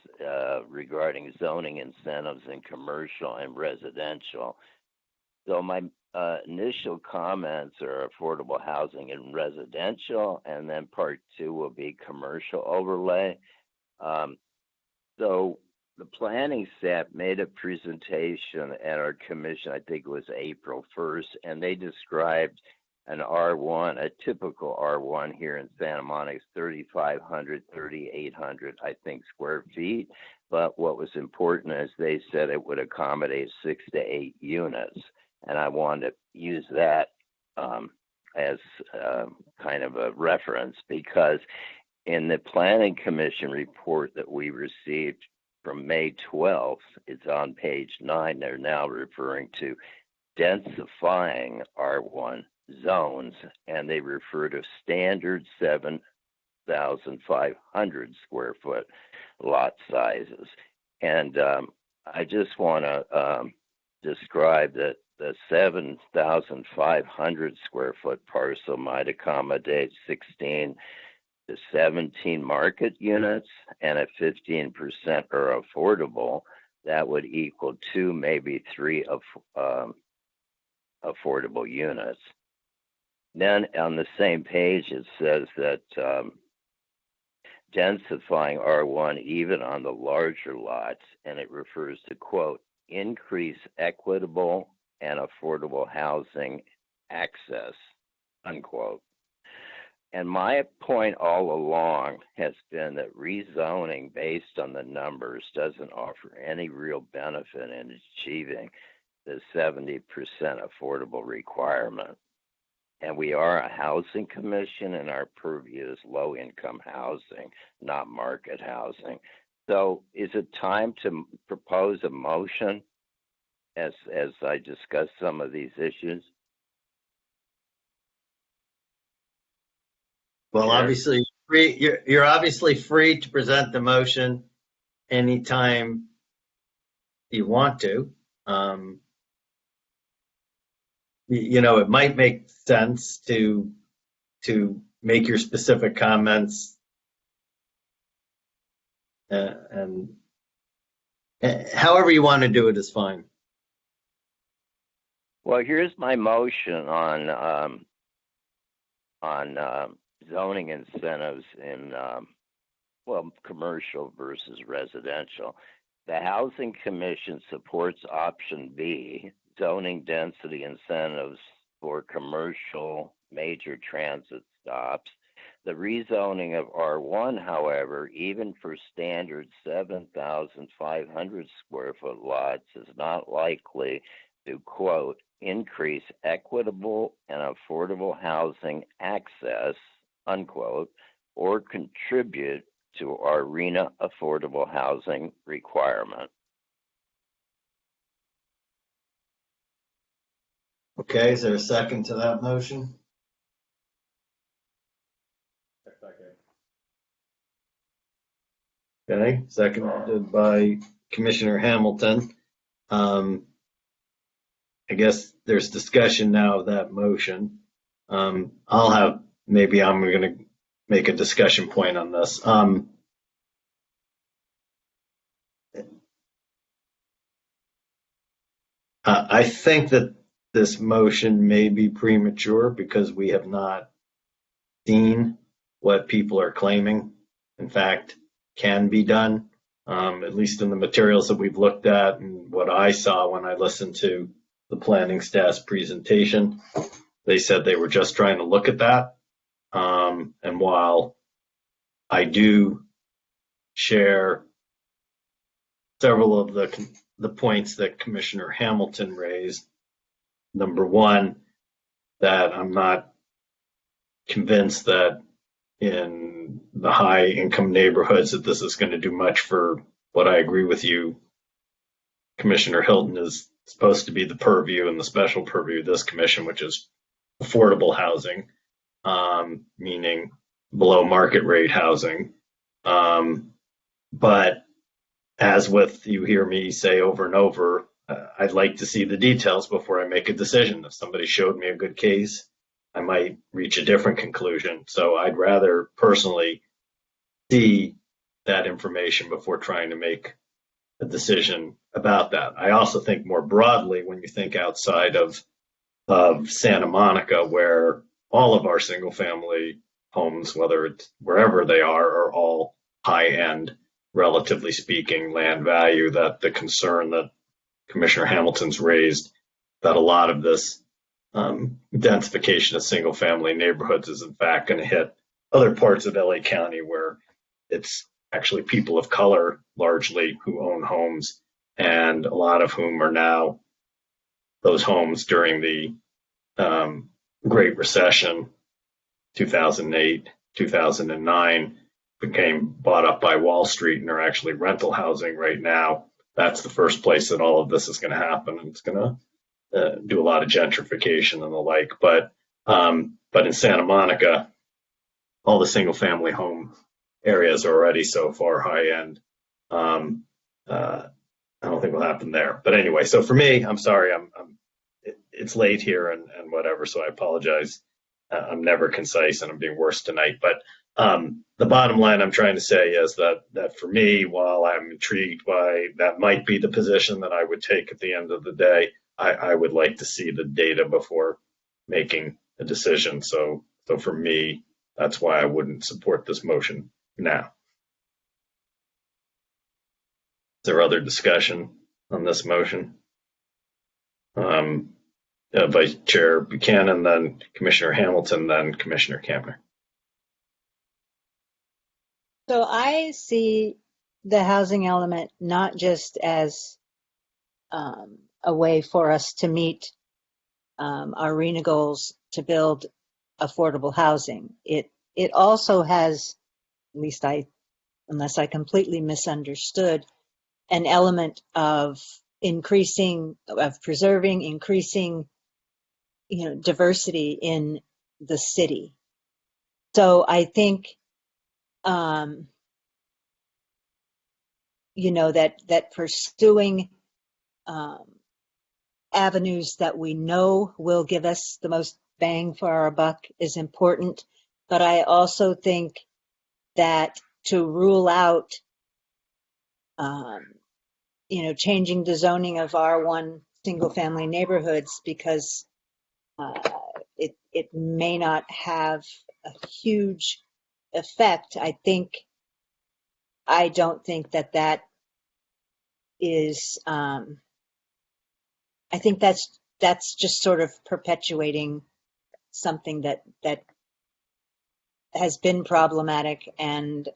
regarding zoning incentives in commercial and residential. So my initial comments are affordable housing in residential, and then part 2 will be commercial overlay. So the planning staff made a presentation at our commission, I think it was April 1st, and they described an R1, a typical R1 here in Santa Monica, 3,500, 3,800, I think, square feet. But what was important is they said it would accommodate 6 to 8 units. And I wanted to use that as kind of a reference, because in the Planning Commission report that we received from May 12th, it's on page 9, they're now referring to densifying R1 zones, and they refer to standard 7,500 square foot lot sizes. And I just want to describe that the 7,500 square foot parcel might accommodate 16 to 17 market units, and if 15% are affordable, that would equal 2, maybe 3 affordable units. Then on the same page, it says that densifying R1 even on the larger lots, and it refers to, quote, increase equitable and affordable housing access, unquote. And my point all along has been that rezoning based on the numbers doesn't offer any real benefit in achieving the 70% affordable requirement. And we are a housing commission, and our purview is low-income housing, not market housing. So is it time to propose a motion as I discuss some of these issues? Well, Sure. obviously, you're obviously free to present the motion anytime you want to. It might make sense to make your specific comments and however you want to do it is fine. Well, here's my motion on zoning incentives in commercial versus residential. The Housing Commission supports option B, zoning density incentives for commercial major transit stops. The rezoning of R1, however, even for standard 7,500 square foot lots, is not likely to, quote, increase equitable and affordable housing access, unquote, or contribute to our RHNA affordable housing requirement. Okay, is there a second to that motion? A second. Okay, seconded by Commissioner Hamilton. I guess there's discussion now of that motion. I'm going to make a discussion point on this. I think that this motion may be premature because we have not seen what people are claiming, in fact, can be done, at least in the materials that we've looked at and what I saw when I listened to the planning staff's presentation. They said they were just trying to look at that. And while I do share several of the points that Commissioner Hamilton raised, number one, that I'm not convinced that in the high income neighborhoods that this is going to do much for what I agree with you, Commissioner Hilton is supposed to be the purview and the special purview of this commission, which is affordable housing, meaning below market rate housing. But as with, you hear me say over and over, I'd like to see the details before I make a decision. If somebody showed me a good case, I might reach a different conclusion. So I'd rather personally see that information before trying to make a decision about that. I also think more broadly, when you think outside of Santa Monica, where all of our single family homes, whether it's wherever they are all high end, relatively speaking, land value, that the concern that Commissioner Hamilton's raised, that a lot of this densification of single family neighborhoods is in fact going to hit other parts of LA County where it's actually people of color largely who own homes, and a lot of whom are now those homes during the Great Recession, 2008, 2009, became bought up by Wall Street and are actually rental housing right now. That's the first place that all of this is going to happen, and it's going to do a lot of gentrification and the like. But in Santa Monica, all the single family home areas are already so far high end. I don't think will happen there. But anyway, so for me, I'm sorry, it's late here and whatever, so I apologize. I'm never concise and I'm being worse tonight. But the bottom line I'm trying to say is that for me, while I'm intrigued by that might be the position that I would take at the end of the day, I would like to see the data before making a decision. So for me, that's why I wouldn't support this motion now. Is there other discussion on this motion? Vice Chair Buchanan, then Commissioner Hamilton, then Commissioner Kamner. So I see the housing element not just as a way for us to meet our RHNA goals to build affordable housing. It also has, at least unless I completely misunderstood, an element of preserving, increasing, diversity in the city. So I think, that pursuing avenues that we know will give us the most bang for our buck is important. But I also think that to rule out, changing the zoning of R1 single-family neighborhoods because it may not have a huge effect. I don't think that is. I think that's just sort of perpetuating something that has been problematic, and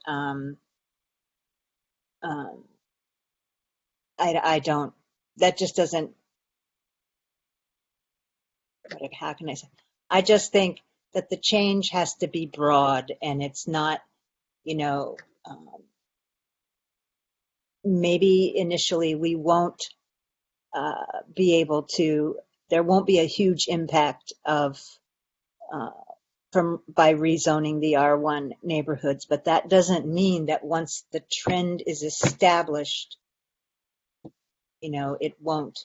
I don't. That just doesn't. How can I say? I just think that the change has to be broad, and it's not, maybe initially we won't be able to. There won't be a huge impact of by rezoning the R1 neighborhoods, but that doesn't mean that once the trend is established, it won't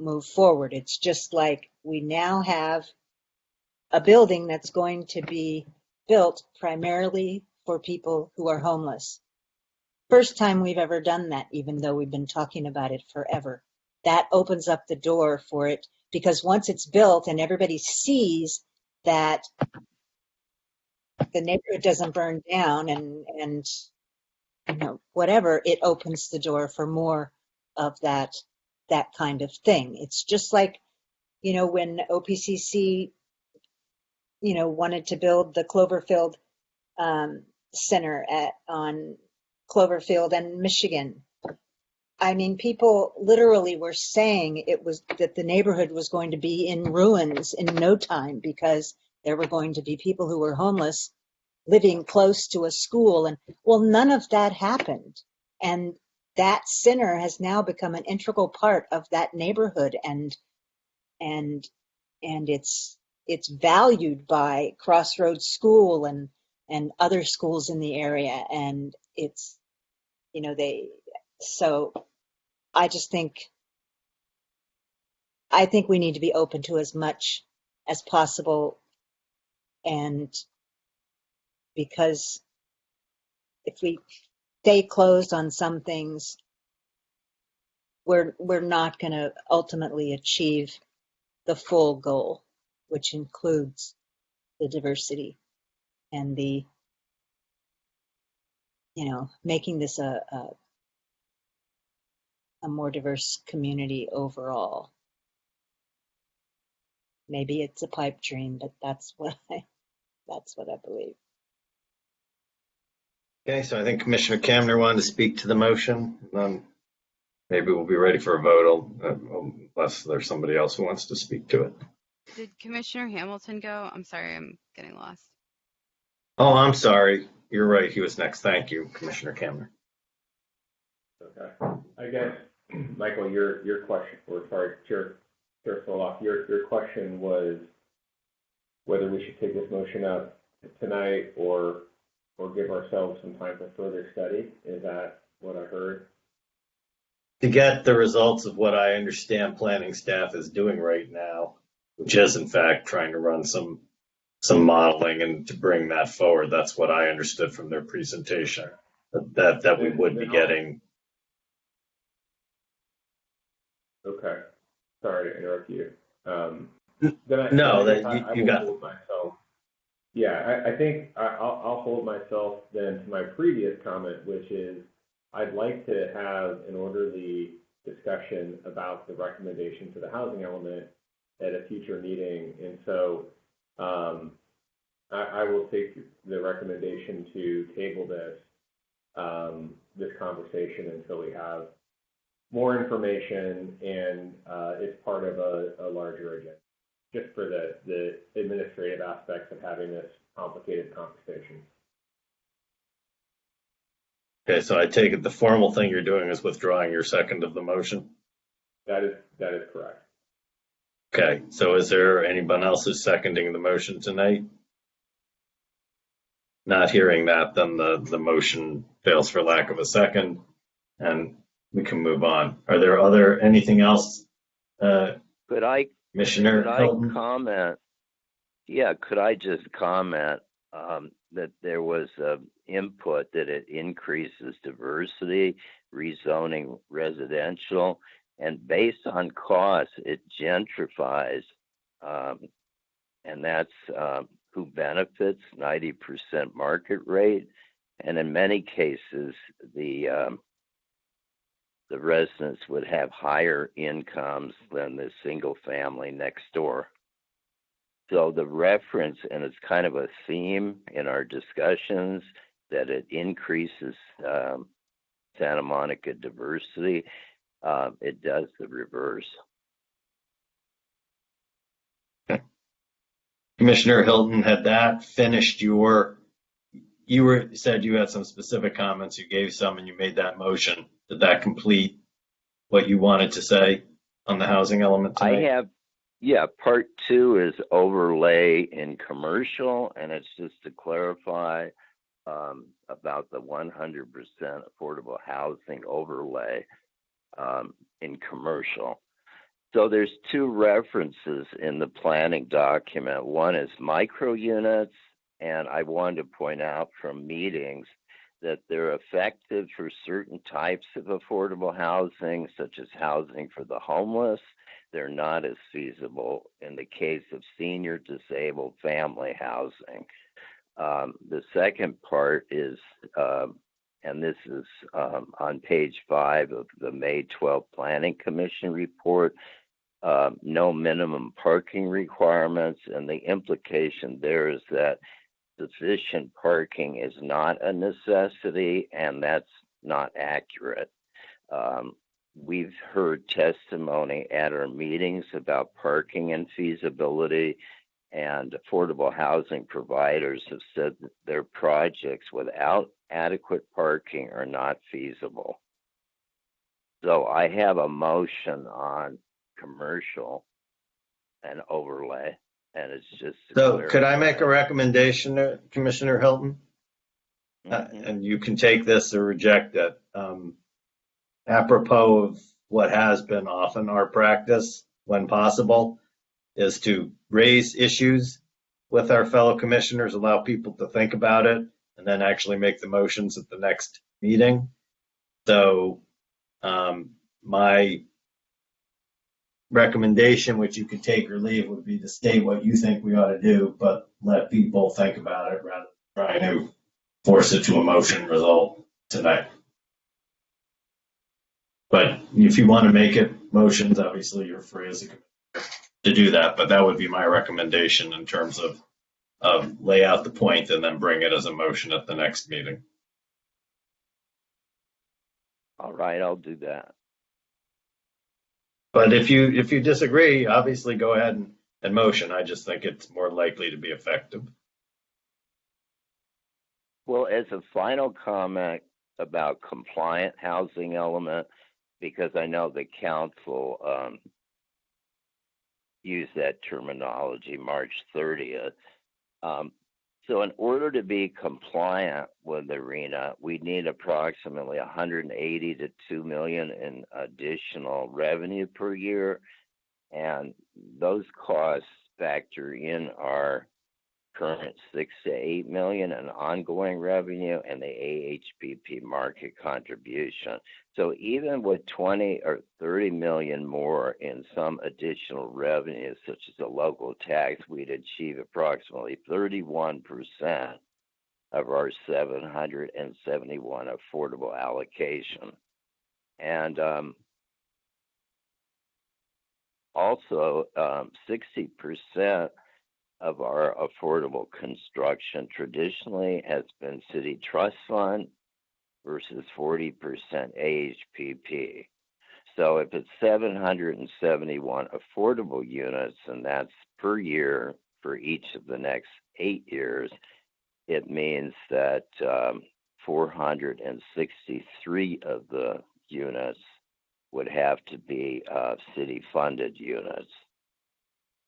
move forward. It's just like we now have a building that's going to be built primarily for people who are homeless. First time we've ever done that, even though we've been talking about it forever. That opens up the door for it, because once it's built and everybody sees that the neighborhood doesn't burn down and whatever, it opens the door for more of that kind of thing. It's just like, when OPCC, wanted to build the Cloverfield Center on Cloverfield and Michigan. I mean, people literally were saying it was that the neighborhood was going to be in ruins in no time because there were going to be people who were homeless living close to a school. And well, none of that happened. And that center has now become an integral part of that neighborhood, and it's valued by Crossroads School and other schools in the area, and it's, you know, so I think we need to be open to as much as possible, and because if we stay closed on some things, we're not going to ultimately achieve the full goal, which includes the diversity and the, you know, making this a more diverse community overall. Maybe it's a pipe dream, but that's what I believe. Okay, so I think Commissioner Kamner wanted to speak to the motion. Maybe we'll be ready for a vote, unless there's somebody else who wants to speak to it. Did Commissioner Hamilton go? I'm sorry, I'm getting lost. Oh, I'm sorry. You're right. He was next. Thank you, Commissioner Kamner. Okay. I guess, Michael, your question, or sorry, Chair Soloff, your question was whether we should take this motion up tonight or give ourselves some time for further study. Is that what I heard? To get the results of what I understand planning staff is doing right now, which is in fact trying to run some modeling and to bring that forward. That's what I understood from their presentation, that we would be getting. Okay. Sorry to interrupt you. You got myself. Yeah, I think I'll hold myself then to my previous comment, which is I'd like to have an orderly discussion about the recommendation for the housing element at a future meeting. And so I will take the recommendation to table this conversation until we have more information and it's part of a larger agenda, just for the administrative aspects of having this complicated conversation. Okay, so I take it the formal thing you're doing is withdrawing your second of the motion? That is correct. Okay, so is there anyone else who's seconding the motion tonight? Not hearing that, then the motion fails for lack of a second, and we can move on. Are there anything else? Commissioner Hilton? Comment? Yeah, could I just comment that there was input that it increases diversity, rezoning residential, and based on cost, it gentrifies, and that's who benefits, 90% market rate, and in many cases, the residents would have higher incomes than the single family next door. So the reference, and it's kind of a theme in our discussions, that it increases Santa Monica diversity. It does the reverse. Okay. Commissioner Hilton, had that finished you said you had some specific comments, you gave some, and you made that motion. Did that complete what you wanted to say on the housing element tonight? Part 2 is overlay in commercial, and it's just to clarify about the 100% affordable housing overlay in commercial. So there's 2 references in the planning document. One is micro units, and I wanted to point out from meetings that they're effective for certain types of affordable housing, such as housing for the homeless. They're not as feasible in the case of senior, disabled family housing. The second part is, and this is on page 5 of the May 12th Planning Commission report, no minimum parking requirements, and the implication there is that sufficient parking is not a necessity, and that's not accurate. We've heard testimony at our meetings about parking and feasibility, and affordable housing providers have said that their projects without adequate parking are not feasible. So I have a motion on commercial and overlay, and it's just to So could I make a clarify. recommendation, Commissioner Hilton? And you can take this or reject it. Apropos of what has been often our practice when possible is to raise issues with our fellow commissioners, allow people to think about it, and then actually make the motions at the next meeting. So my recommendation, which you could take or leave, would be to state what you think we ought to do, but let people think about it rather than trying to force it to a motion result tonight. But if you want to make it motions, obviously you're free as a commissioner to do that. But that would be my recommendation in terms of lay out the point and then bring it as a motion at the next meeting. All right, I'll do that. But if you disagree, obviously go ahead and motion. I just think it's more likely to be effective. Well, as a final comment about compliant housing element, because I know the council used that terminology March 30th. So in order to be compliant with the RHNA, we need approximately 180 to 2 million in additional revenue per year. And those costs factor in our current 6 to 8 million in ongoing revenue and the AHPP market contribution. So even with 20 or 30 million more in some additional revenue, such as a local tax, we'd achieve approximately 31% of our 771 affordable allocation. And also 60% of our affordable construction traditionally has been city trust fund versus 40% AHPP. So if it's 771 affordable units, and that's per year for each of the next 8 years, it means that 463 of the units would have to be city-funded units.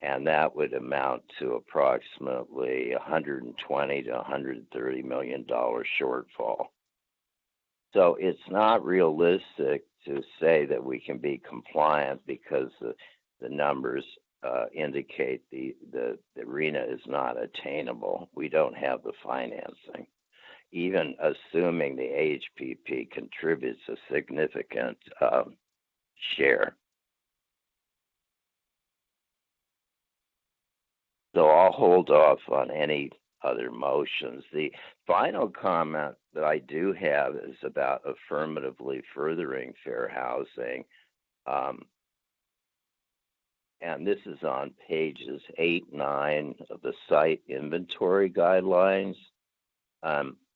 And that would amount to approximately $120 to $130 million shortfall. So it's not realistic to say that we can be compliant because the numbers indicate the RHNA is not attainable. We don't have the financing. Even assuming the AHPP contributes a significant share. So I'll hold off on any other motions. The final comment that I do have is about affirmatively furthering fair housing. And this is on pages 8, 9 of the site inventory guidelines.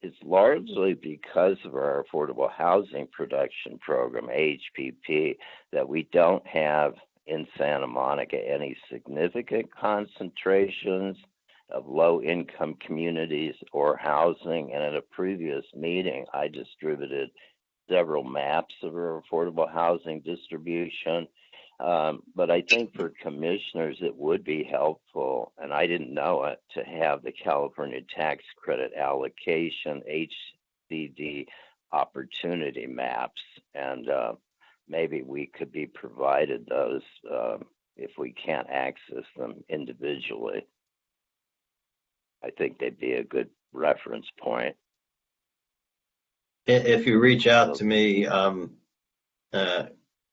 It's largely because of our affordable housing production program, AHPP, that we don't have in Santa Monica any significant concentrations of low-income communities or housing. And at a previous meeting, I distributed several maps of our affordable housing distribution. But I think for commissioners, it would be helpful, and I didn't know it, to have the California tax credit allocation, HCD opportunity maps. And maybe we could be provided those if we can't access them individually. I think they'd be a good reference point. If you reach out to me,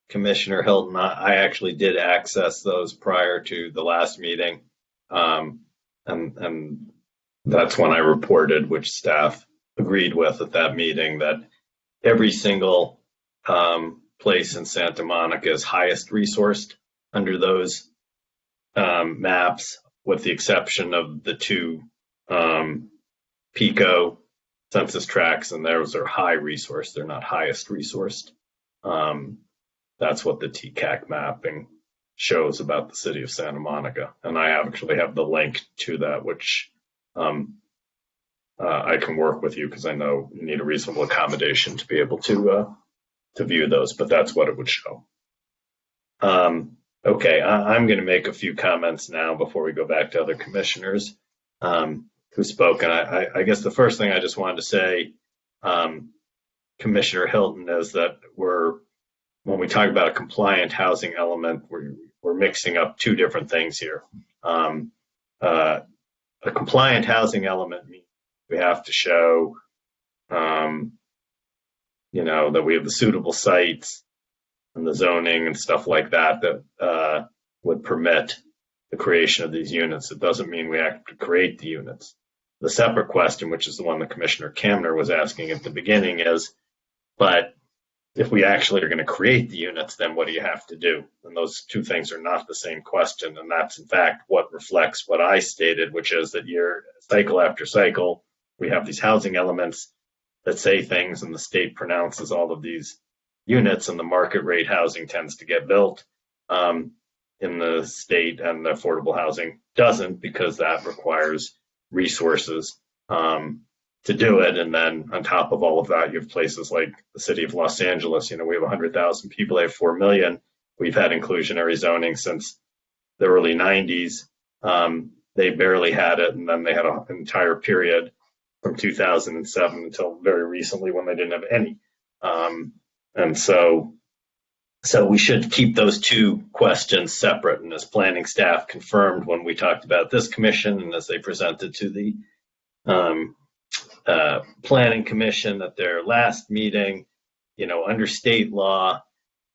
Commissioner Hilton, I actually did access those prior to the last meeting. And that's when I reported, which staff agreed with at that meeting, that every single place in Santa Monica is highest resourced under those maps, with the exception of the two PICO census tracts, and those are high resource. They're not highest resourced. That's what the TCAC mapping shows about the city of Santa Monica. And I actually have the link to that, which I can work with you, because I know you need a reasonable accommodation to be able to view those, but that's what it would show. Okay, I'm going to make a few comments now before we go back to other commissioners who spoke. And I guess the first thing I just wanted to say, Commissioner Hilton, is that when we talk about a compliant housing element, we're mixing up two different things here. A compliant housing element means we have to show, that we have the suitable sites and the zoning and stuff like that would permit the creation of these units. It doesn't mean we have to create the units. The separate question, which is the one that Commissioner Kamner was asking at the beginning, is, but if we actually are going to create the units, then what do you have to do? And those two things are not the same question. And that's, in fact, what reflects what I stated, which is that cycle after cycle, we have these housing elements that say things, and the state pronounces all of these units, and the market rate housing tends to get built in the state, and the affordable housing doesn't, because that requires resources to do it. And then on top of all of that, you have places like the city of Los Angeles. We have 100,000 people, they have 4 million. We've had inclusionary zoning since the early 90s. They barely had it, and then they had an entire period from 2007 until very recently when they didn't have any. And so we should keep those two questions separate. And as planning staff confirmed when we talked about this commission, and as they presented to the planning commission at their last meeting, under state law,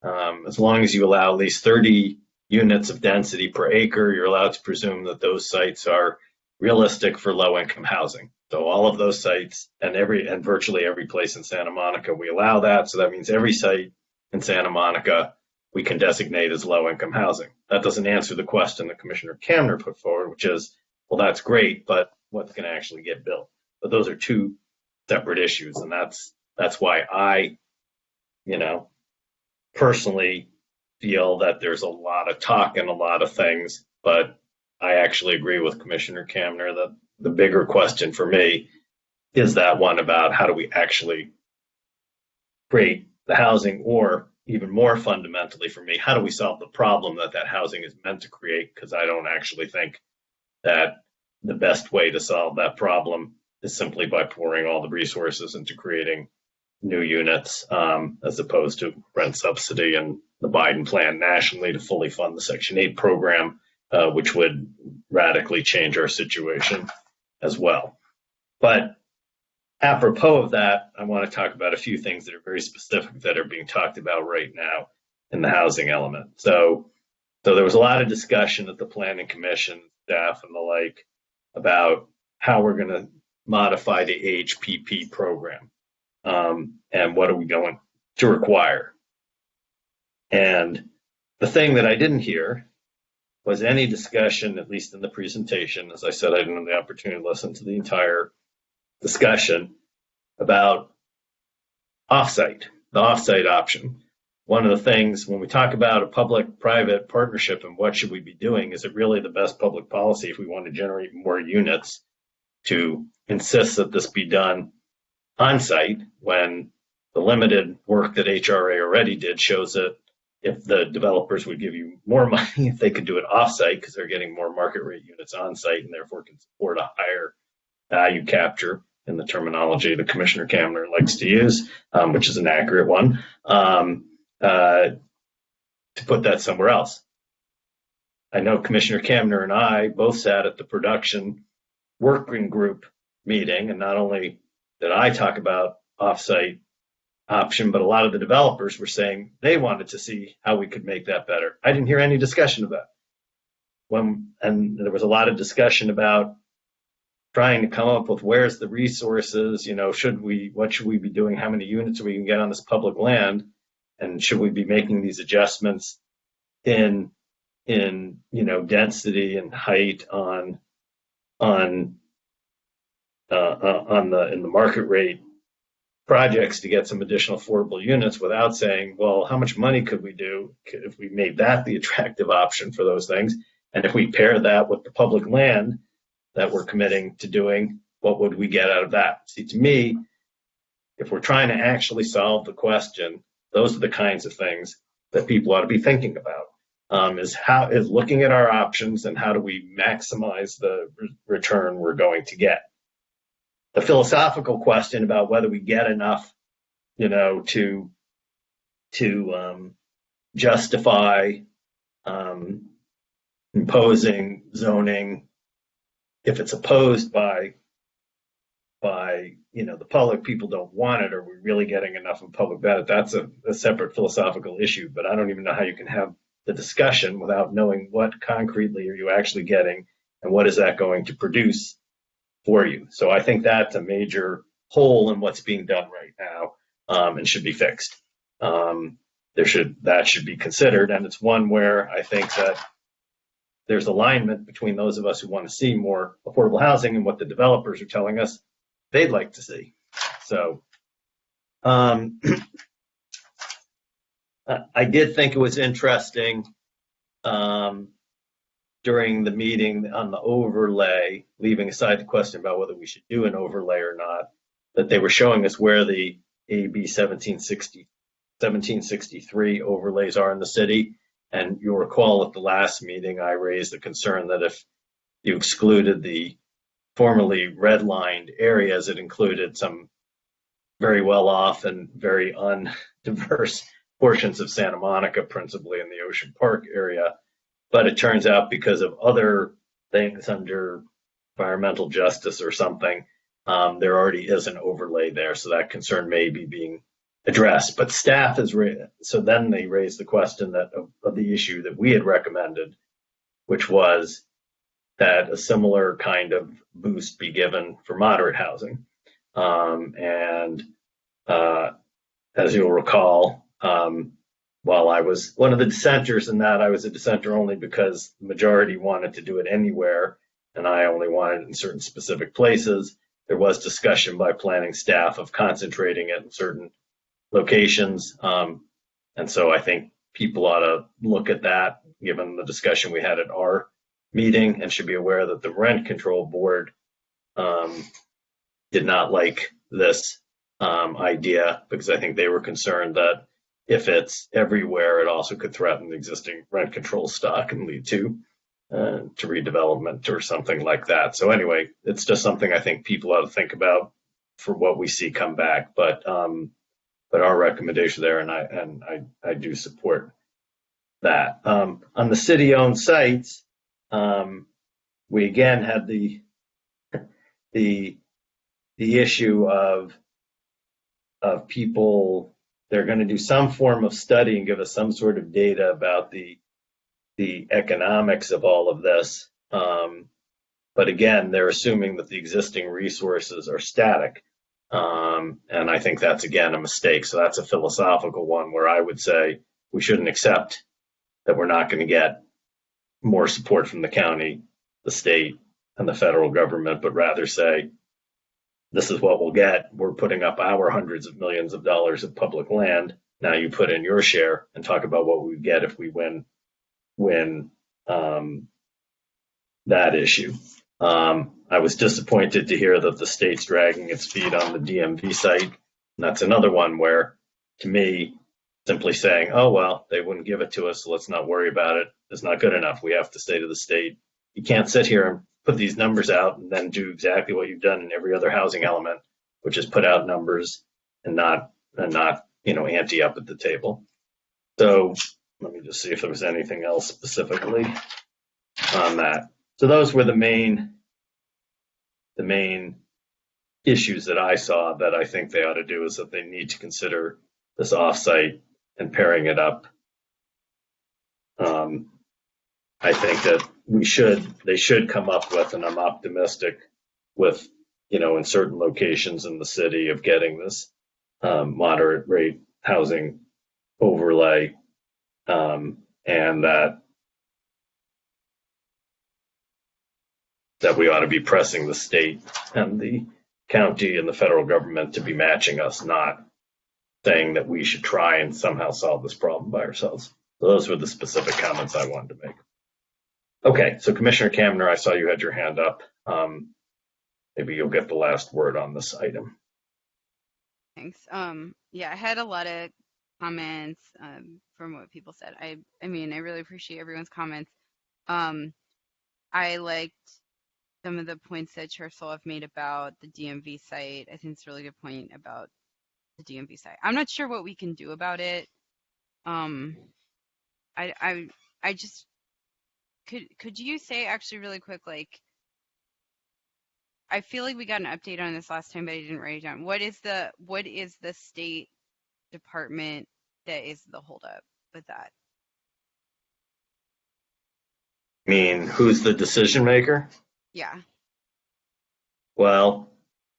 as long as you allow at least 30 units of density per acre, you're allowed to presume that those sites are realistic for low-income housing. So all of those sites and virtually every place in Santa Monica, we allow that. So that means every site in Santa Monica we can designate as low-income housing. That doesn't answer the question that Commissioner Kamner put forward, which is, well, that's great, but what's going to actually get built? But those are two separate issues, and that's why I, personally feel that there's a lot of talk and a lot of things, but I actually agree with Commissioner Kamner that the bigger question for me is that one about how do we actually create the housing, or even more fundamentally for me, how do we solve the problem that housing is meant to create? Because I don't actually think that the best way to solve that problem is simply by pouring all the resources into creating new units, as opposed to rent subsidy and the Biden plan nationally to fully fund the Section 8 program, which would radically change our situation as well. But apropos of that, I want to talk about a few things that are very specific that are being talked about right now in the housing element. So there was a lot of discussion at the Planning Commission, staff and the like, about how we're going to modify the HPP program, and what are we going to require. And the thing that I didn't hear was any discussion, at least in the presentation. As I said, I didn't have the opportunity to listen to the entire discussion about the offsite option. One of the things when we talk about a public-private partnership and what should we be doing, is it really the best public policy if we want to generate more units to insist that this be done on site, when the limited work that HRA already did shows that if the developers would give you more money if they could do it off-site, because they're getting more market rate units on site and therefore can support a higher value capture, in the terminology that Commissioner Kamner likes to use, which is an accurate one, to put that somewhere else. I know Commissioner Kamner and I both sat at the production working group meeting, and not only did I talk about off-site option, but a lot of the developers were saying they wanted to see how we could make that better. I didn't hear any discussion of that. And there was a lot of discussion about trying to come up with where's the resources, what should we be doing, how many units we can get on this public land, and should we be making these adjustments in density and height in the market rate projects to get some additional affordable units, without saying, well, how much money could we do if we made that the attractive option for those things? And if we pair that with the public land that we're committing to doing, what would we get out of that? See, to me, if we're trying to actually solve the question Those are the kinds of things that people ought to be thinking about. Is looking at our options and how do we maximize the return we're going to get. The philosophical question about whether we get enough, to justify imposing zoning if it's opposed by the public, people don't want it. Are we really getting enough of public benefit? That's a separate philosophical issue, but I don't even know how you can have the discussion without knowing what concretely are you actually getting and what is that going to produce for you. So I think that's a major hole in what's being done right now, and should be fixed. That should be considered, and it's one where I think that there's alignment between those of us who want to see more affordable housing and what the developers are telling us they'd like to see. So I did think it was interesting during the meeting on the overlay, leaving aside the question about whether we should do an overlay or not, that they were showing us where the AB 1763 overlays are in the city. And you'll recall at the last meeting, I raised the concern that if you excluded the formerly redlined areas, it included some very well off and very undiverse portions of Santa Monica, principally in the Ocean Park area. But it turns out because of other things under environmental justice or something, there already is an overlay there. So that concern may be being addressed. But staff is, so then they raised the question that of the issue that we had recommended, which was that a similar kind of boost be given for moderate housing. As you'll recall, while I was one of the dissenters in that, I was a dissenter only because the majority wanted to do it anywhere, and I only wanted it in certain specific places. There was discussion by planning staff of concentrating it in certain locations. And so I think people ought to look at that, given the discussion we had at our meeting, and should be aware that the Rent Control Board did not like this idea, because I think they were concerned that if it's everywhere, it also could threaten the existing rent control stock and lead to redevelopment or something like that. So anyway, it's just something I think people ought to think about for what we see come back. But our recommendation there, and I do support that. On the city-owned sites, we again had the issue of people. They're going to do some form of study and give us some sort of data about the economics of all of this. But again, they're assuming that the existing resources are static. And I think that's, again, a mistake. So that's a philosophical one where I would say we shouldn't accept that we're not going to get more support from the county, the state, and the federal government, but rather say, this is what we'll get. We're putting up our hundreds of millions of dollars of public land. Now you put in your share and talk about what we get if we win that issue. I was disappointed to hear that the state's dragging its feet on the DMV site. And that's another one where, to me, simply saying, oh, well, they wouldn't give it to us, so let's not worry about it, is not good enough. We have to say to the state, you can't sit here and put these numbers out and then do exactly what you've done in every other housing element, which is put out numbers and not ante up at the table. So let me just see if there was anything else specifically on that. So those were the main issues that I saw that I think they ought to do, is that they need to consider this offsite and pairing it up. I think that they should come up with, and I'm optimistic with, in certain locations in the city of getting this moderate rate housing overlay, and that we ought to be pressing the state and the county and the federal government to be matching us, not saying that we should try and somehow solve this problem by ourselves. So those were the specific comments I wanted to make. Okay, so Commissioner Kamner, I saw you had your hand up. Maybe you'll get the last word on this item. Thanks. Yeah, I had a lot of comments from what people said. I mean, I really appreciate everyone's comments. I liked some of the points that Chair Solov made about the DMV site. I think it's a really good point about the DMV site. I'm not sure what we can do about it. I just could you say actually really quick, like, I feel like we got an update on this last time, but I didn't write it down. What is the State Department that is the holdup with that? I mean, who's the decision maker? Yeah. Well,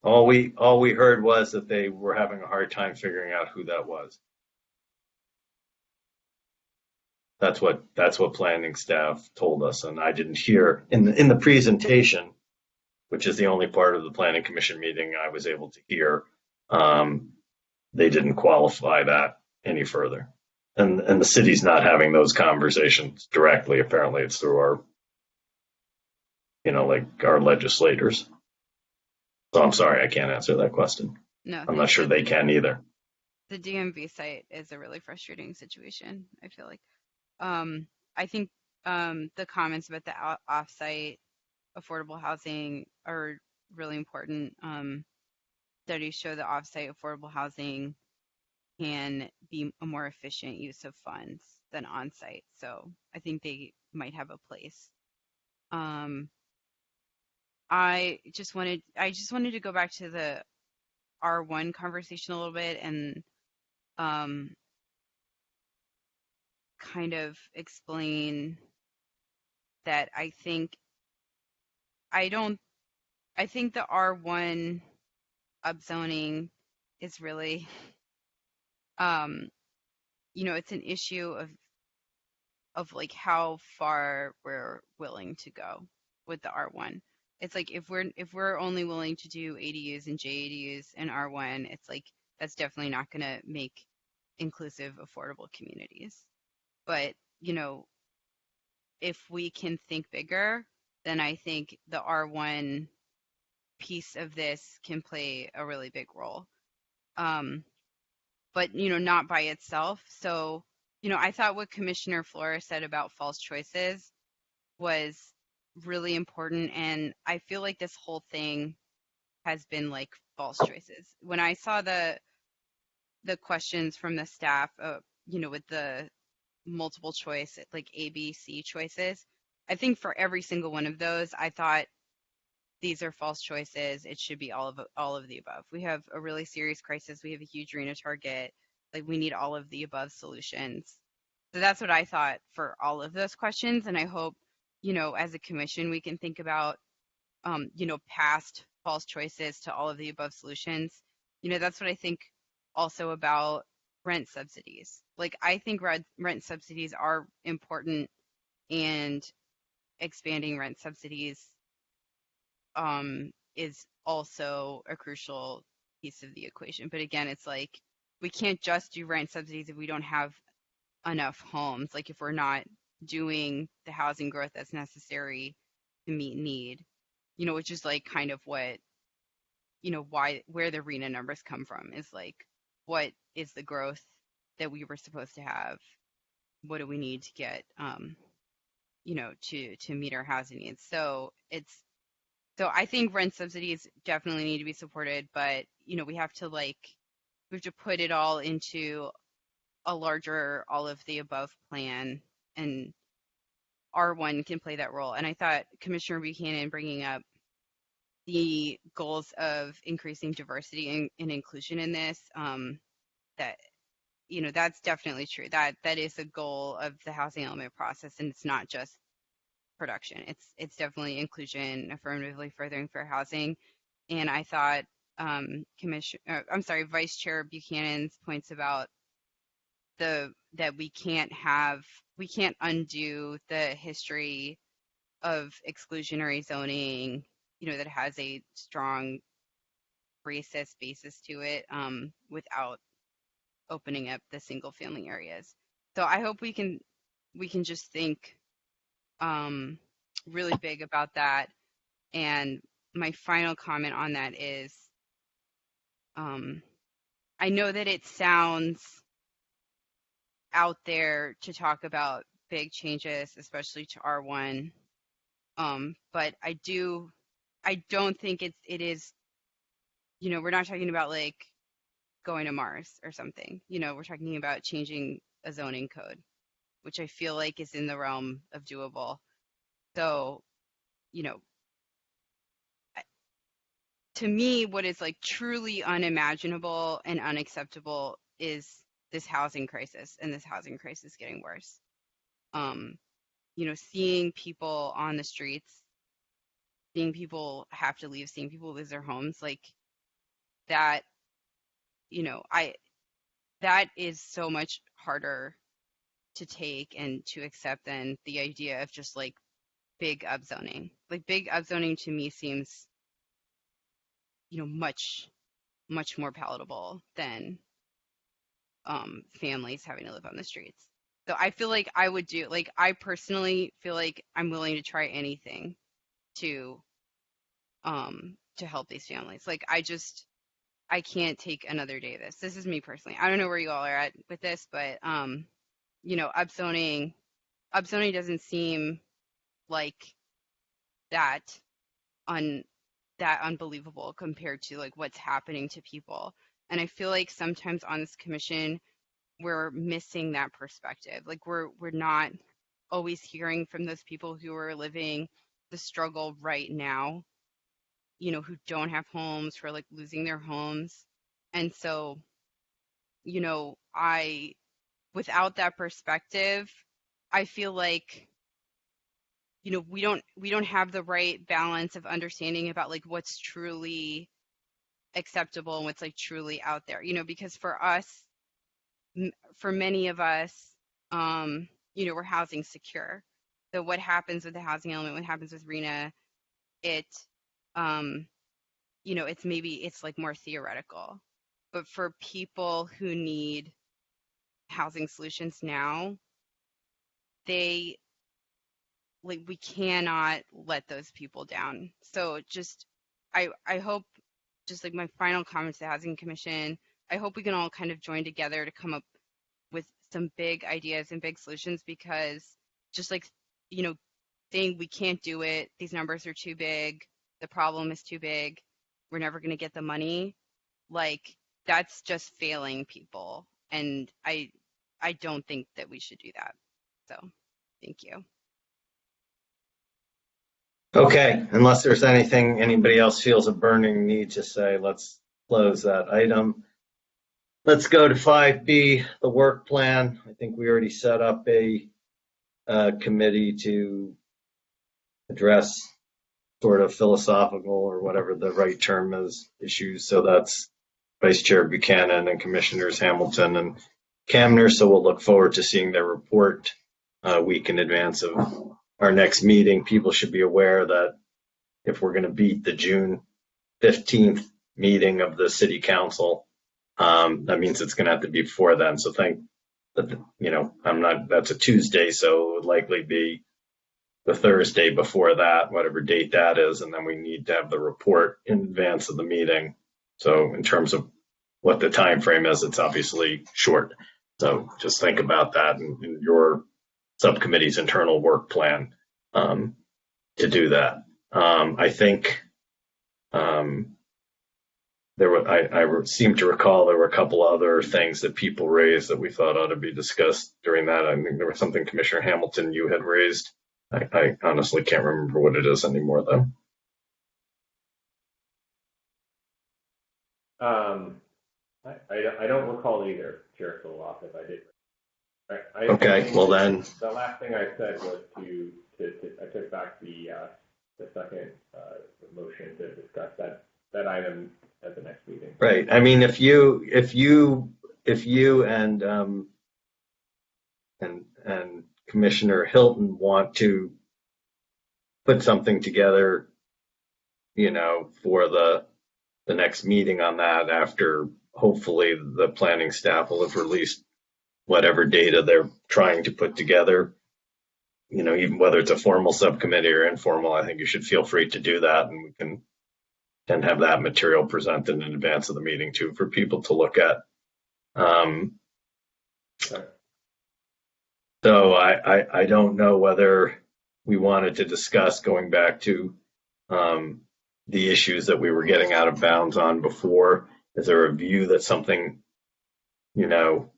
all we heard was that they were having a hard time figuring out who that was. That's what planning staff told us, and I didn't hear in the presentation, which is the only part of the planning commission meeting I was able to hear. They didn't qualify that any further, and the city's not having those conversations directly. Apparently, it's through our, like our legislators. So I'm sorry, I can't answer that question. No, I'm not sure they can either. The DMV site is a really frustrating situation, I feel like. I think the comments about the off-site affordable housing are really important. Studies show that off-site affordable housing can be a more efficient use of funds than on-site. So I think they might have a place. I just wanted to go back to the R1 conversation a little bit and kind of explain that I think the R1 upzoning is really it's an issue of like how far we're willing to go with the R1. It's like if we're only willing to do ADUs and JADUs and R1, it's like that's definitely not going to make inclusive, affordable communities. But if we can think bigger, then I think the R1 piece of this can play a really big role. But not by itself. So I thought what Commissioner Flores said about false choices was really important, and I feel like this whole thing has been like false choices. When I saw the questions from the staff, with the multiple choice, like A, B, C choices, I think for every single one of those, I thought these are false choices. It should be all of the above. We have a really serious crisis. We have a huge RHNA target. Like, we need all of the above solutions. So that's what I thought for all of those questions. And I hope, as a commission, we can think about, past false choices to all of the above solutions. That's what I think also about rent subsidies. Like, I think rent subsidies are important, and expanding rent subsidies is also a crucial piece of the equation. But again, it's like we can't just do rent subsidies if we don't have enough homes. Like, if we're not doing the housing growth that's necessary to meet need, which is like kind of what, where the RHNA numbers come from is like, what is the growth that we were supposed to have? What do we need to get, to meet our housing needs? So I think rent subsidies definitely need to be supported, but we have to put it all into a larger all of the above plan, and R1 can play that role. And I thought Commissioner Buchanan bringing up the goals of increasing diversity and inclusion in this, that that's definitely true. That is a goal of the housing element process, and it's not just production. It's definitely inclusion, affirmatively furthering fair housing. And I thought Vice Chair Buchanan's points about that we can't undo the history of exclusionary zoning, that has a strong racist basis to it, without opening up the single family areas. So I hope we can just think really big about that. And my final comment on that is, I know that it sounds out there to talk about big changes, especially to R1. But I don't think it is, we're not talking about like going to Mars or something. We're talking about changing a zoning code, which I feel like is in the realm of doable. So, to me, what is like truly unimaginable and unacceptable is this housing crisis, and this housing crisis getting worse. Seeing people on the streets, seeing people have to leave, seeing people lose their homes, like that, that is so much harder to take and to accept than the idea of just like big upzoning. Like big upzoning to me seems, much, much more palatable than families having to live on the streets. So I feel like I personally feel like I'm willing to try anything to help these families. Like I can't take another day of this. This is me personally. I don't know where you all are at with this, but upzoning doesn't seem like that unbelievable compared to like what's happening to people. And I feel like sometimes on this commission we're missing that perspective. Like we're not always hearing from those people who are living the struggle right now, who don't have homes, who are like losing their homes. And so, without that perspective, I feel like, we don't have the right balance of understanding about like what's truly acceptable and what's like truly out there, because for us, for many of us, we're housing secure. So what happens with the housing element, what happens with RHNA, it's like more theoretical. But for people who need housing solutions now, we cannot let those people down. So I hope, just like my final comments to the Housing Commission, I hope we can all kind of join together to come up with some big ideas and big solutions, because just like, saying we can't do it, these numbers are too big, the problem is too big, we're never going to get the money, like that's just failing people. And I don't think that we should do that. So thank you. Okay, unless there's anything anybody else feels a burning need to say, let's close that item. Let's go to 5B, the work plan. I think we already set up a committee to address sort of philosophical or whatever the right term is issues. So that's Vice Chair Buchanan and Commissioners Hamilton and Kamner. So we'll look forward to seeing their report a week in advance of our next meeting. People should be aware that if we're going to beat the June 15th meeting of the City Council, that means it's going to have to be before then. So think that, that's a Tuesday, so it would likely be the Thursday before that, whatever date that is, and then we need to have the report in advance of the meeting. So in terms of what the time frame is, it's obviously short. So just think about that in your subcommittee's internal work plan to do that. I think I seem to recall there were a couple other things that people raised that we thought ought to be discussed during that. I think there was something Commissioner Hamilton you had raised. I honestly can't remember what it is anymore, though. I don't recall either, Chair Soloff, if I did. Okay, well then. The last thing I said was I took back the second motion to discuss that item at the next meeting. Right. I mean, if you and Commissioner Hilton want to put something together, for the next meeting on that, after hopefully the planning staff will have released whatever data they're trying to put together, even whether it's a formal subcommittee or informal, I think you should feel free to do that, and we can have that material presented in advance of the meeting too for people to look at. Okay. So I don't know whether we wanted to discuss going back to the issues that we were getting out of bounds on before. Is there a view that something, you know,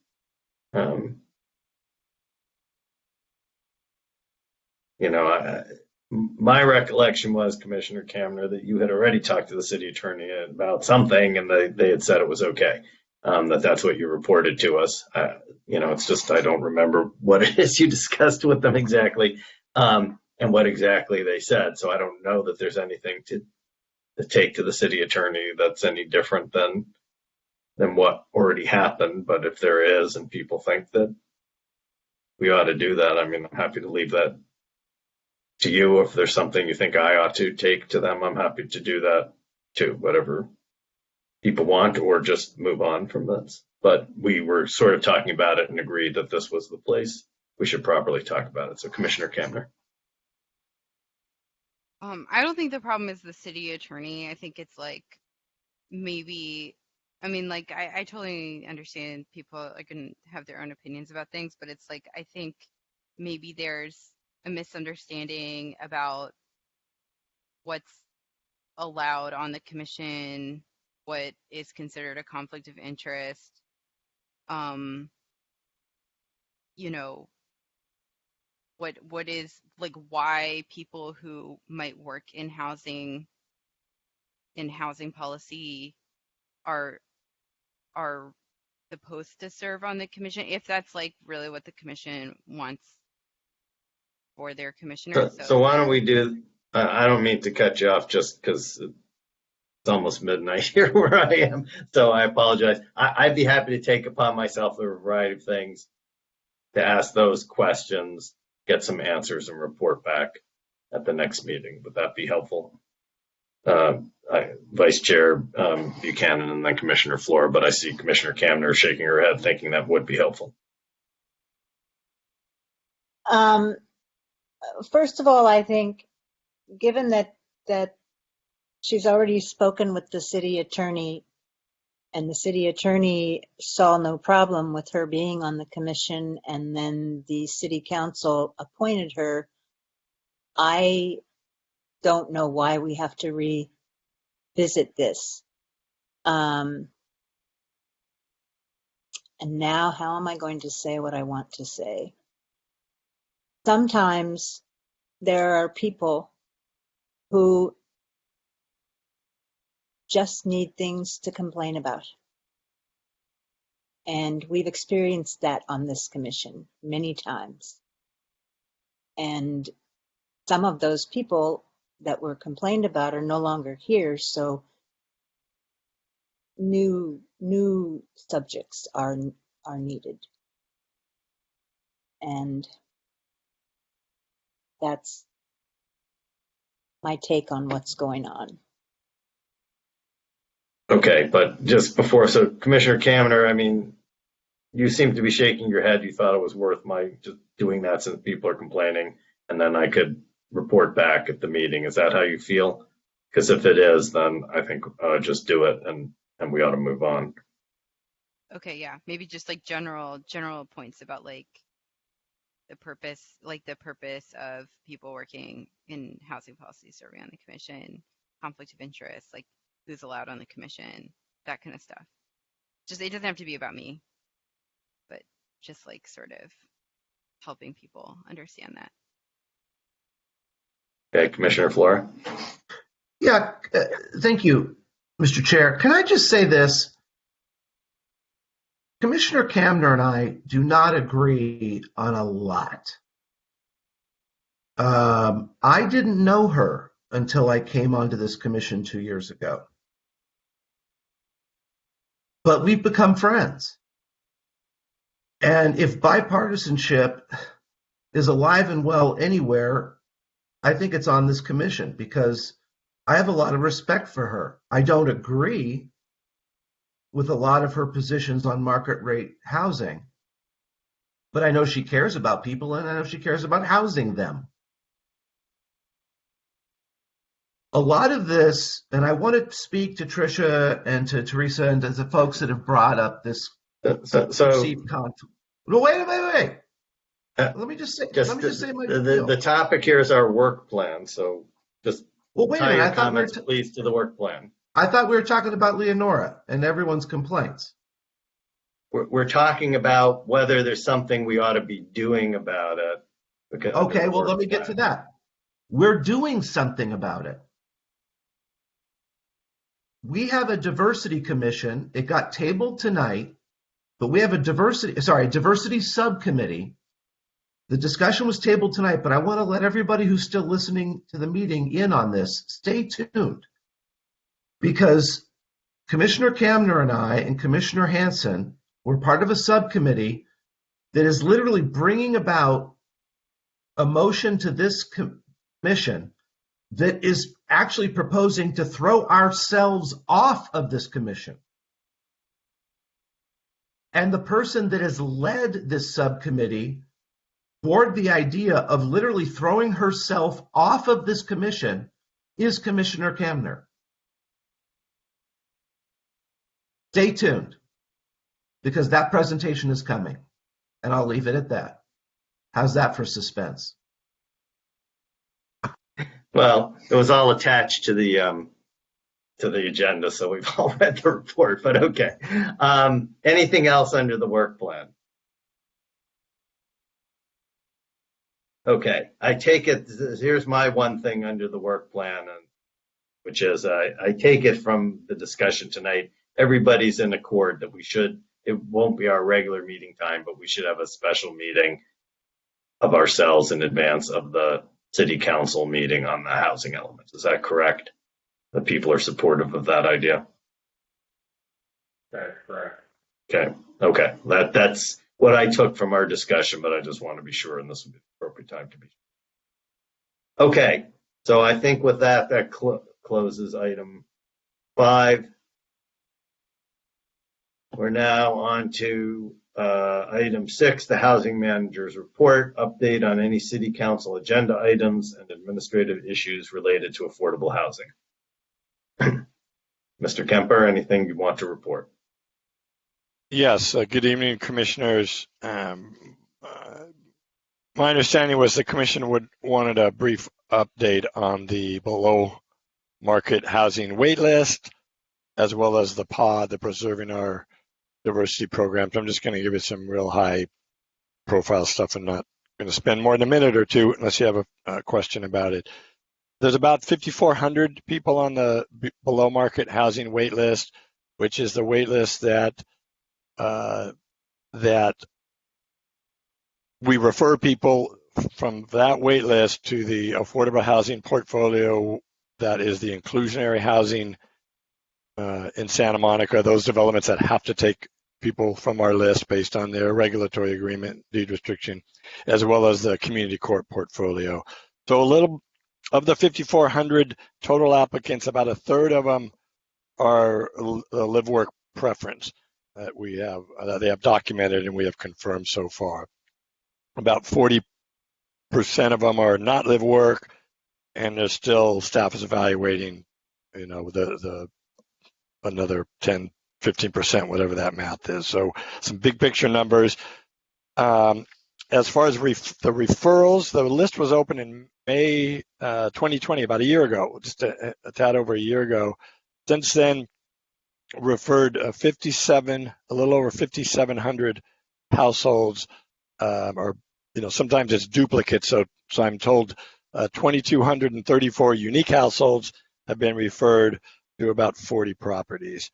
my recollection was, Commissioner Kamner, that you had already talked to the city attorney about something, and they had said it was okay. That's what you reported to us. It's just I don't remember what it is you discussed with them exactly, and what exactly they said. So I don't know that there's anything to take to the city attorney that's any different than what already happened. But if there is, and people think that we ought to do that, I mean, I'm happy to leave that to you. If there's something you think I ought to take to them, I'm happy to do that too, whatever people want, or just move on from this. But we were sort of talking about it and agreed that this was the place we should properly talk about it. So Commissioner Kamner. I don't think the problem is the city attorney. I think it's like maybe, I mean, like I totally understand people can have their own opinions about things, but it's like I think maybe there's a misunderstanding about what's allowed on the commission, what is considered a conflict of interest. What is like why people who might work in housing policy are supposed to serve on the commission, if that's like really what the commission wants for their commissioners. So why don't we do, I don't mean to cut you off just because it's almost midnight here where I am, so I apologize. I'd be happy to take upon myself a variety of things to ask those questions, get some answers, and report back at the next meeting. Would that be helpful? Vice Chair Buchanan and then Commissioner Flora, but I see Commissioner Kamner shaking her head thinking that would be helpful. First of all, I think given that she's already spoken with the city attorney and the city attorney saw no problem with her being on the commission, and then the city council appointed her, I don't know why we have to revisit this. And now, how am I going to say what I want to say? Sometimes there are people who just need things to complain about. And we've experienced that on this commission many times. And some of those people that were complained about are no longer here, so new subjects are needed. And that's my take on what's going on. Okay, but just before, so Commissioner Kamner, I mean, you seem to be shaking your head. You thought it was worth my just doing that since people are complaining, and then I could report back at the meeting. Is that how you feel? Because if it is, then I think just do it, and we ought to move on. Okay, yeah, maybe just like general points about like the purpose of people working in housing policy serving on the commission, conflict of interest, like who's allowed on the commission, that kind of stuff. Just it doesn't have to be about me, but just like sort of helping people understand that. Okay, Commissioner Flora. Yeah, thank you, Mr. Chair. Can I just say this? Commissioner Kamner and I do not agree on a lot. I didn't know her until I came onto this commission 2 years ago. But we've become friends. And if bipartisanship is alive and well anywhere, I think it's on this commission, because I have a lot of respect for her. I don't agree with a lot of her positions on market rate housing, but I know she cares about people, and I know she cares about housing them. A lot of this, and I want to speak to Tricia and to Teresa and to the folks that have brought up this perceived conflict. No, wait. Let me just say my the topic here is our work plan, so just wait a tie minute. your comments, please, to the work plan. I thought we were talking about Leonora and everyone's complaints. We're talking about whether there's something we ought to be doing about it. Okay, well, let me get to that. We're doing something about it. We have a diversity commission. It got tabled tonight, but we have a diversity subcommittee. The discussion was tabled tonight, but I want to let everybody who's still listening to the meeting in on this. Stay tuned, because Commissioner Kamner and I and Commissioner Hanson were part of a subcommittee that is literally bringing about a motion to this commission that is actually proposing to throw ourselves off of this commission. And the person that has led this subcommittee toward the idea of literally throwing herself off of this commission is Commissioner Kamner. Stay tuned, because that presentation is coming, and I'll leave it at that. How's that for suspense? Well, it was all attached to the agenda, so we've all read the report, but okay. Anything else under the work plan? Okay, I take it, here's my one thing under the work plan, which is I take it from the discussion tonight, everybody's in accord that it won't be our regular meeting time, but we should have a special meeting of ourselves in advance of the city council meeting on the housing elements. Is that correct? That people are supportive of that idea? That's correct. Okay. That's what I took from our discussion, but I just want to be sure, and this would be the appropriate time to be sure. Okay, so I think with that closes item 5. We're now on to item 6, the housing manager's report, update on any city council agenda items and administrative issues related to affordable housing. Mr. Kemper, anything you want to report? Yes, good evening, commissioners. My understanding was the commission wanted a brief update on the below market housing wait list, as well as the POD, the Preserving Our Diversity Programs. I'm just going to give you some real high profile stuff and not going to spend more than a minute or two unless you have a question about it. There's about 5,400 people on the below market housing wait list, which is the wait list that we refer people from that wait list to the affordable housing portfolio that is the inclusionary housing in Santa Monica, those developments that have to take people from our list based on their regulatory agreement, deed restriction, as well as the community court portfolio. So a little of the 5,400 total applicants, about a third of them are live work preference that we have, they have documented and we have confirmed so far. About 40% of them are not live work, and there's still staff is evaluating, the another 10, 15%, whatever that math is. So some big picture numbers. As far as the referrals, the list was open in May 2020, about a year ago, just a tad over a year ago. Since then, referred a little over 5,700 households, or sometimes it's duplicates. So I'm told 2,234 unique households have been referred to about 40 properties.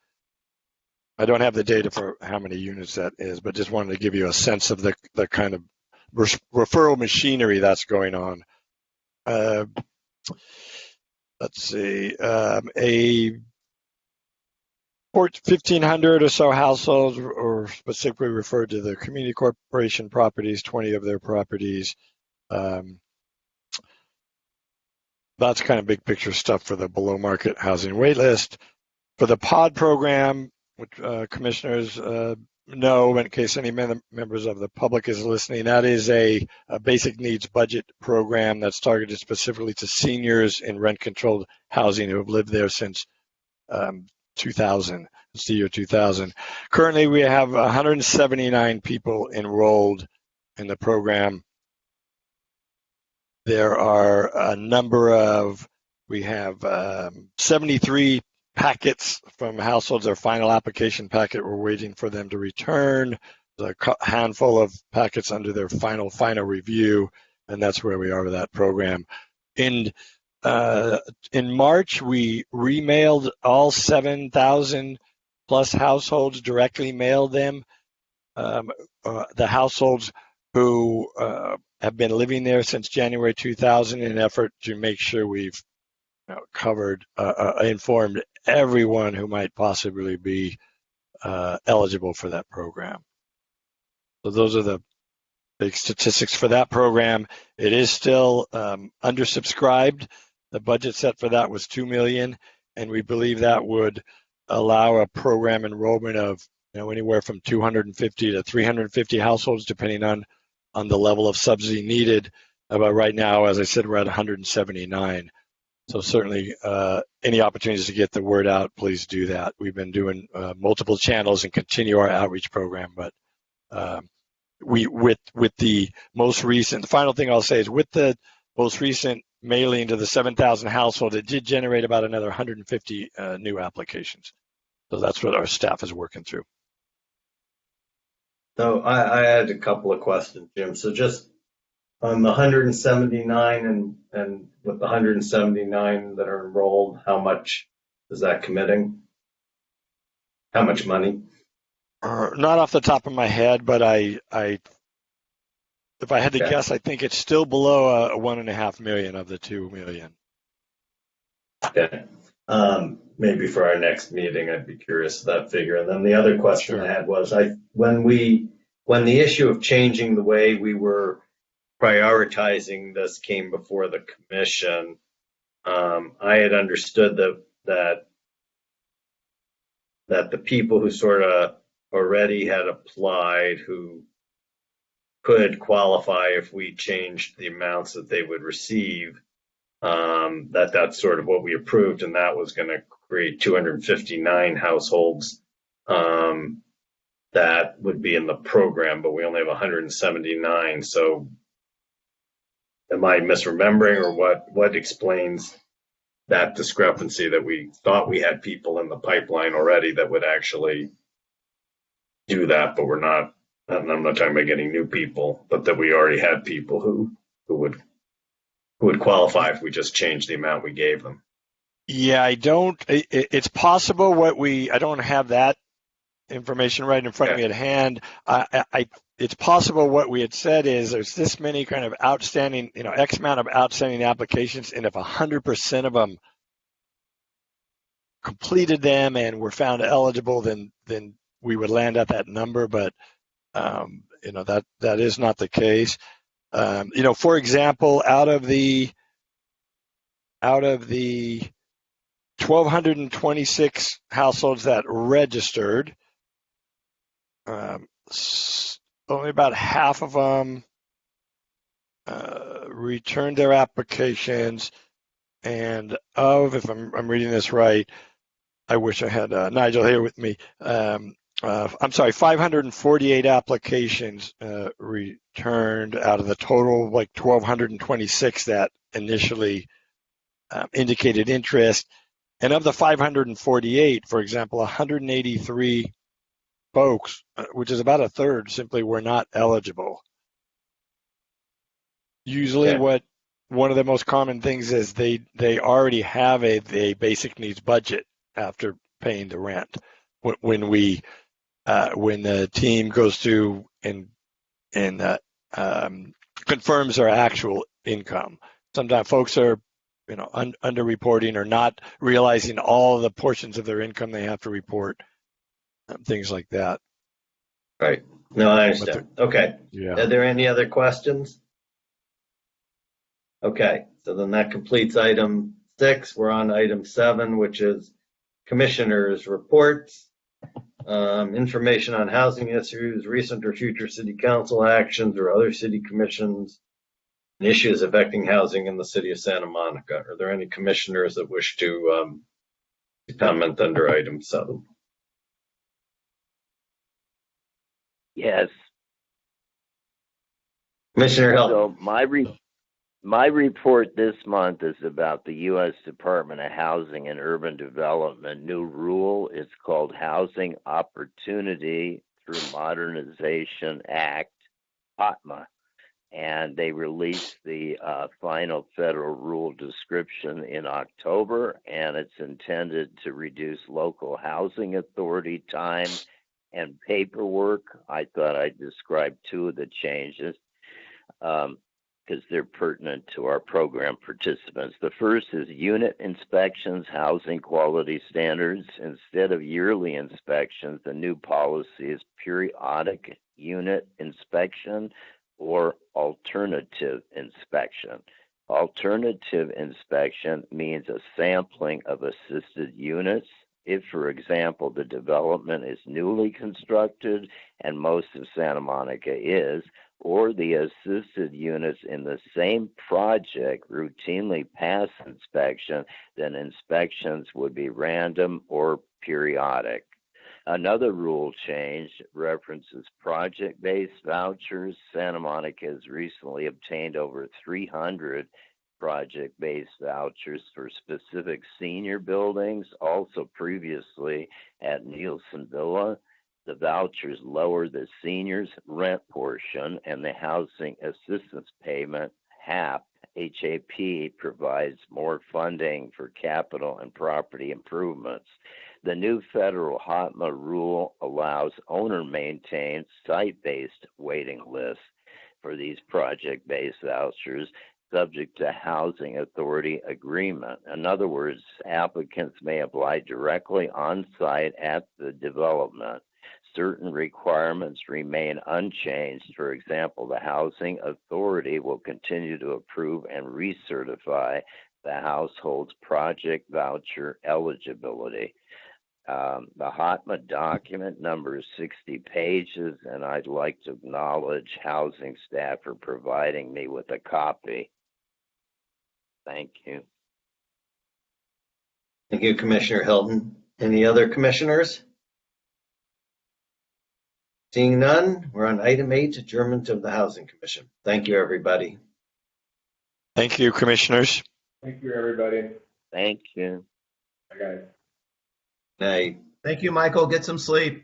I don't have the data for how many units that is, but just wanted to give you a sense of the kind of referral machinery that's going on. Let's see, 1,500 or so households are specifically referred to the community corporation properties, 20 of their properties. That's kind of big picture stuff for the below market housing wait list. For the POD program, which commissioners know, in case any members of the public is listening, that is a basic needs budget program that's targeted specifically to seniors in rent-controlled housing who have lived there since 2000. It's the year 2000. Currently, we have 179 people enrolled in the program There are a number of, we have 73 packets from households, their final application packet. We're waiting for them to return. There's a handful of packets under their final review, and that's where we are with that program. In March, we remailed all 7,000 plus households, directly mailed them. The households who have been living there since January 2000 in an effort to make sure we've covered, informed everyone who might possibly be eligible for that program. So those are the big statistics for that program. It is still undersubscribed. The budget set for that was $2 million, and we believe that would allow a program enrollment of anywhere from 250 to 350 households, depending on the level of subsidy needed. But right now, as I said, we're at 179. So certainly, any opportunities to get the word out, please do that. We've been doing multiple channels and continue our outreach program. But with the most recent, the final thing I'll say is with the most recent mailing to the 7,000 households, it did generate about another 150 new applications. So that's what our staff is working through. So I had a couple of questions, Jim. So just on the 179 and with the 179 that are enrolled, how much is that committing? How much money? Not off the top of my head, but if I had to guess, I think it's still below $1.5 million of the $2 million. Okay. Maybe for our next meeting, I'd be curious of that figure. And then the other question I had was, when the issue of changing the way we were prioritizing this came before the commission, I had understood that the people who sort of already had applied, who could qualify if we changed the amounts that they would receive, that's sort of what we approved, and that was going to create 259 households that would be in the program, but we only have 179. So am I misremembering, or what explains that discrepancy that we thought we had people in the pipeline already that would actually do that, but we're not? And I'm not talking about getting new people, but that we already had people who would qualify if we just changed the amount we gave them. Yeah, it's possible I don't have that information right in front of me at hand. It's possible what we had said is there's this many kind of outstanding, X amount of outstanding applications, and if 100% of them completed them and were found eligible, then we would land at that number. But that is not the case. For example, out of the 1,226 households that registered, only about half of them returned their applications, and if I'm reading this right, I wish I had Nigel here with me. I'm sorry, 548 applications returned out of the total, 1,226 that initially indicated interest. And of the 548, for example, 183 folks, which is about a third, simply were not eligible. Usually one of the most common things is they already have a basic needs budget after paying the rent. When the team goes through and confirms their actual income. Sometimes folks are underreporting or not realizing all the portions of their income they have to report, things like that. Right. No, I understand. Okay. Yeah. Are there any other questions? Okay. So then that completes item 6. We're on item 7, which is commissioners' reports. Information on housing issues, recent or future city council actions, or other city commissions and issues affecting housing in the city of Santa Monica. Are there any commissioners that wish to comment under item 7? Yes. Commissioner Hill. So My report this month is about the U.S. Department of Housing and Urban Development new rule. It's called Housing Opportunity Through Modernization Act, HOTMA. And they released the final federal rule description in October, and it's intended to reduce local housing authority time and paperwork. I thought I'd describe two of the changes because they're pertinent to our program participants. The first is unit inspections, housing quality standards. Instead of yearly inspections, the new policy is periodic unit inspection or alternative inspection. Alternative inspection means a sampling of assisted units. If, for example, the development is newly constructed, and most of Santa Monica is, or the assisted units in the same project routinely pass inspection, then inspections would be random or periodic. Another rule change references project-based vouchers. Santa Monica has recently obtained over 300 project-based vouchers for specific senior buildings. Also previously at Nielsen Villa, the vouchers lower the seniors' rent portion, and the housing assistance payment, HAP, provides more funding for capital and property improvements. The new federal HOTMA rule allows owner-maintained site-based waiting lists for these project-based vouchers, subject to housing authority agreement. In other words, applicants may apply directly on-site at the development. Certain requirements remain unchanged. For example, the housing authority will continue to approve and recertify the household's project voucher eligibility. The HOTMA document numbers 60 pages, and I'd like to acknowledge housing staff for providing me with a copy. Thank you. Thank you, Commissioner Hilton. Any other commissioners? Seeing none, we're on item 8, adjournment of the Housing Commission. Thank you, everybody. Thank you, commissioners. Thank you, everybody. Thank you. Bye, guys. Night. Thank you, Michael. Get some sleep.